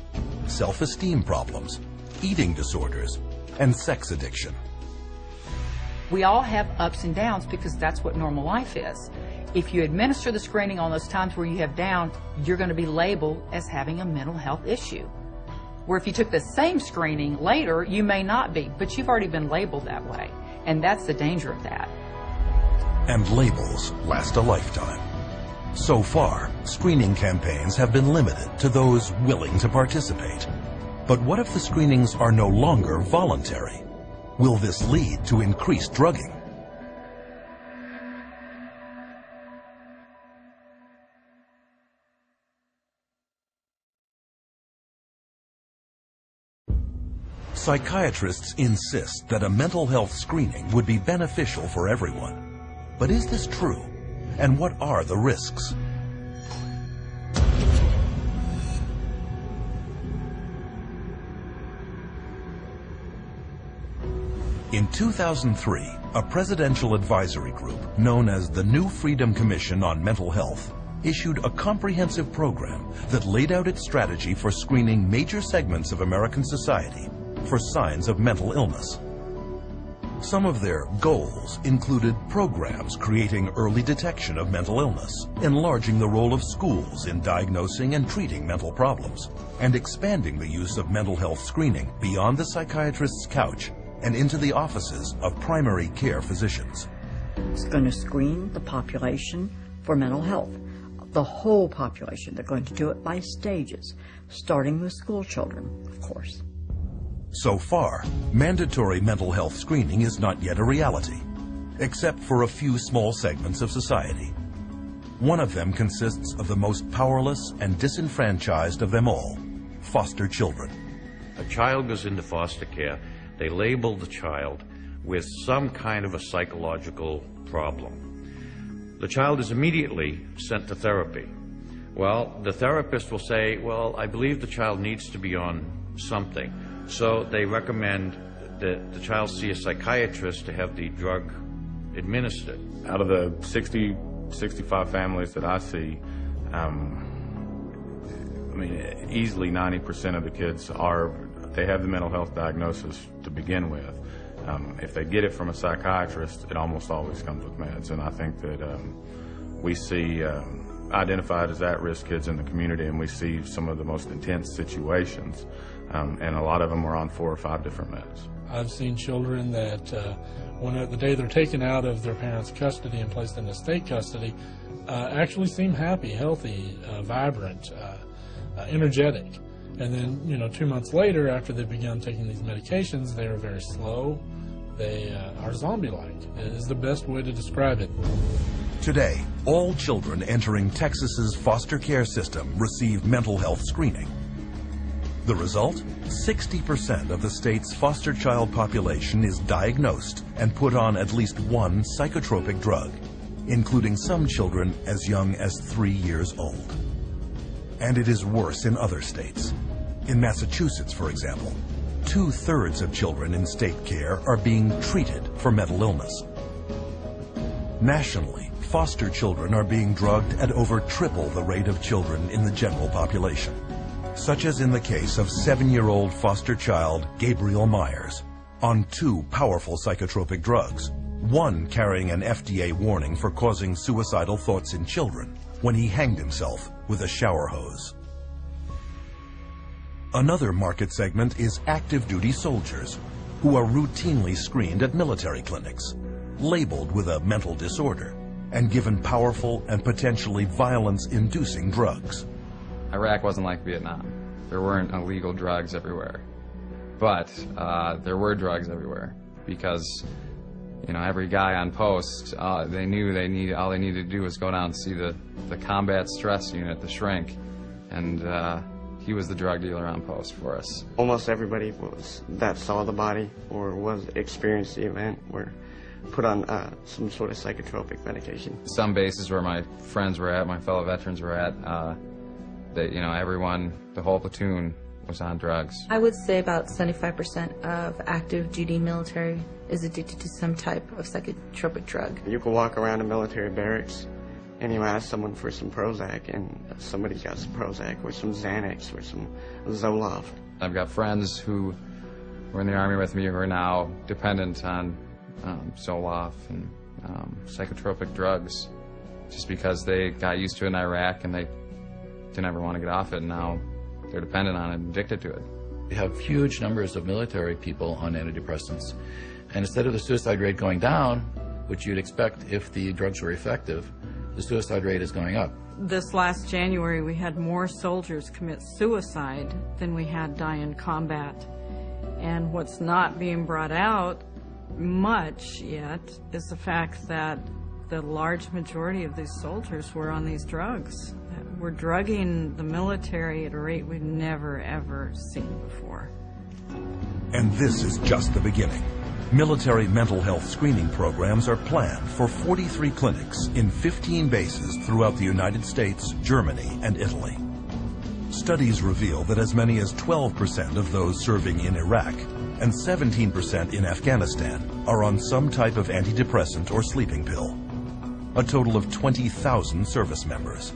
self-esteem problems, eating disorders, and sex addiction. We all have ups and downs because that's what normal life is. If you administer the screening on those times where you have down, you're going to be labeled as having a mental health issue. Where if you took the same screening later, you may not be, but you've already been labeled that way. And that's the danger of that. And labels last a lifetime. So far, screening campaigns have been limited to those willing to participate. But what if the screenings are no longer voluntary? Will this lead to increased drugging? Psychiatrists insist that a mental health screening would be beneficial for everyone. But is this true? And what are the risks? In 2003, a presidential advisory group known as the New Freedom Commission on Mental Health issued a comprehensive program that laid out its strategy for screening major segments of American society for signs of mental illness. Some of their goals included programs creating early detection of mental illness, enlarging the role of schools in diagnosing and treating mental problems, and expanding the use of mental health screening beyond the psychiatrist's couch and into the offices of primary care physicians. It's going to screen the population for mental health, the whole population. They're going to do it by stages, starting with school children, of course. So far, mandatory mental health screening is not yet a reality, except for a few small segments of society. One of them consists of the most powerless and disenfranchised of them all, foster children. A child goes into foster care. They label the child with some kind of a psychological problem. The child is immediately sent to therapy. Well, the therapist will say, well, I believe the child needs to be on something. So they recommend that the child see a psychiatrist to have the drug administered. Out of the 60, 65 families that I see, easily 90% of the kids they have the mental health diagnosis to begin with. If they get it from a psychiatrist, it almost always comes with meds. And I think that we see identified as at-risk kids in the community, and we see some of the most intense situations, and a lot of them are on 4 or 5 different meds. I've seen children that the day they're taken out of their parents' custody and placed into state custody actually seem happy, healthy, vibrant, energetic. And then, 2 months later, after they've begun taking these medications, they are very slow. They are zombie-like. It is the best way to describe it. Today, all children entering Texas's foster care system receive mental health screening. The result? 60% of the state's foster child population is diagnosed and put on at least one psychotropic drug, including some children as young as 3 years old. And it is worse in other states. In Massachusetts, for example, 2/3 of children in state care are being treated for mental illness. Nationally, foster children are being drugged at over triple the rate of children in the general population, such as in the case of 7-year-old foster child Gabriel Myers on 2 powerful psychotropic drugs, one carrying an FDA warning for causing suicidal thoughts in children when he hanged himself with a shower hose. Another market segment is active duty soldiers who are routinely screened at military clinics, labeled with a mental disorder, and given powerful and potentially violence-inducing drugs. Iraq wasn't like Vietnam. There weren't illegal drugs everywhere. But there were drugs everywhere because, every guy on post, they knew all they needed to do was go down and see the combat stress unit, the shrink, and he was the drug dealer on post for us. Almost everybody that saw the body or experienced the event were put on some sort of psychotropic medication. Some bases where my friends were at, my fellow veterans were at, everyone, the whole platoon was on drugs. I would say about 75% of active duty military is addicted to some type of psychotropic drug. You can walk around a military barracks and you ask someone for some Prozac, and somebody's got some Prozac or some Xanax or some Zoloft. I've got friends who were in the Army with me who are now dependent on Zoloft and psychotropic drugs just because they got used to it in Iraq and they didn't ever want to get off it, and now they're dependent on it and addicted to it. We have huge numbers of military people on antidepressants, and instead of the suicide rate going down, which you'd expect if the drugs were effective, the suicide rate is going up. This last January, we had more soldiers commit suicide than we had die in combat. And what's not being brought out much yet is the fact that the large majority of these soldiers were on these drugs. We're drugging the military at a rate we've never, ever seen before. And this is just the beginning. Military mental health screening programs are planned for 43 clinics in 15 bases throughout the United States, Germany, and Italy. Studies reveal that as many as 12% of those serving in Iraq and 17% in Afghanistan are on some type of antidepressant or sleeping pill. A total of 20,000 service members.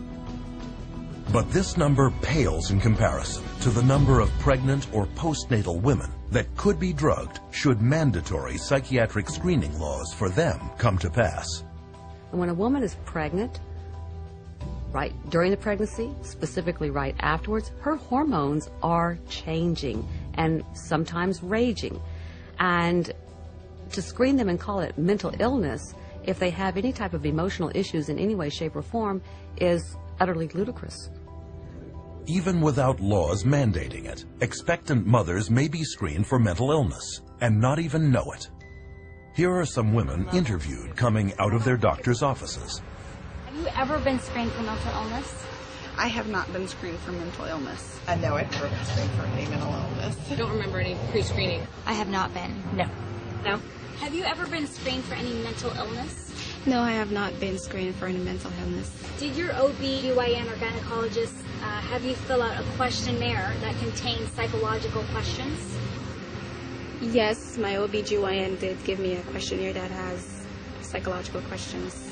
But this number pales in comparison to the number of pregnant or postnatal women that could be drugged should mandatory psychiatric screening laws for them come to pass. And when a woman is pregnant, right during the pregnancy, specifically right afterwards, her hormones are changing and sometimes raging. And to screen them and call it mental illness, if they have any type of emotional issues in any way, shape, or form, is utterly ludicrous. Even without laws mandating it, expectant mothers may be screened for mental illness and not even know it. Here are some women interviewed coming out of their doctor's offices. Have you ever been screened for mental illness? I have not been screened for mental illness. No, I've never been screened for any mental illness. I don't remember any pre-screening. I have not been. No. No? Have you ever been screened for any mental illness? No, I have not been screened for any mental illness. Did your OB/GYN or gynecologist have you fill out a questionnaire that contains psychological questions? Yes, my OBGYN did give me a questionnaire that has psychological questions.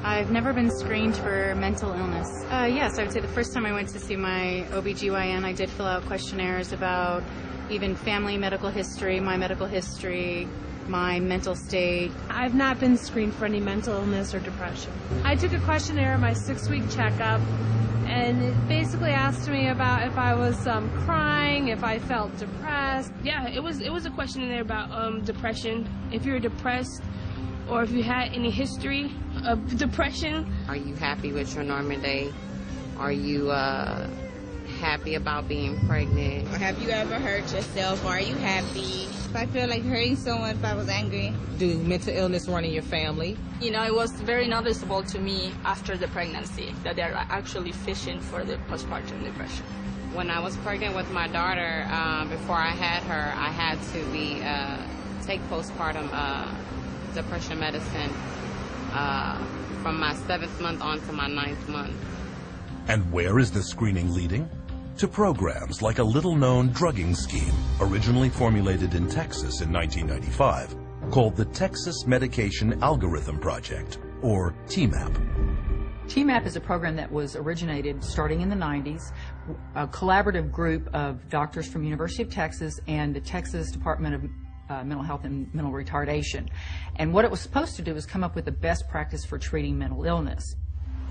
I've never been screened for mental illness. Yes, I would say the first time I went to see my OBGYN, I did fill out questionnaires about even family medical history, my mental state. I've not been screened for any mental illness or depression. I took a questionnaire at my 6-week checkup, and it basically asked me about if I was crying, if I felt depressed. Yeah, it was a questionnaire about depression. If you're depressed, or if you had any history of depression. Are you happy with your normal day? Are you happy about being pregnant? Have you ever hurt yourself? Are you happy? If I feel like hurting someone, if I was angry. Do mental illness run in your family? You know, it was very noticeable to me after the pregnancy that they're actually fishing for the postpartum depression. When I was pregnant with my daughter, before I had her, I had to take postpartum depression medicine from my 7th month on to my 9th month. And where is this screening leading? To programs like a little-known drugging scheme originally formulated in Texas in 1995 called the Texas Medication Algorithm Project, or TMAP. TMAP is a program that was originated starting in the 90s, a collaborative group of doctors from University of Texas and the Texas Department of Mental Health and Mental Retardation. And what it was supposed to do was come up with the best practice for treating mental illness.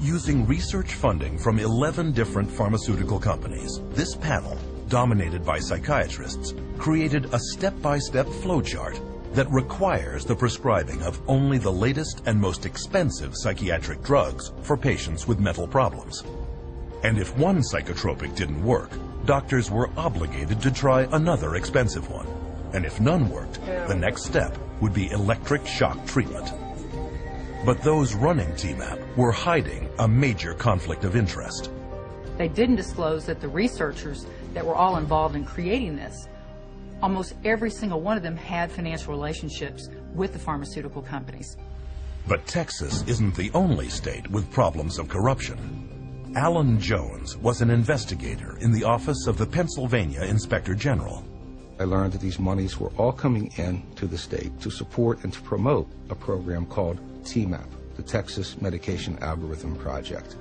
Using research funding from 11 different pharmaceutical companies, this panel, dominated by psychiatrists, created a step-by-step flowchart that requires the prescribing of only the latest and most expensive psychiatric drugs for patients with mental problems. And if one psychotropic didn't work, doctors were obligated to try another expensive one. And if none worked, the next step would be electric shock treatment. But those running TMAP were hiding a major conflict of interest. They didn't disclose that the researchers that were all involved in creating this, almost every single one of them had financial relationships with the pharmaceutical companies. But Texas isn't the only state with problems of corruption. Alan Jones was an investigator in the office of the Pennsylvania Inspector General. I learned that these monies were all coming in to the state to support and to promote a program called TMAP, the Texas Medication Algorithm Project.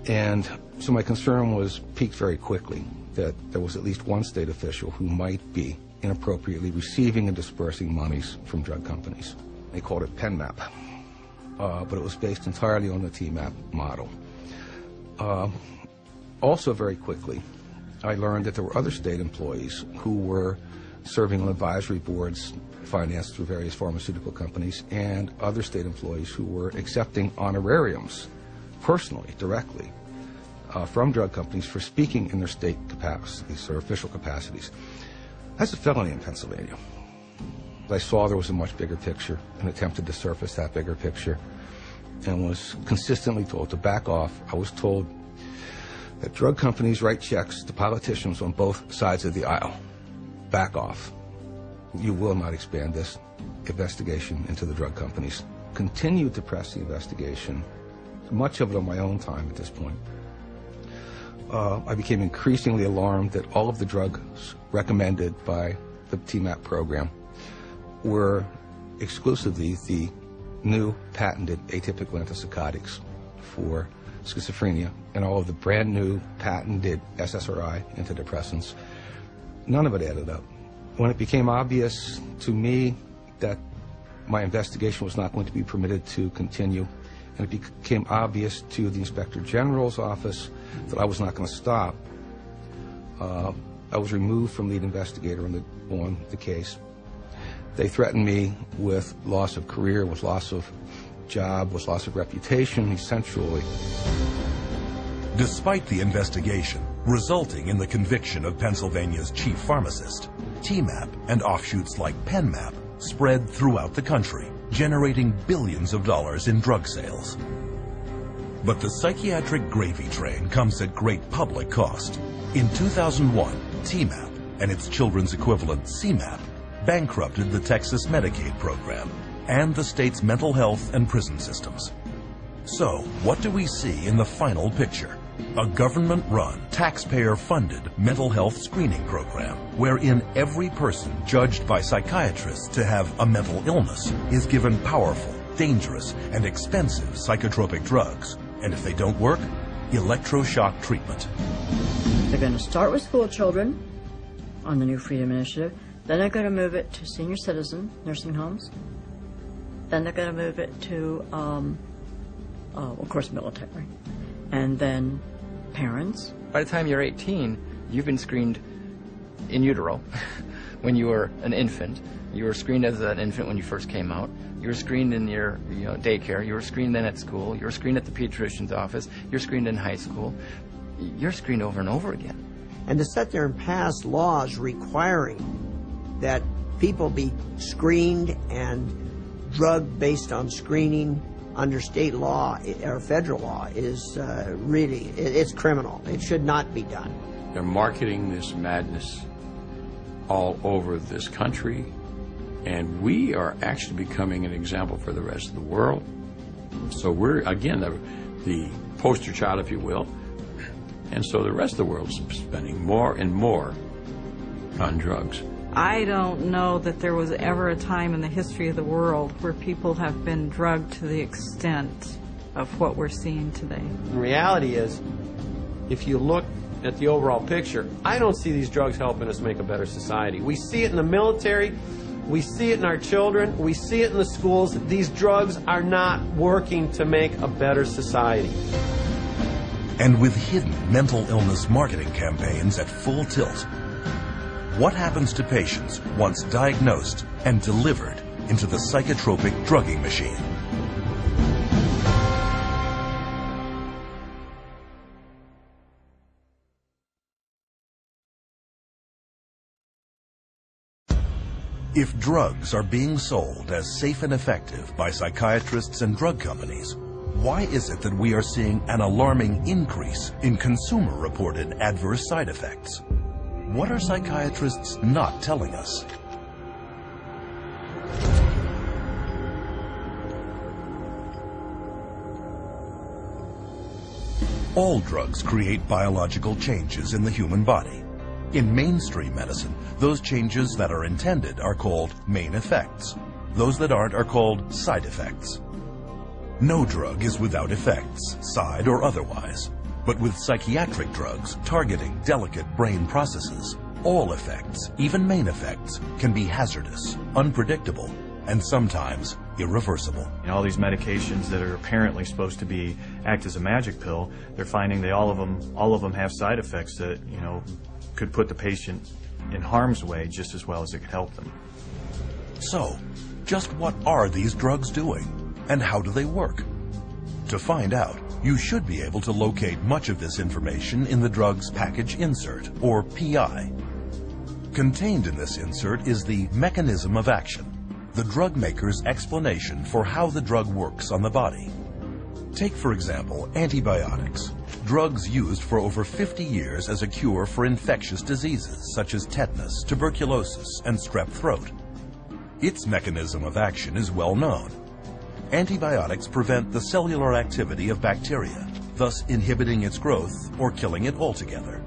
And so my concern was piqued very quickly that there was at least one state official who might be inappropriately receiving and dispersing monies from drug companies. They called it PenMap, but it was based entirely on the TMAP model. Also very quickly, I learned that there were other state employees who were serving on advisory boards financed through various pharmaceutical companies, and other state employees who were accepting honorariums personally, directly, from drug companies for speaking in their state capacities or official capacities. That's a felony in Pennsylvania. I saw there was a much bigger picture and attempted to surface that bigger picture and was consistently told to back off. I was told that drug companies write checks to politicians on both sides of the aisle. Back off. You will not expand this investigation into the drug companies. Continued to press the investigation, much of it on my own time at this point. I became increasingly alarmed that all of the drugs recommended by the TMAP program were exclusively the new patented atypical antipsychotics for schizophrenia and all of the brand new patented SSRI antidepressants. None of it added up. When it became obvious to me that my investigation was not going to be permitted to continue, and it became obvious to the Inspector General's office that I was not going to stop, I was removed from lead investigator on the case. They threatened me with loss of career, with loss of job, with loss of reputation, essentially. Despite the investigation resulting in the conviction of Pennsylvania's chief pharmacist, TMAP and offshoots like PenMap spread throughout the country, generating billions of dollars in drug sales. But the psychiatric gravy train comes at great public cost. In 2001, TMAP and its children's equivalent CMAP bankrupted the Texas Medicaid program and the state's mental health and prison systems. So, what do we see in the final picture? a government-run, taxpayer-funded mental health screening program wherein every person judged by psychiatrists to have a mental illness is given powerful, dangerous, and expensive psychotropic drugs. And if they don't work, electroshock treatment. They're going to start with school children on the New Freedom Initiative. Then they're going to move it to senior citizen nursing homes. Then they're going to move it to, of course, military. And then parents. By the time you're 18, you've been screened in utero when you were an infant. You were screened as an infant when you first came out. You were screened in your daycare. You were screened then at school. You were screened at the pediatrician's office. You're screened in high school. You're screened over and over again. And to sit there and pass laws requiring that people be screened and drugged based on screening under state law or federal law is really, it's criminal. It should not be done. They're marketing this madness all over this country, and we are actually becoming an example for the rest of the world. So we're, again, the poster child, if you will, and so the rest of the world's spending more and more on drugs. I don't know that there was ever a time in the history of the world where people have been drugged to the extent of what we're seeing today. The reality is, if you look at the overall picture, I don't see these drugs helping us make a better society. We see it in the military, we see it in our children, we see it in the schools. These drugs are not working to make a better society. And with hidden mental illness marketing campaigns at full tilt, what happens to patients once diagnosed and delivered into the psychotropic drugging machine? If drugs are being sold as safe and effective by psychiatrists and drug companies, why is it that we are seeing an alarming increase in consumer-reported adverse side effects? What are psychiatrists not telling us? All drugs create biological changes in the human body. In mainstream medicine, those changes that are intended are called main effects. Those that aren't are called side effects. No drug is without effects, side or otherwise. But with psychiatric drugs targeting delicate brain processes, all effects, even main effects, can be hazardous, unpredictable, and sometimes irreversible. All these medications that are apparently supposed to act as a magic pill, they're finding all of them have side effects that, could put the patient in harm's way just as well as it could help them. So, just what are these drugs doing, and how do they work? To find out, you should be able to locate much of this information in the drug's package insert, or PI. Contained in this insert is the mechanism of action, the drug maker's explanation for how the drug works on the body. Take, for example, antibiotics, drugs used for over 50 years as a cure for infectious diseases such as tetanus, tuberculosis, and strep throat. Its mechanism of action is well known. Antibiotics prevent the cellular activity of bacteria, thus inhibiting its growth or killing it altogether.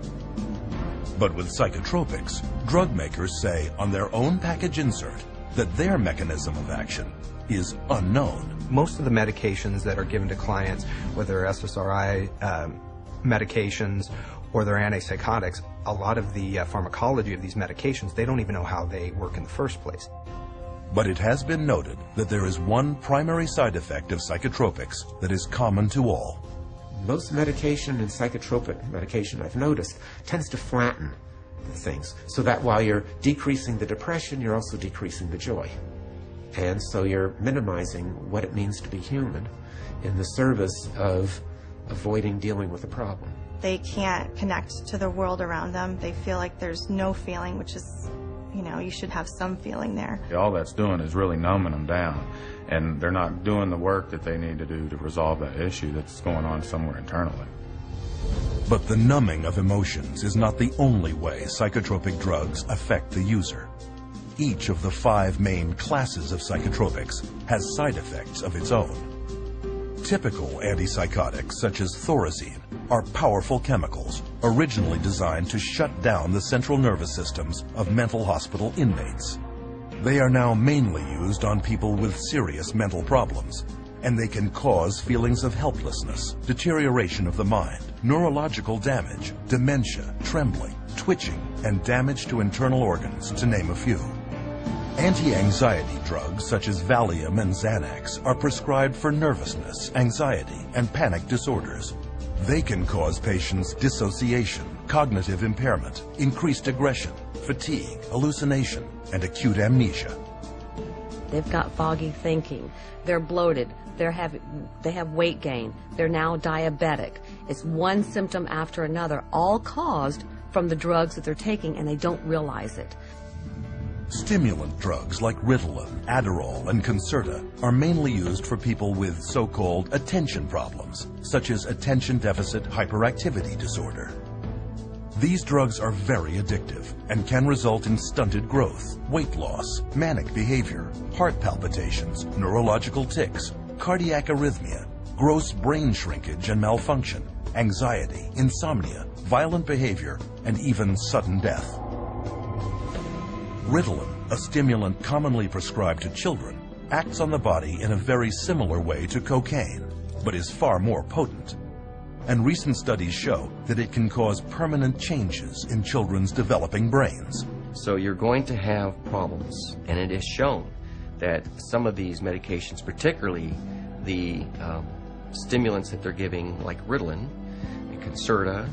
But with psychotropics, drug makers say on their own package insert that their mechanism of action is unknown. Most of the medications that are given to clients, whether they're SSRI medications or they're antipsychotics, a lot of the pharmacology of these medications, they don't even know how they work in the first place. But it has been noted that there is one primary side effect of psychotropics that is common to all. Most medication and psychotropic medication, I've noticed, tends to flatten things, so that while you're decreasing the depression, you're also decreasing the joy. And so you're minimizing what it means to be human in the service of avoiding dealing with a problem. They can't connect to the world around them. They feel like there's no feeling, which is, you should have some feeling there. All that's doing is really numbing them down, and they're not doing the work that they need to do to resolve that issue that's going on somewhere internally. But the numbing of emotions is not the only way psychotropic drugs affect the user. Each of the 5 main classes of psychotropics has side effects of its own. Typical antipsychotics, such as thorazine, are powerful chemicals originally designed to shut down the central nervous systems of mental hospital inmates. They are now mainly used on people with serious mental problems, and they can cause feelings of helplessness, deterioration of the mind, neurological damage, dementia, trembling, twitching, and damage to internal organs, to name a few. Anti-anxiety drugs such as Valium and Xanax are prescribed for nervousness, anxiety, and panic disorders. They can cause patients dissociation, cognitive impairment, increased aggression, fatigue, hallucination, and acute amnesia. They've got foggy thinking. They're bloated. They have weight gain. They're now diabetic. It's one symptom after another, all caused from the drugs that they're taking, and they don't realize it. Stimulant drugs like Ritalin, Adderall, and Concerta are mainly used for people with so-called attention problems, such as attention deficit hyperactivity disorder. These drugs are very addictive and can result in stunted growth, weight loss, manic behavior, heart palpitations, neurological tics, cardiac arrhythmia, gross brain shrinkage and malfunction, anxiety, insomnia, violent behavior, and even sudden death. Ritalin, a stimulant commonly prescribed to children, acts on the body in a very similar way to cocaine, but is far more potent. And recent studies show that it can cause permanent changes in children's developing brains. So you're going to have problems, and it is shown that some of these medications, particularly the stimulants that they're giving, like Ritalin, and Concerta,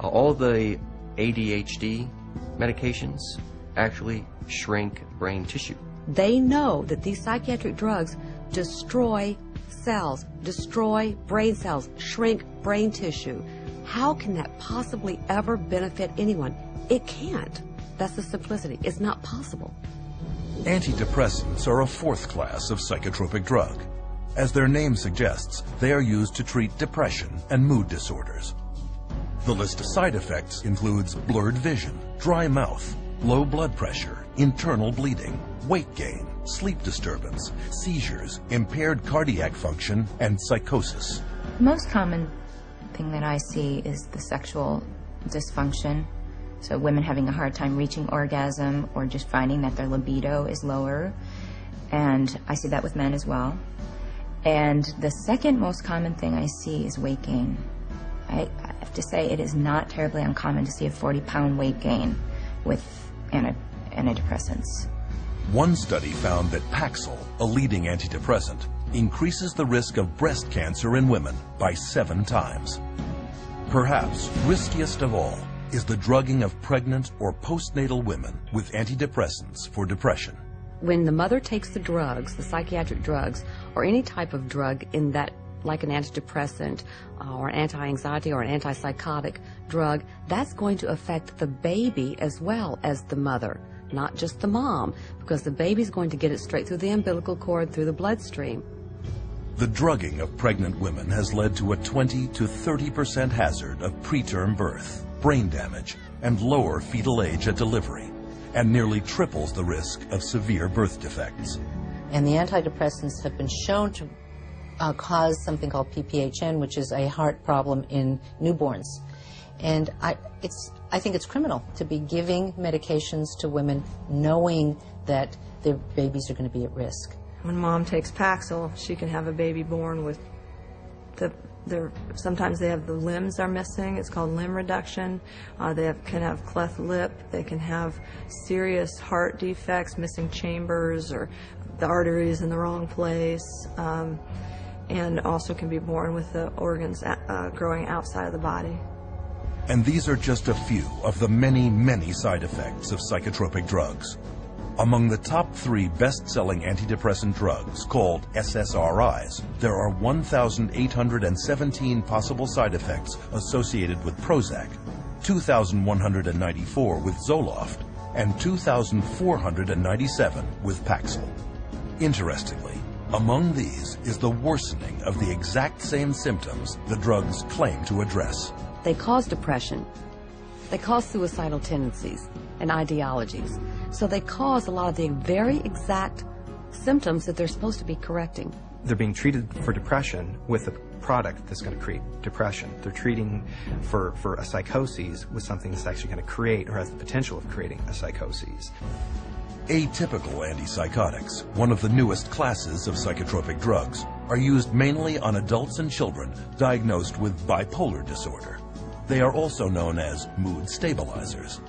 all the ADHD medications actually shrink brain tissue. They know that these psychiatric drugs destroy cells, destroy brain cells, shrink brain tissue. How can that possibly ever benefit anyone? It can't. That's the simplicity. It's not possible. Antidepressants are a fourth class of psychotropic drug. As their name suggests, they are used to treat depression and mood disorders. The list of side effects includes blurred vision, dry mouth, low blood pressure, internal bleeding, weight gain, sleep disturbance, seizures, impaired cardiac function, and psychosis. The most common thing that I see is the sexual dysfunction. So women having a hard time reaching orgasm or just finding that their libido is lower. And I see that with men as well. And the second most common thing I see is weight gain. I have to say it is not terribly uncommon to see a 40-pound weight gain with antidepressants. One study found that Paxil, a leading antidepressant, increases the risk of breast cancer in women by 7 times. Perhaps riskiest of all is the drugging of pregnant or postnatal women with antidepressants for depression. When the mother takes the drugs, the psychiatric drugs, or any type of drug in that, like an antidepressant or anti-anxiety or an antipsychotic drug, that's going to affect the baby as well as the mother, not just the mom, because the baby's going to get it straight through the umbilical cord, through the bloodstream. The drugging of pregnant women has led to a 20 to 30% hazard of preterm birth, brain damage, and lower fetal age at delivery, and nearly triples the risk of severe birth defects. And the antidepressants have been shown to cause something called PPHN, which is a heart problem in newborns. And I think it's criminal to be giving medications to women knowing that their babies are going to be at risk. When mom takes Paxil, she can have a baby born with sometimes they have the limbs are missing. It's called limb reduction. They can have cleft lip. They can have serious heart defects, missing chambers, or the arteries in the wrong place. And also can be born with the organs growing outside of the body. And these are just a few of the many, many side effects of psychotropic drugs. Among the top 3 best-selling antidepressant drugs, called SSRIs, there are 1,817 possible side effects associated with Prozac, 2,194 with Zoloft, and 2,497 with Paxil. Interestingly, among these is the worsening of the exact same symptoms the drugs claim to address. They cause depression. They cause suicidal tendencies and ideologies. So they cause a lot of the very exact symptoms that they're supposed to be correcting. they're being treated for depression with a product that's going to create depression. They're treating for a psychosis with something that's actually going to create or has the potential of creating a psychosis. Atypical antipsychotics, one of the newest classes of psychotropic drugs, are used mainly on adults and children diagnosed with bipolar disorder. They are also known as mood stabilizers.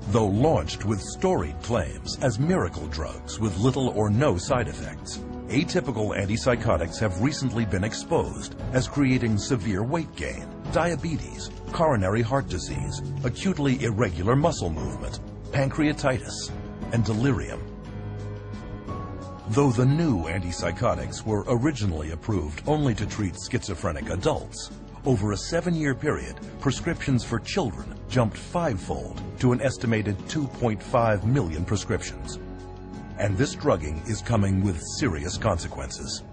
Though launched with storied claims as miracle drugs with little or no side effects, atypical antipsychotics have recently been exposed as creating severe weight gain, diabetes, coronary heart disease, acutely irregular muscle movement, pancreatitis, and delirium. Though the new antipsychotics were originally approved only to treat schizophrenic adults, over a 7-year period, prescriptions for children jumped 5-fold to an estimated 2.5 million prescriptions. And this drugging is coming with serious consequences.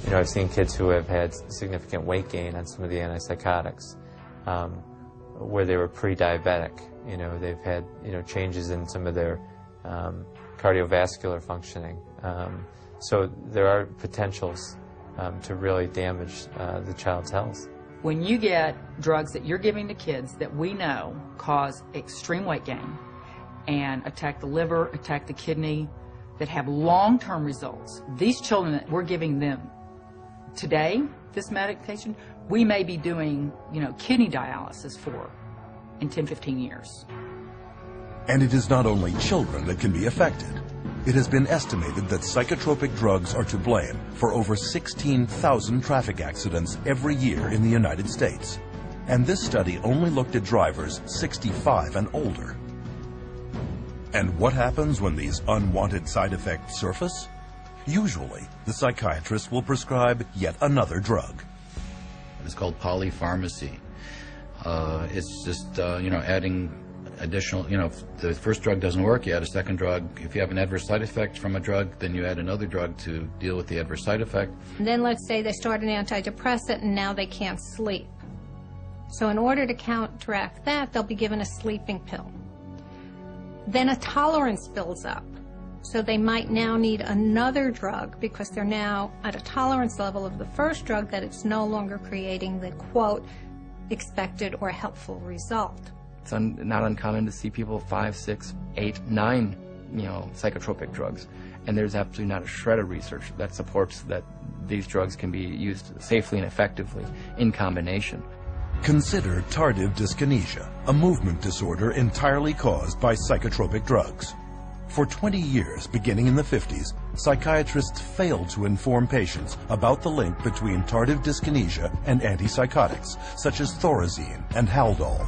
You know, I've seen kids who have had significant weight gain on some of the antipsychotics, where they were pre-diabetic. You know, they've had, you know, changes in some of their cardiovascular functioning. So there are potentials to really damage the child's health. When you get drugs that you're giving to kids that we know cause extreme weight gain and attack the liver, attack the kidney, that have long-term results, these children that we're giving them today, this medication, we may be doing, you know, kidney dialysis for in 10, 15 years. And it is not only children that can be affected. It has been estimated that psychotropic drugs are to blame for over 16,000 traffic accidents every year in the United States. And this study only looked at drivers 65 and older. And what happens when these unwanted side effects surface? Usually, the psychiatrist will prescribe yet another drug. It's called polypharmacy. It's just, you know, adding additional, you know, if the first drug doesn't work, you add a second drug. If you have an adverse side effect from a drug, then you add another drug to deal with the adverse side effect. And then let's say they start an antidepressant and now they can't sleep. So in order to counteract that, they'll be given a sleeping pill. Then a tolerance builds up. So they might now need another drug because they're now at a tolerance level of the first drug that it's no longer creating the, quote, expected or helpful result. It's not uncommon to see people 5, 6, 8, 9, you know, psychotropic drugs, and there's absolutely not a shred of research that supports that these drugs can be used safely and effectively in combination. Consider tardive dyskinesia, a movement disorder entirely caused by psychotropic drugs. For 20 years, beginning in the 50s, psychiatrists failed to inform patients about the link between tardive dyskinesia and antipsychotics, such as Thorazine and Haldol.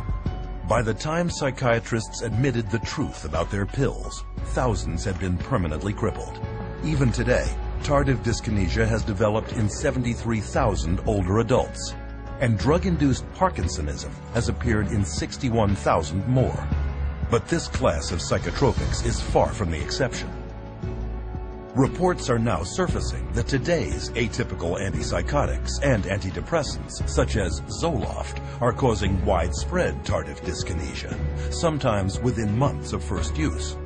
By the time psychiatrists admitted the truth about their pills, thousands had been permanently crippled. Even today, tardive dyskinesia has developed in 73,000 older adults, and drug-induced Parkinsonism has appeared in 61,000 more. But this class of psychotropics is far from the exception. Reports are now surfacing that today's atypical antipsychotics and antidepressants, such as Zoloft, are causing widespread tardive dyskinesia, sometimes within months of first use.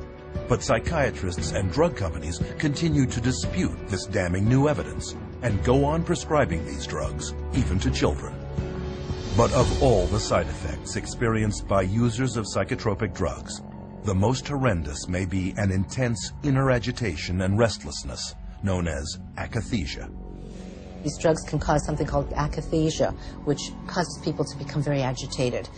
But psychiatrists and drug companies continue to dispute this damning new evidence and go on prescribing these drugs, even to children. But of all the side effects experienced by users of psychotropic drugs, the most horrendous may be an intense inner agitation and restlessness, known as akathisia. These drugs can cause something called akathisia, which causes people to become very agitated,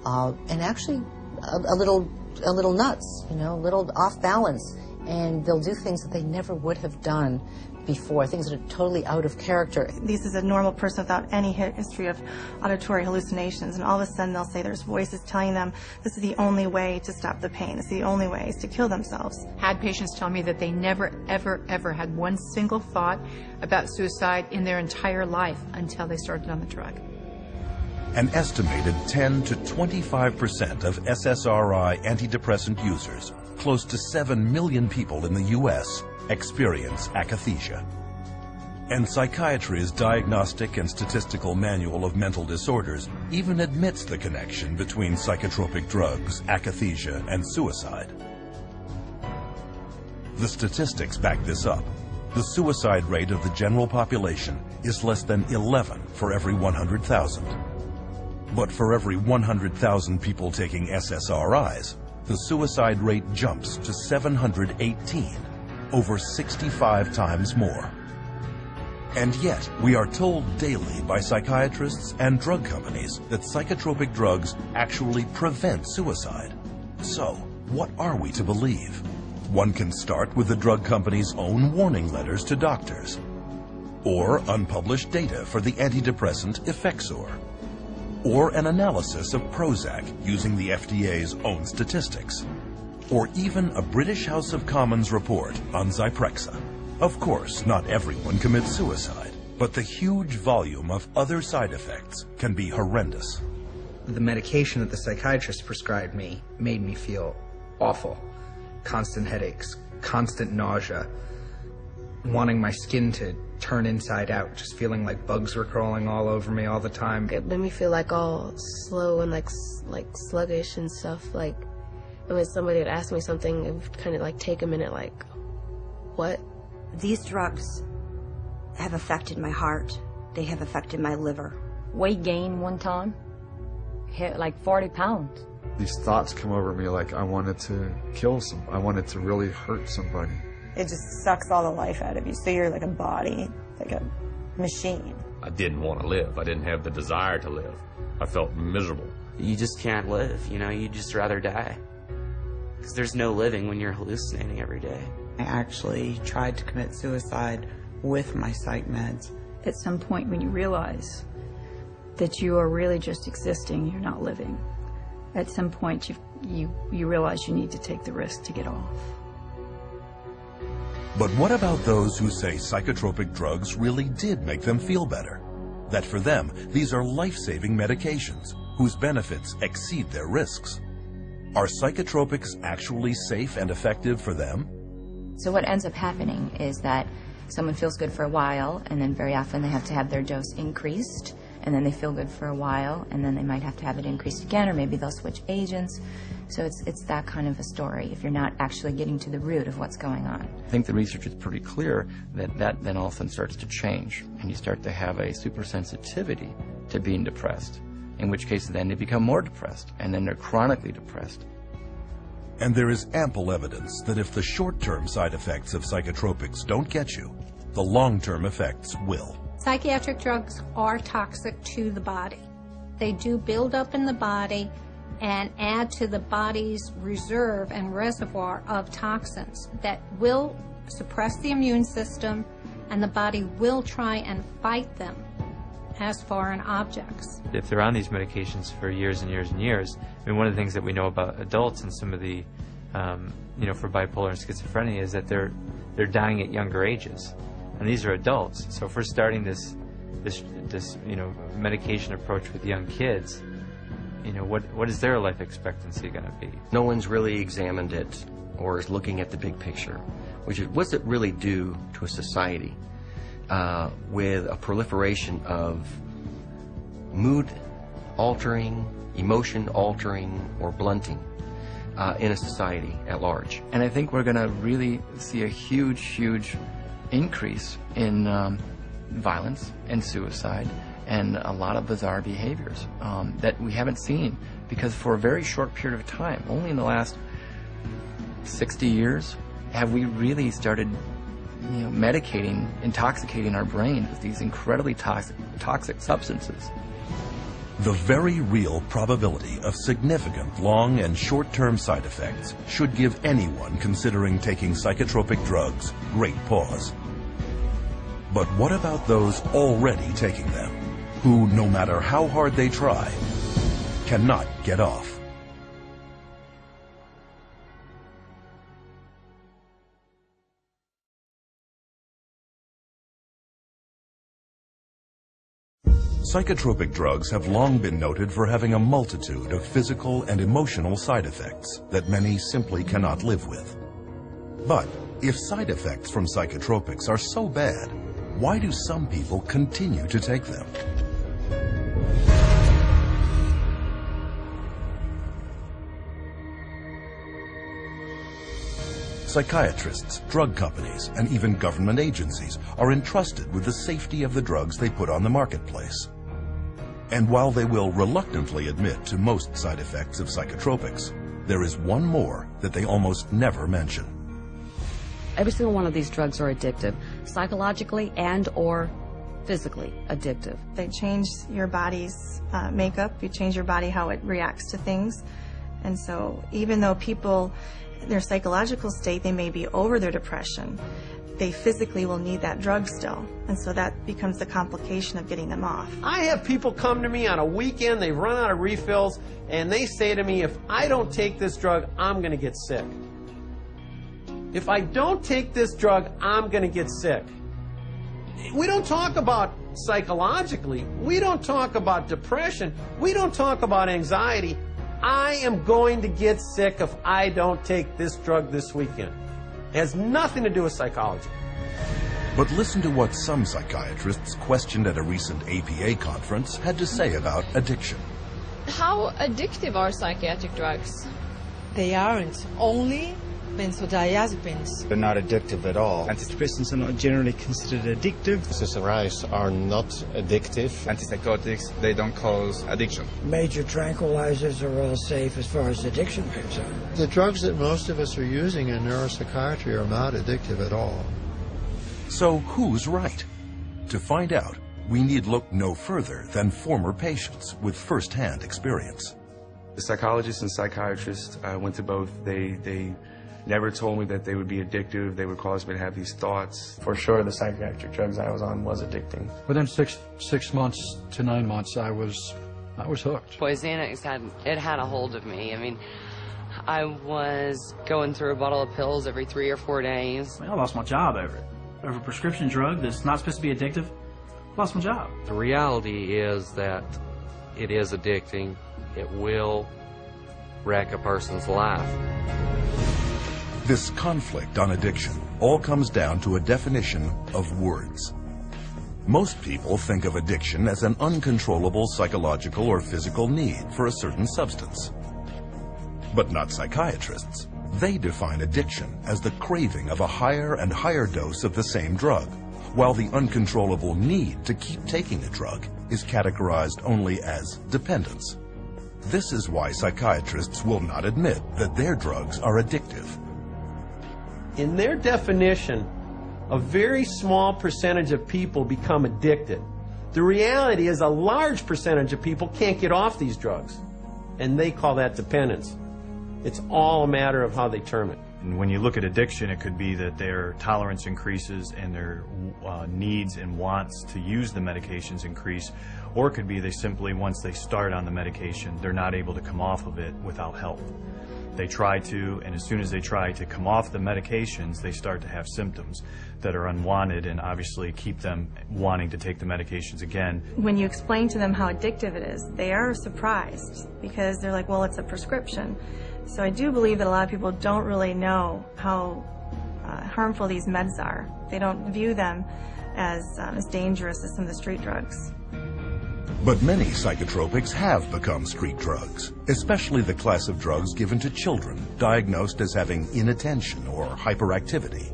and actually a little nuts, you know, a little off balance, and they'll do things that they never would have done before, things that are totally out of character. This is a normal person without any history of auditory hallucinations, and all of a sudden they'll say there's voices telling them this is the only way to stop the pain, this is the only way is to kill themselves. Had patients tell me that they never, ever, ever had one single thought about suicide in their entire life until they started on the drug. An estimated 10 to 25% of SSRI antidepressant users, close to 7 million people in the U.S., experience akathisia. And Psychiatry's Diagnostic and Statistical Manual of Mental Disorders even admits the connection between psychotropic drugs, akathisia, and suicide. The statistics back this up. the suicide rate of the general population is less than 11 for every 100,000. But for every 100,000 people taking SSRIs, the suicide rate jumps to 718, over 65 times more. And yet, we are told daily by psychiatrists and drug companies that psychotropic drugs actually prevent suicide. So, what are we to believe? One can start with the drug company's own warning letters to doctors, or unpublished data for the antidepressant Effexor, or an analysis of Prozac using the FDA's own statistics, or even a British House of Commons report on Zyprexa. Of course, not everyone commits suicide, but the huge volume of other side effects can be horrendous. The medication that the psychiatrist prescribed me made me feel awful. Constant headaches, constant nausea, wanting my skin to turn inside out, just feeling like bugs were crawling all over me all the time. It made me feel like all slow and like sluggish and stuff. Like, and when somebody would ask me something, it would kind of like take a minute, like, what? These drugs have affected my heart. They have affected my liver. Weight gain one time, hit like 40 pounds. These thoughts come over me like I wanted to kill I wanted to really hurt somebody. It just sucks all the life out of you. So you're like a body, like a machine. I didn't want to live. I didn't have the desire to live. I felt miserable. You just can't live, you know, you'd just rather die. Because there's no living when you're hallucinating every day. I actually tried to commit suicide with my psych meds. At some point when you realize that you are really just existing, you're not living, at some point you realize you need to take the risk to get off. But what about those who say psychotropic drugs really did make them feel better? That for them, these are life-saving medications whose benefits exceed their risks. Are psychotropics actually safe and effective for them? So what ends up happening is that someone feels good for a while, and then very often they have to have their dose increased, and then they feel good for a while, and then they might have to have it increased again, or maybe they'll switch agents. So it's that kind of a story if you're not actually getting to the root of what's going on. I think the research is pretty clear that then often starts to change, and you start to have a supersensitivity to being depressed, in which case then they become more depressed, and then they're chronically depressed. And there is ample evidence that if the short-term side effects of psychotropics don't get you, the long-term effects will. Psychiatric drugs are toxic to the body. They do build up in the body and add to the body's reserve and reservoir of toxins that will suppress the immune system, and the body will try and fight them as foreign objects. If they're on these medications for years and years and years, I mean, one of the things that we know about adults and some of the, for bipolar and schizophrenia is that they're dying at younger ages, and these are adults. So if we're starting this medication approach with young kids, what is their life expectancy going to be? No one's really examined it or is looking at the big picture, which is what's it really do to a society with a proliferation of mood-altering, emotion-altering, or blunting in a society at large. And I think we're going to really see a huge increase in violence and suicide and a lot of bizarre behaviors that we haven't seen, because for a very short period of time, only in the last 60 years, have we really started medicating, intoxicating our brains with these incredibly toxic substances. The very real probability of significant long and short-term side effects should give anyone considering taking psychotropic drugs great pause. But what about those already taking them, who, no matter how hard they try, cannot get off? Psychotropic drugs have long been noted for having a multitude of physical and emotional side effects that many simply cannot live with. But if side effects from psychotropics are so bad, why do some people continue to take them? Psychiatrists, drug companies, and even government agencies are entrusted with the safety of the drugs they put on the marketplace. And while they will reluctantly admit to most side effects of psychotropics, there is one more that they almost never mention. Every single one of these drugs are addictive, psychologically and or physically addictive. They change your body's makeup. You change your body how it reacts to things. And so even though people, their psychological state, they may be over their depression, they physically will need that drug still. And so that becomes the complication of getting them off. I have people come to me on a weekend, they've run out of refills, and they say to me, if I don't take this drug, I'm going to get sick. If I don't take this drug, I'm going to get sick. We don't talk about psychologically. We don't talk about depression. We don't talk about anxiety. I am going to get sick if I don't take this drug this weekend. It has nothing to do with psychology. But listen to what some psychiatrists questioned at a recent APA conference had to say about addiction. How addictive are psychiatric drugs? They aren't. Only benzodiazepines. They're not addictive at all. Antidepressants are not generally considered addictive. SSRIs are not addictive. Antipsychotics, they don't cause addiction. Major tranquilizers are all safe as far as addiction is concerned. The drugs that most of us are using in neuropsychiatry are not addictive at all. So who's right? To find out, we need look no further than former patients with first-hand experience. The psychologists and psychiatrists, I went to both. They never told me that they would be addictive. They would cause me to have these thoughts. For sure, the psychiatric drugs I was on was addicting. Within six months to 9 months, I was hooked. Boy, Xanax had a hold of me. I mean, I was going through a bottle of pills every 3 or 4 days. I lost my job over it. Over a prescription drug that's not supposed to be addictive. Lost my job. The reality is that it is addicting. It will wreck a person's life. This conflict on addiction all comes down to a definition of words. Most people think of addiction as an uncontrollable psychological or physical need for a certain substance. But not psychiatrists. They define addiction as the craving of a higher and higher dose of the same drug, while the uncontrollable need to keep taking a drug is categorized only as dependence. This is why psychiatrists will not admit that their drugs are addictive. In their definition, a very small percentage of people become addicted. The reality is a large percentage of people can't get off these drugs, and they call that dependence. It's all a matter of how they term it. And when you look at addiction, it could be that their tolerance increases and their needs and wants to use the medications increase, or it could be they simply, once they start on the medication, they're not able to come off of it without help. They try to, and as soon as they try to come off the medications, they start to have symptoms that are unwanted and obviously keep them wanting to take the medications again. When you explain to them how addictive it is, they are surprised because they're like, well, it's a prescription. So I do believe that a lot of people don't really know how harmful these meds are. They don't view them as dangerous as some of the street drugs. But many psychotropics have become street drugs, especially the class of drugs given to children diagnosed as having inattention or hyperactivity.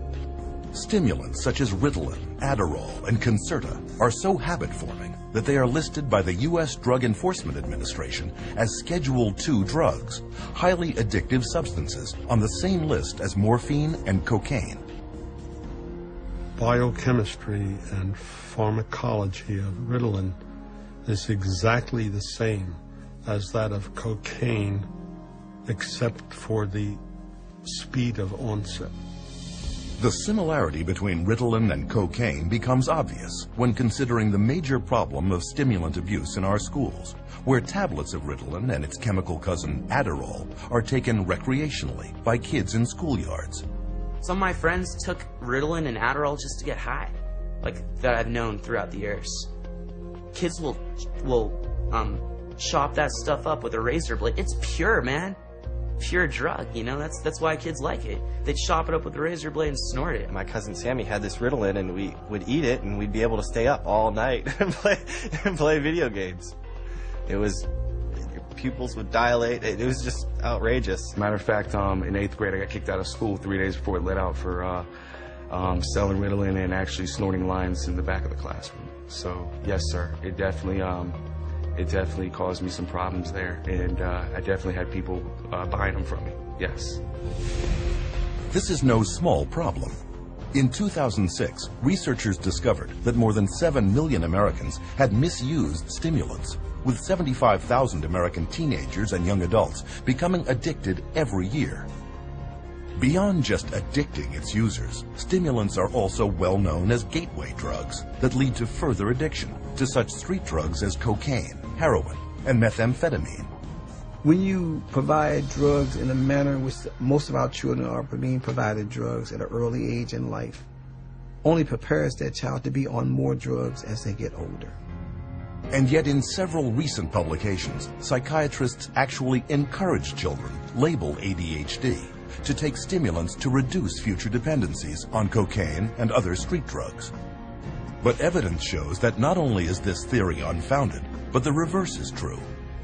Stimulants such as Ritalin, Adderall, and Concerta are so habit-forming that they are listed by the U.S. Drug Enforcement Administration as Schedule II drugs, highly addictive substances on the same list as morphine and cocaine. Biochemistry and pharmacology of Ritalin is exactly the same as that of cocaine, except for the speed of onset. The similarity between Ritalin and cocaine becomes obvious when considering the major problem of stimulant abuse in our schools, where tablets of Ritalin and its chemical cousin Adderall are taken recreationally by kids in schoolyards. Some of my friends took Ritalin and Adderall just to get high, like that I've known throughout the years. Kids will chop that stuff up with a razor blade. It's pure, man. Pure drug, you know, that's why kids like it. They'd chop it up with a razor blade and snort it. My cousin Sammy had this Ritalin, and we would eat it, and we'd be able to stay up all night and play video games. It was pupils would dilate. It was just outrageous. Matter of fact, in 8th grade, I got kicked out of school 3 days before it let out for selling Ritalin and actually snorting lines in the back of the classroom. So, yes, sir, it definitely caused me some problems there, and I definitely had people buying them from me, yes. This is no small problem. In 2006, researchers discovered that more than 7 million Americans had misused stimulants, with 75,000 American teenagers and young adults becoming addicted every year. Beyond just addicting its users, stimulants are also well known as gateway drugs that lead to further addiction to such street drugs as cocaine, heroin, and methamphetamine. When you provide drugs in a manner in which most of our children are being provided drugs at an early age in life, only prepares that child to be on more drugs as they get older. And yet in several recent publications, psychiatrists actually encourage children labeled ADHD to take stimulants to reduce future dependencies on cocaine and other street drugs. But evidence shows that not only is this theory unfounded, but the reverse is true.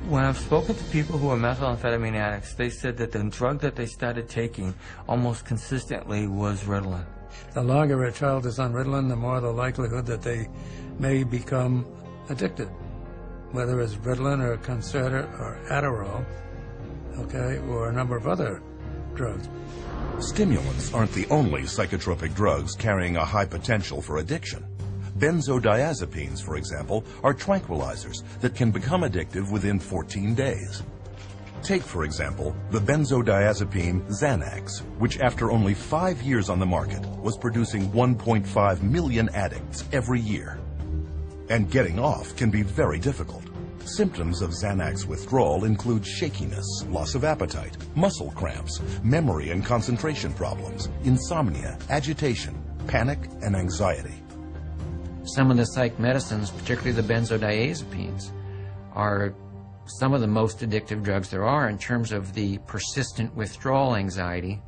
When I've spoken to people who are methamphetamine addicts, they said that the drug that they started taking almost consistently was Ritalin. The longer a child is on Ritalin, the more the likelihood that they may become addicted, whether it's Ritalin or Concerta or Adderall, okay, or a number of other drugs. Stimulants aren't the only psychotropic drugs carrying a high potential for addiction. Benzodiazepines, for example, are tranquilizers that can become addictive within 14 days. Take, for example, the benzodiazepine Xanax, which after only 5 years on the market was producing 1.5 million addicts every year. And getting off can be very difficult. Symptoms of Xanax withdrawal include shakiness, loss of appetite, muscle cramps, memory and concentration problems, insomnia, agitation, panic, and anxiety. Some of the psych medicines, particularly the benzodiazepines, are some of the most addictive drugs there are in terms of the persistent withdrawal anxiety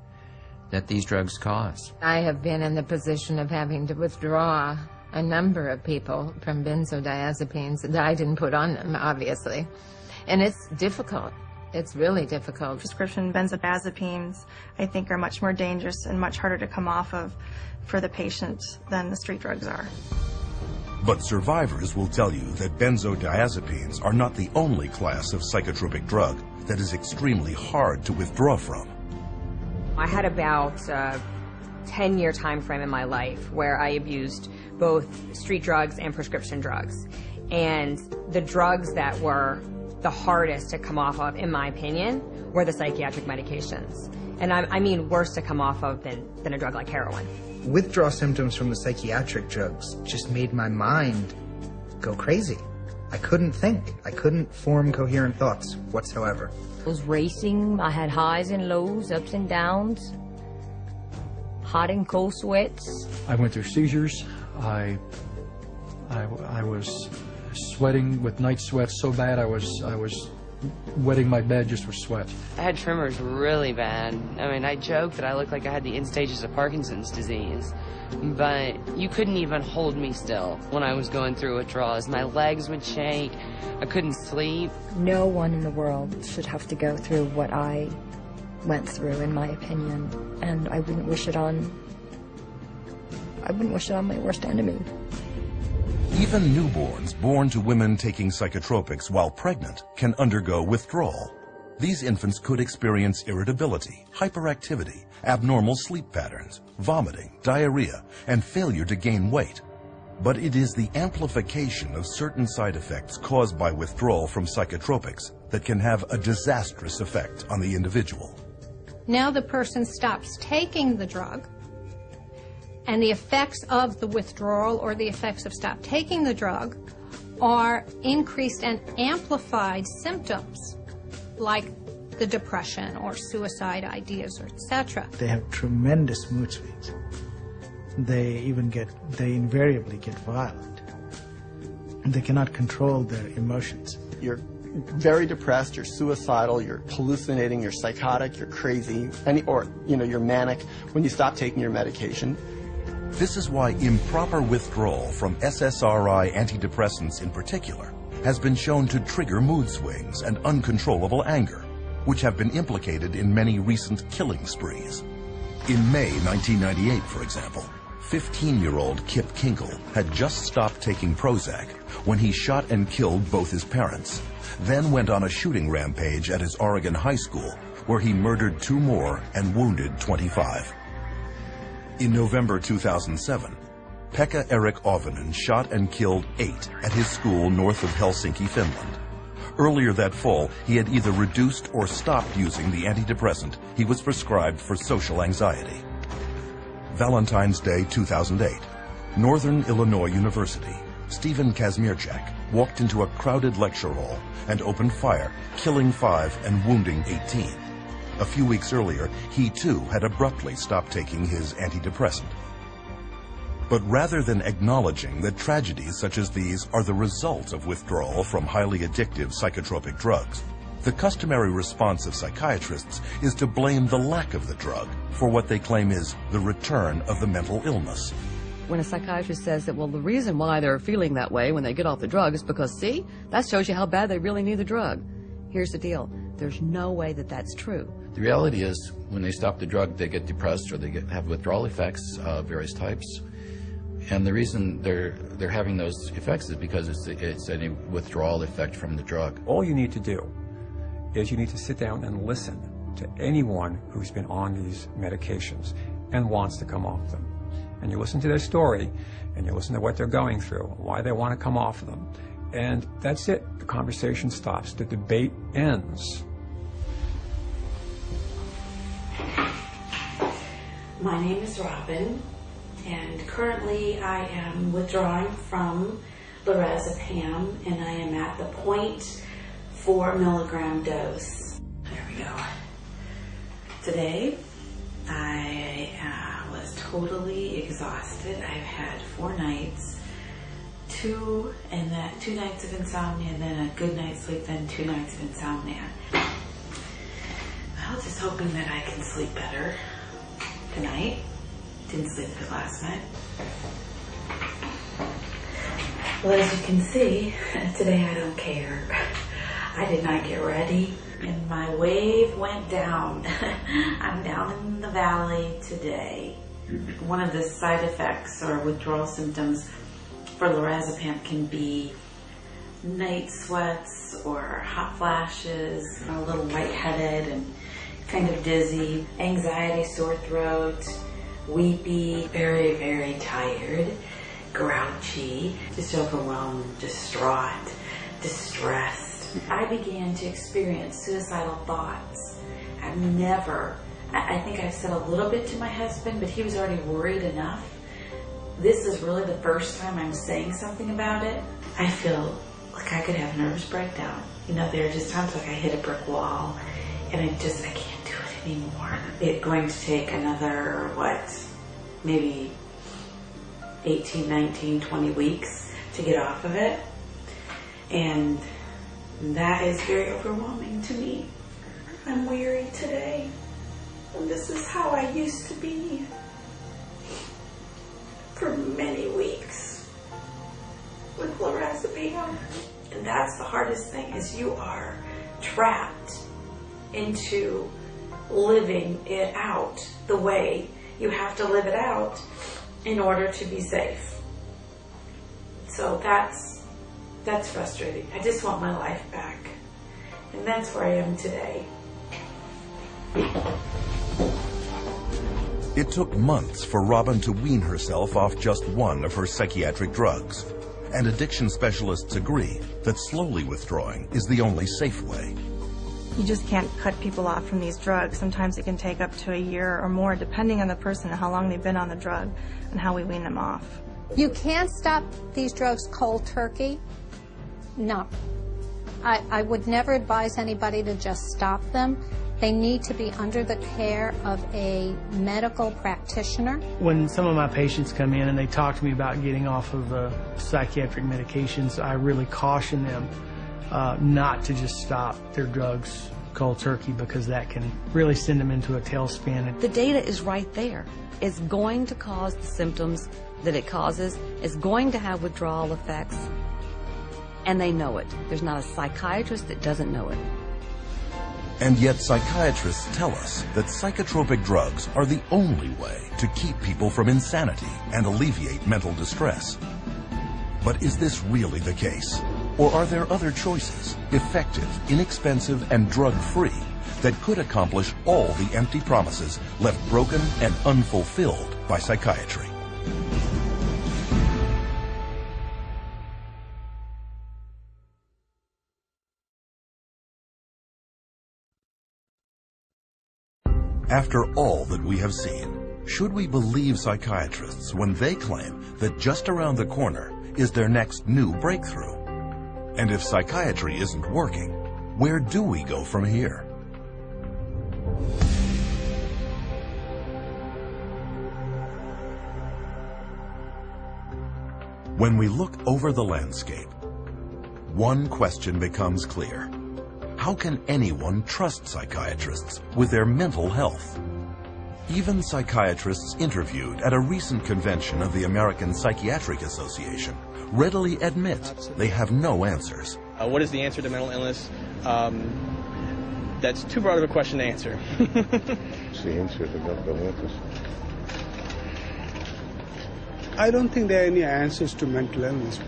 that these drugs cause. I have been in the position of having to withdraw a number of people from benzodiazepines that I didn't put on them, obviously. And it's difficult. It's really difficult. Prescription benzodiazepines, I think, are much more dangerous and much harder to come off of for the patient than the street drugs are. But survivors will tell you that benzodiazepines are not the only class of psychotropic drug that is extremely hard to withdraw from. I had about a 10-year time frame in my life where I abused both street drugs and prescription drugs. And the drugs that were the hardest to come off of, in my opinion, were the psychiatric medications. And I mean worse to come off of than a drug like heroin. Withdrawal symptoms from the psychiatric drugs just made my mind go crazy. I couldn't think. I couldn't form coherent thoughts whatsoever. I was racing. I had highs and lows, ups and downs, hot and cold sweats. I went through seizures. I was sweating with night sweats so bad I was wetting my bed just with sweat. I had tremors really bad. I mean, I joked that I looked like I had the end stages of Parkinson's disease, but you couldn't even hold me still when I was going through withdrawals. My legs would shake. I couldn't sleep. No one in the world should have to go through what I went through, in my opinion, and I wouldn't wish it on my worst enemy. Even newborns born to women taking psychotropics while pregnant can undergo withdrawal. These infants could experience irritability, hyperactivity, abnormal sleep patterns, vomiting, diarrhea, and failure to gain weight. But it is the amplification of certain side effects caused by withdrawal from psychotropics that can have a disastrous effect on the individual. Now the person stops taking the drug, and the effects of the withdrawal or the effects of stop taking the drug are increased and amplified symptoms like the depression or suicide ideas, or etc. They have tremendous mood swings. They invariably get violent. They cannot control their emotions. You're very depressed, you're suicidal, you're hallucinating, you're psychotic, you're crazy, you're manic when you stop taking your medication. This is why improper withdrawal from SSRI antidepressants in particular has been shown to trigger mood swings and uncontrollable anger, which have been implicated in many recent killing sprees. In May 1998, for example, 15-year-old Kip Kinkle had just stopped taking Prozac when he shot and killed both his parents, then went on a shooting rampage at his Oregon high school, where he murdered 2 more and wounded 25. In November 2007, Pekka Erik Ovinen shot and killed 8 at his school north of Helsinki, Finland. Earlier that fall, he had either reduced or stopped using the antidepressant he was prescribed for social anxiety. Valentine's Day 2008, Northern Illinois University, Stephen Kazmierczak walked into a crowded lecture hall and opened fire, killing 5 and wounding 18. A few weeks earlier, he too had abruptly stopped taking his antidepressant. But rather than acknowledging that tragedies such as these are the result of withdrawal from highly addictive psychotropic drugs, the customary response of psychiatrists is to blame the lack of the drug for what they claim is the return of the mental illness. When a psychiatrist says that, well, the reason why they're feeling that way when they get off the drug is because, see, that shows you how bad they really need the drug. Here's the deal. There's no way that that's true. The reality is, when they stop the drug, they get depressed or they have withdrawal effects of various types. And the reason they're having those effects is because it's a withdrawal effect from the drug. All you need to do is you need to sit down and listen to anyone who's been on these medications and wants to come off them. And you listen to their story, and you listen to what they're going through, why they want to come off of them. And that's it. The conversation stops. The debate ends. My name is Robin, and currently I am withdrawing from lorazepam, and I am at the 0.4 milligram dose. There we go. Today, I was totally exhausted. I've had 4 nights, 2 nights of insomnia, and then a good night's sleep, then 2 nights of insomnia. Well, just hoping that I can sleep better tonight. Didn't sleep good last night. Well, as you can see, today I don't care. I did not get ready, and my wave went down. I'm down in the valley today. One of the side effects or withdrawal symptoms for lorazepam can be night sweats or hot flashes, a little lightheaded and kind of dizzy, anxiety, sore throat, weepy, very, very tired, grouchy, just overwhelmed, distraught, distressed. I began to experience suicidal thoughts. I think I've said a little bit to my husband, but he was already worried enough. This is really the first time I'm saying something about it. I feel like I could have a nervous breakdown. You know, there are just times like I hit a brick wall and I can't do it anymore. It's going to take another, maybe 18, 19, 20 weeks to get off of it. And that is very overwhelming to me. I'm weary today. And this is how I used to be for many weeks with lorazepam. And that's the hardest thing, is you are trapped into living it out the way you have to live it out in order to be safe. So that's frustrating. I just want my life back. And that's where I am today. It took months for Robin to wean herself off just one of her psychiatric drugs. And addiction specialists agree that slowly withdrawing is the only safe way. You just can't cut people off from these drugs. Sometimes it can take up to a year or more, depending on the person and how long they've been on the drug and how we wean them off. You can't stop these drugs cold turkey. No. I would never advise anybody to just stop them. They need to be under the care of a medical practitioner. When some of my patients come in and they talk to me about getting off of psychiatric medications, I really caution them not to just stop their drugs cold turkey, because that can really send them into a tailspin. The data is right there. It's going to cause the symptoms that it causes. It's going to have withdrawal effects. And they know it. There's not a psychiatrist that doesn't know it. And yet psychiatrists tell us that psychotropic drugs are the only way to keep people from insanity and alleviate mental distress. But is this really the case? Or are there other choices, effective, inexpensive, and drug-free, that could accomplish all the empty promises left broken and unfulfilled by psychiatry? After all that we have seen, should we believe psychiatrists when they claim that just around the corner is their next new breakthrough? And if psychiatry isn't working, where do we go from here? When we look over the landscape, one question becomes clear. How can anyone trust psychiatrists with their mental health? Even psychiatrists interviewed at a recent convention of the American Psychiatric Association readily admit they have no answers. What is the answer to mental illness? That's too broad of a question to answer. What's the answer to mental illness? I don't think there are any answers to mental illness.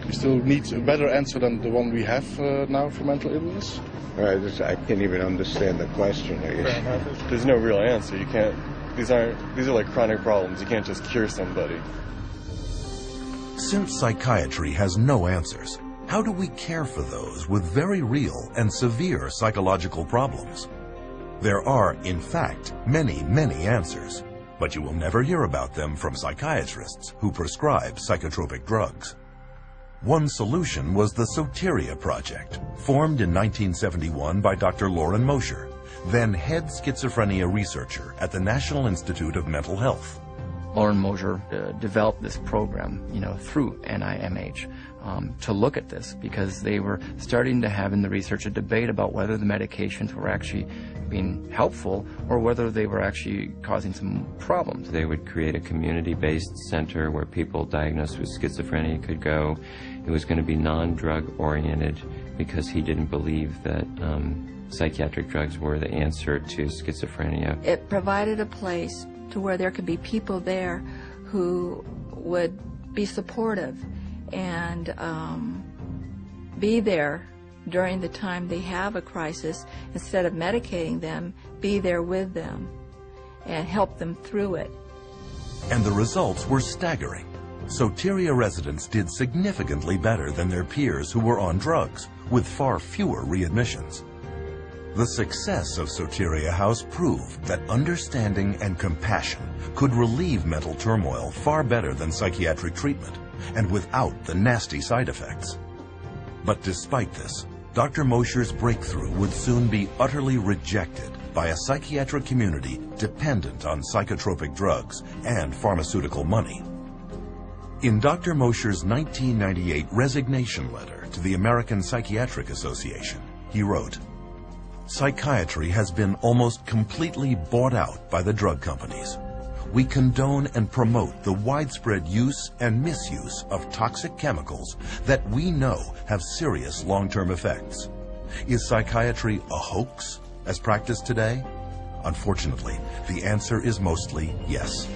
You still need a better answer than the one we have now for mental illness? I can't even understand the question, I guess. There's no real answer. You can't. These are like chronic problems. You can't just cure somebody. Since psychiatry has no answers, how do we care for those with very real and severe psychological problems? There are, in fact, many, many answers, but you will never hear about them from psychiatrists who prescribe psychotropic drugs. One solution was the Soteria Project, formed in 1971 by Dr. Lauren Mosher, then head schizophrenia researcher at the National Institute of Mental Health. Lauren Mosher developed this program, through NIMH to look at this, because they were starting to have in the research a debate about whether the medications were actually being helpful or whether they were actually causing some problems. They would create a community-based center where people diagnosed with schizophrenia could go. It was going to be non-drug oriented because he didn't believe that psychiatric drugs were the answer to schizophrenia. It provided a place to where there could be people there who would be supportive and be there during the time they have a crisis. Instead of medicating them, be there with them and help them through it. And the results were staggering. Soteria residents did significantly better than their peers who were on drugs, with far fewer readmissions. The success of Soteria House proved that understanding and compassion could relieve mental turmoil far better than psychiatric treatment, and without the nasty side effects. But despite this, Dr. Mosher's breakthrough would soon be utterly rejected by a psychiatric community dependent on psychotropic drugs and pharmaceutical money. In Dr. Mosher's 1998 resignation letter to the American Psychiatric Association, he wrote, "Psychiatry has been almost completely bought out by the drug companies. We condone and promote the widespread use and misuse of toxic chemicals that we know have serious long-term effects. Is psychiatry a hoax as practiced today? Unfortunately, the answer is mostly yes."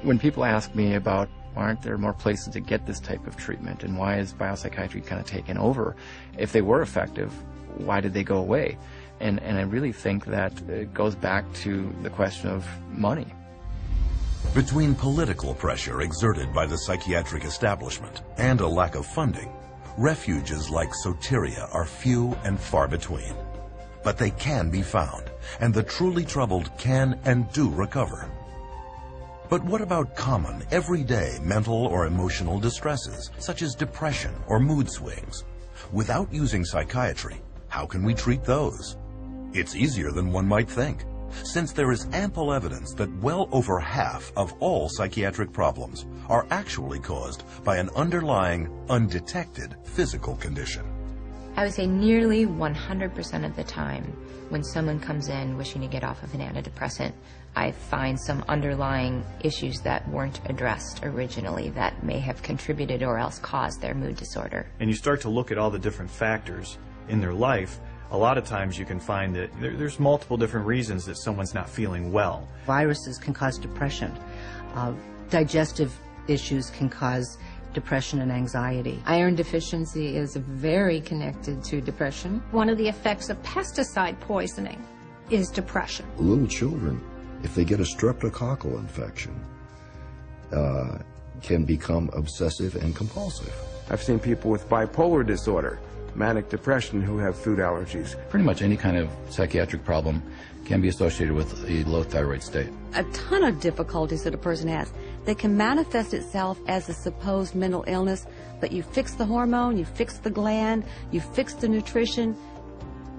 When people ask me about why aren't there more places to get this type of treatment and why is biopsychiatry kind of taken over, if they were effective, why did they go away? And I really think that it goes back to the question of money. Between political pressure exerted by the psychiatric establishment and a lack of funding, refuges like Soteria are few and far between. But they can be found, and the truly troubled can and do recover. But what about common, everyday mental or emotional distresses, such as depression or mood swings? Without using psychiatry, how can we treat those? It's easier than one might think, since there is ample evidence that well over half of all psychiatric problems are actually caused by an underlying, undetected physical condition. I would say nearly 100% of the time when someone comes in wishing to get off of an antidepressant, I find some underlying issues that weren't addressed originally that may have contributed or else caused their mood disorder. And you start to look at all the different factors in their life, a lot of times you can find that there's multiple different reasons that someone's not feeling well. Viruses can cause depression. Digestive issues can cause depression and anxiety. Iron deficiency is very connected to depression. One of the effects of pesticide poisoning is depression. Little children, if they get a streptococcal infection, can become obsessive and compulsive. I've seen people with bipolar disorder, manic depression, who have food allergies. Pretty much any kind of psychiatric problem can be associated with a low thyroid state. A ton of difficulties that a person has that can manifest itself as a supposed mental illness, but you fix the hormone, you fix the gland, you fix the nutrition.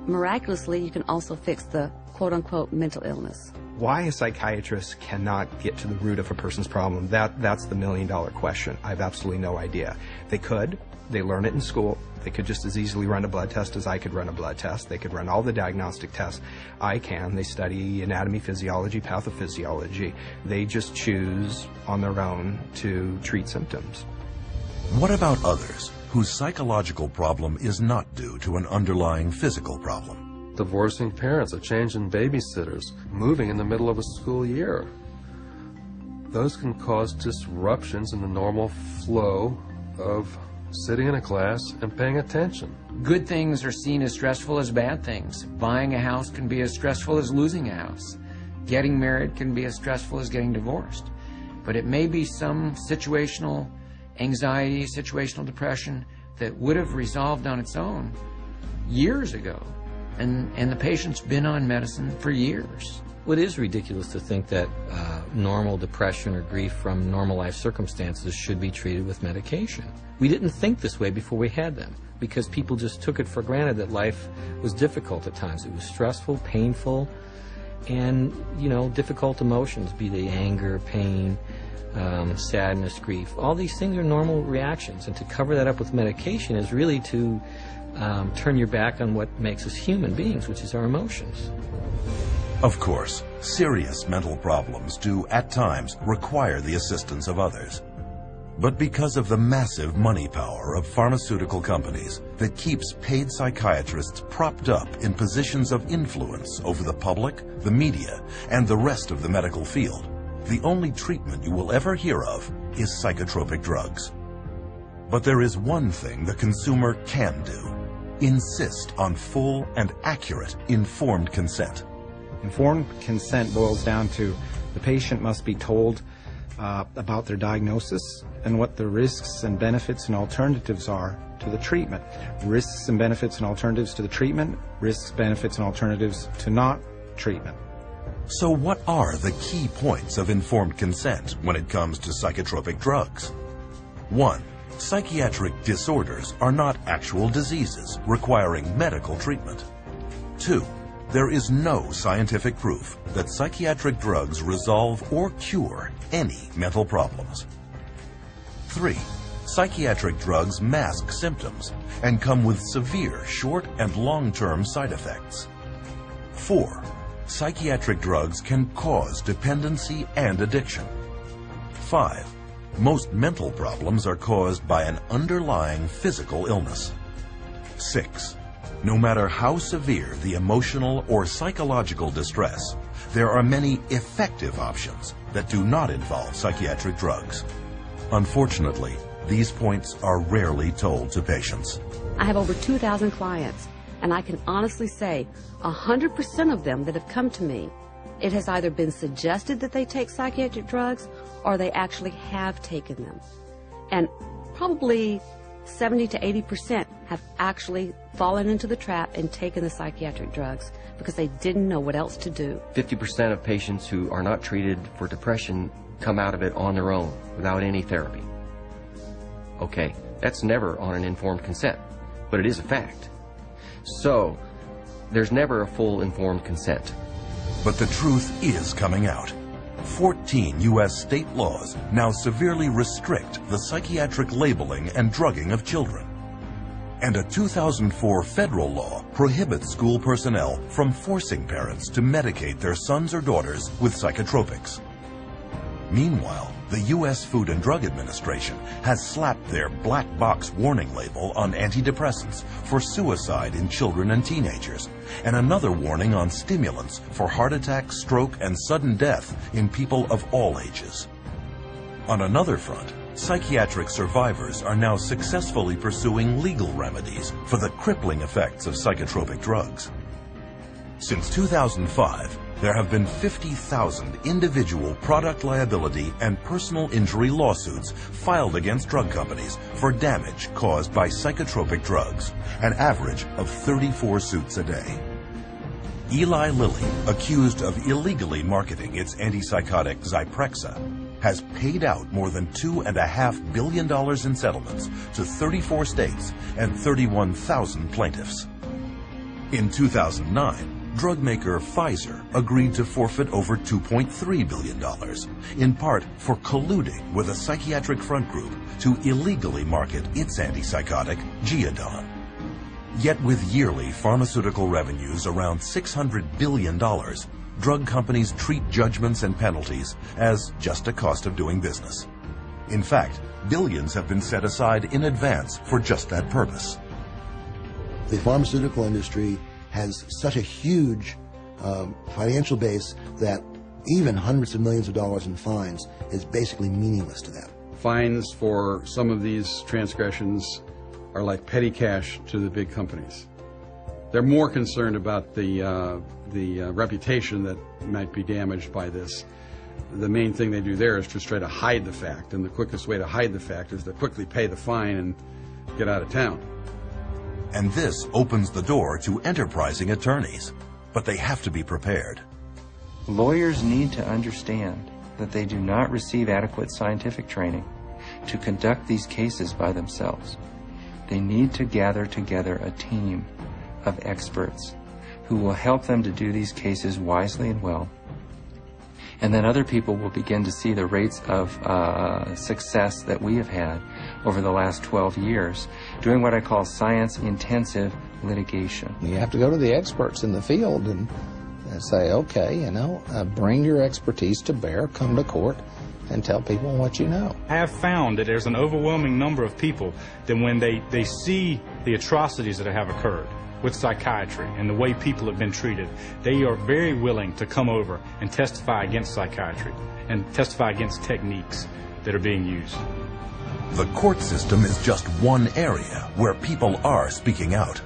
Miraculously, you can also fix the quote-unquote mental illness. Why a psychiatrist cannot get to the root of a person's problem, that's the million-dollar question. I have absolutely no idea. They could. They learn it in school. They could just as easily run a blood test as I could run a blood test. They could run all the diagnostic tests. I can. They study anatomy, physiology, pathophysiology. They just choose on their own to treat symptoms. What about others whose psychological problem is not due to an underlying physical problem? Divorcing parents, a change in babysitters, moving in the middle of a school year. Those can cause disruptions in the normal flow of sitting in a class and paying attention. Good things are seen as stressful as bad things. Buying a house can be as stressful as losing a house. Getting married can be as stressful as getting divorced. But it may be some situational anxiety, situational depression that would have resolved on its own years ago. And the patient's been on medicine for years. Well, it is ridiculous to think that normal depression or grief from normal life circumstances should be treated with medication. We didn't think this way before we had them because people just took it for granted that life was difficult at times. It was stressful, painful, and, difficult emotions, be they anger, pain, sadness, grief. All these things are normal reactions, and to cover that up with medication is really to turn your back on what makes us human beings, which is our emotions. Of course, serious mental problems do at times require the assistance of others. But because of the massive money power of pharmaceutical companies that keeps paid psychiatrists propped up in positions of influence over the public, the media, and the rest of the medical field, the only treatment you will ever hear of is psychotropic drugs. But there is one thing the consumer can do: insist on full and accurate informed consent. Informed consent boils down to the patient must be told about their diagnosis and what the risks and benefits and alternatives are to the treatment. Risks and benefits and alternatives to the treatment, risks, benefits, and alternatives to not treatment. So what are the key points of informed consent when it comes to psychotropic drugs? 1. Psychiatric disorders are not actual diseases requiring medical treatment. 2. There is no scientific proof that psychiatric drugs resolve or cure any mental problems. 3. Psychiatric drugs mask symptoms and come with severe short and long-term side effects. 4. Psychiatric drugs can cause dependency and addiction. 5. Most mental problems are caused by an underlying physical illness. 6. No matter how severe the emotional or psychological distress, there are many effective options that do not involve psychiatric drugs. Unfortunately, these points are rarely told to patients. I have over 2,000 clients, and I can honestly say 100% of them that have come to me, it has either been suggested that they take psychiatric drugs or they actually have taken them. And probably 70 to 80% have actually fallen into the trap and taken the psychiatric drugs because they didn't know what else to do. 50% of patients who are not treated for depression come out of it on their own without any therapy. Okay, that's never on an informed consent, but it is a fact. So, there's never a full informed consent. But the truth is coming out. 14 U.S. state laws now severely restrict the psychiatric labeling and drugging of children. And a 2004 federal law prohibits school personnel from forcing parents to medicate their sons or daughters with psychotropics. Meanwhile, the U.S. Food and Drug Administration has slapped their black box warning label on antidepressants for suicide in children and teenagers, and another warning on stimulants for heart attack, stroke, and sudden death in people of all ages. On another front, psychiatric survivors are now successfully pursuing legal remedies for the crippling effects of psychotropic drugs. Since 2005, there have been 50,000 individual product liability and personal injury lawsuits filed against drug companies for damage caused by psychotropic drugs, an average of 34 suits a day. Eli Lilly, accused of illegally marketing its antipsychotic Zyprexa, has paid out more than $2.5 billion in settlements to 34 states and 31,000 plaintiffs. In 2009, drug maker Pfizer agreed to forfeit over $2.3 billion, in part for colluding with a psychiatric front group to illegally market its antipsychotic, Geodon. Yet with yearly pharmaceutical revenues around $600 billion, drug companies treat judgments and penalties as just a cost of doing business. In fact, billions have been set aside in advance for just that purpose. The pharmaceutical industry has such a huge financial base that even hundreds of millions of dollars in fines is basically meaningless to them. Fines for some of these transgressions are like petty cash to the big companies. They're more concerned about the reputation that might be damaged by this. The main thing they do there is just try to hide the fact, and the quickest way to hide the fact is to quickly pay the fine and get out of town. And this opens the door to enterprising attorneys, but they have to be prepared. Lawyers need to understand that they do not receive adequate scientific training to conduct these cases by themselves. They need to gather together a team of experts who will help them to do these cases wisely and well. And then other people will begin to see the rates of success that we have had over the last 12 years doing what I call science-intensive litigation. You have to go to the experts in the field and say, okay, bring your expertise to bear, come to court, and tell people what you know. I have found that there's an overwhelming number of people that when they see the atrocities that have occurred with psychiatry and the way people have been treated, they are very willing to come over and testify against psychiatry and testify against techniques that are being used. The court system is just one area where people are speaking out.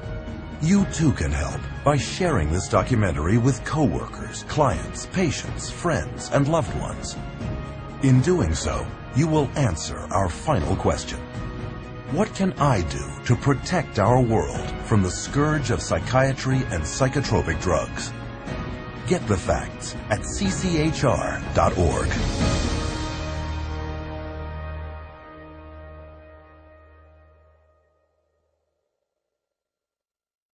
You too can help by sharing this documentary with coworkers, clients, patients, friends, and loved ones. In doing so, you will answer our final question. What can I do to protect our world from the scourge of psychiatry and psychotropic drugs? Get the facts at cchr.org.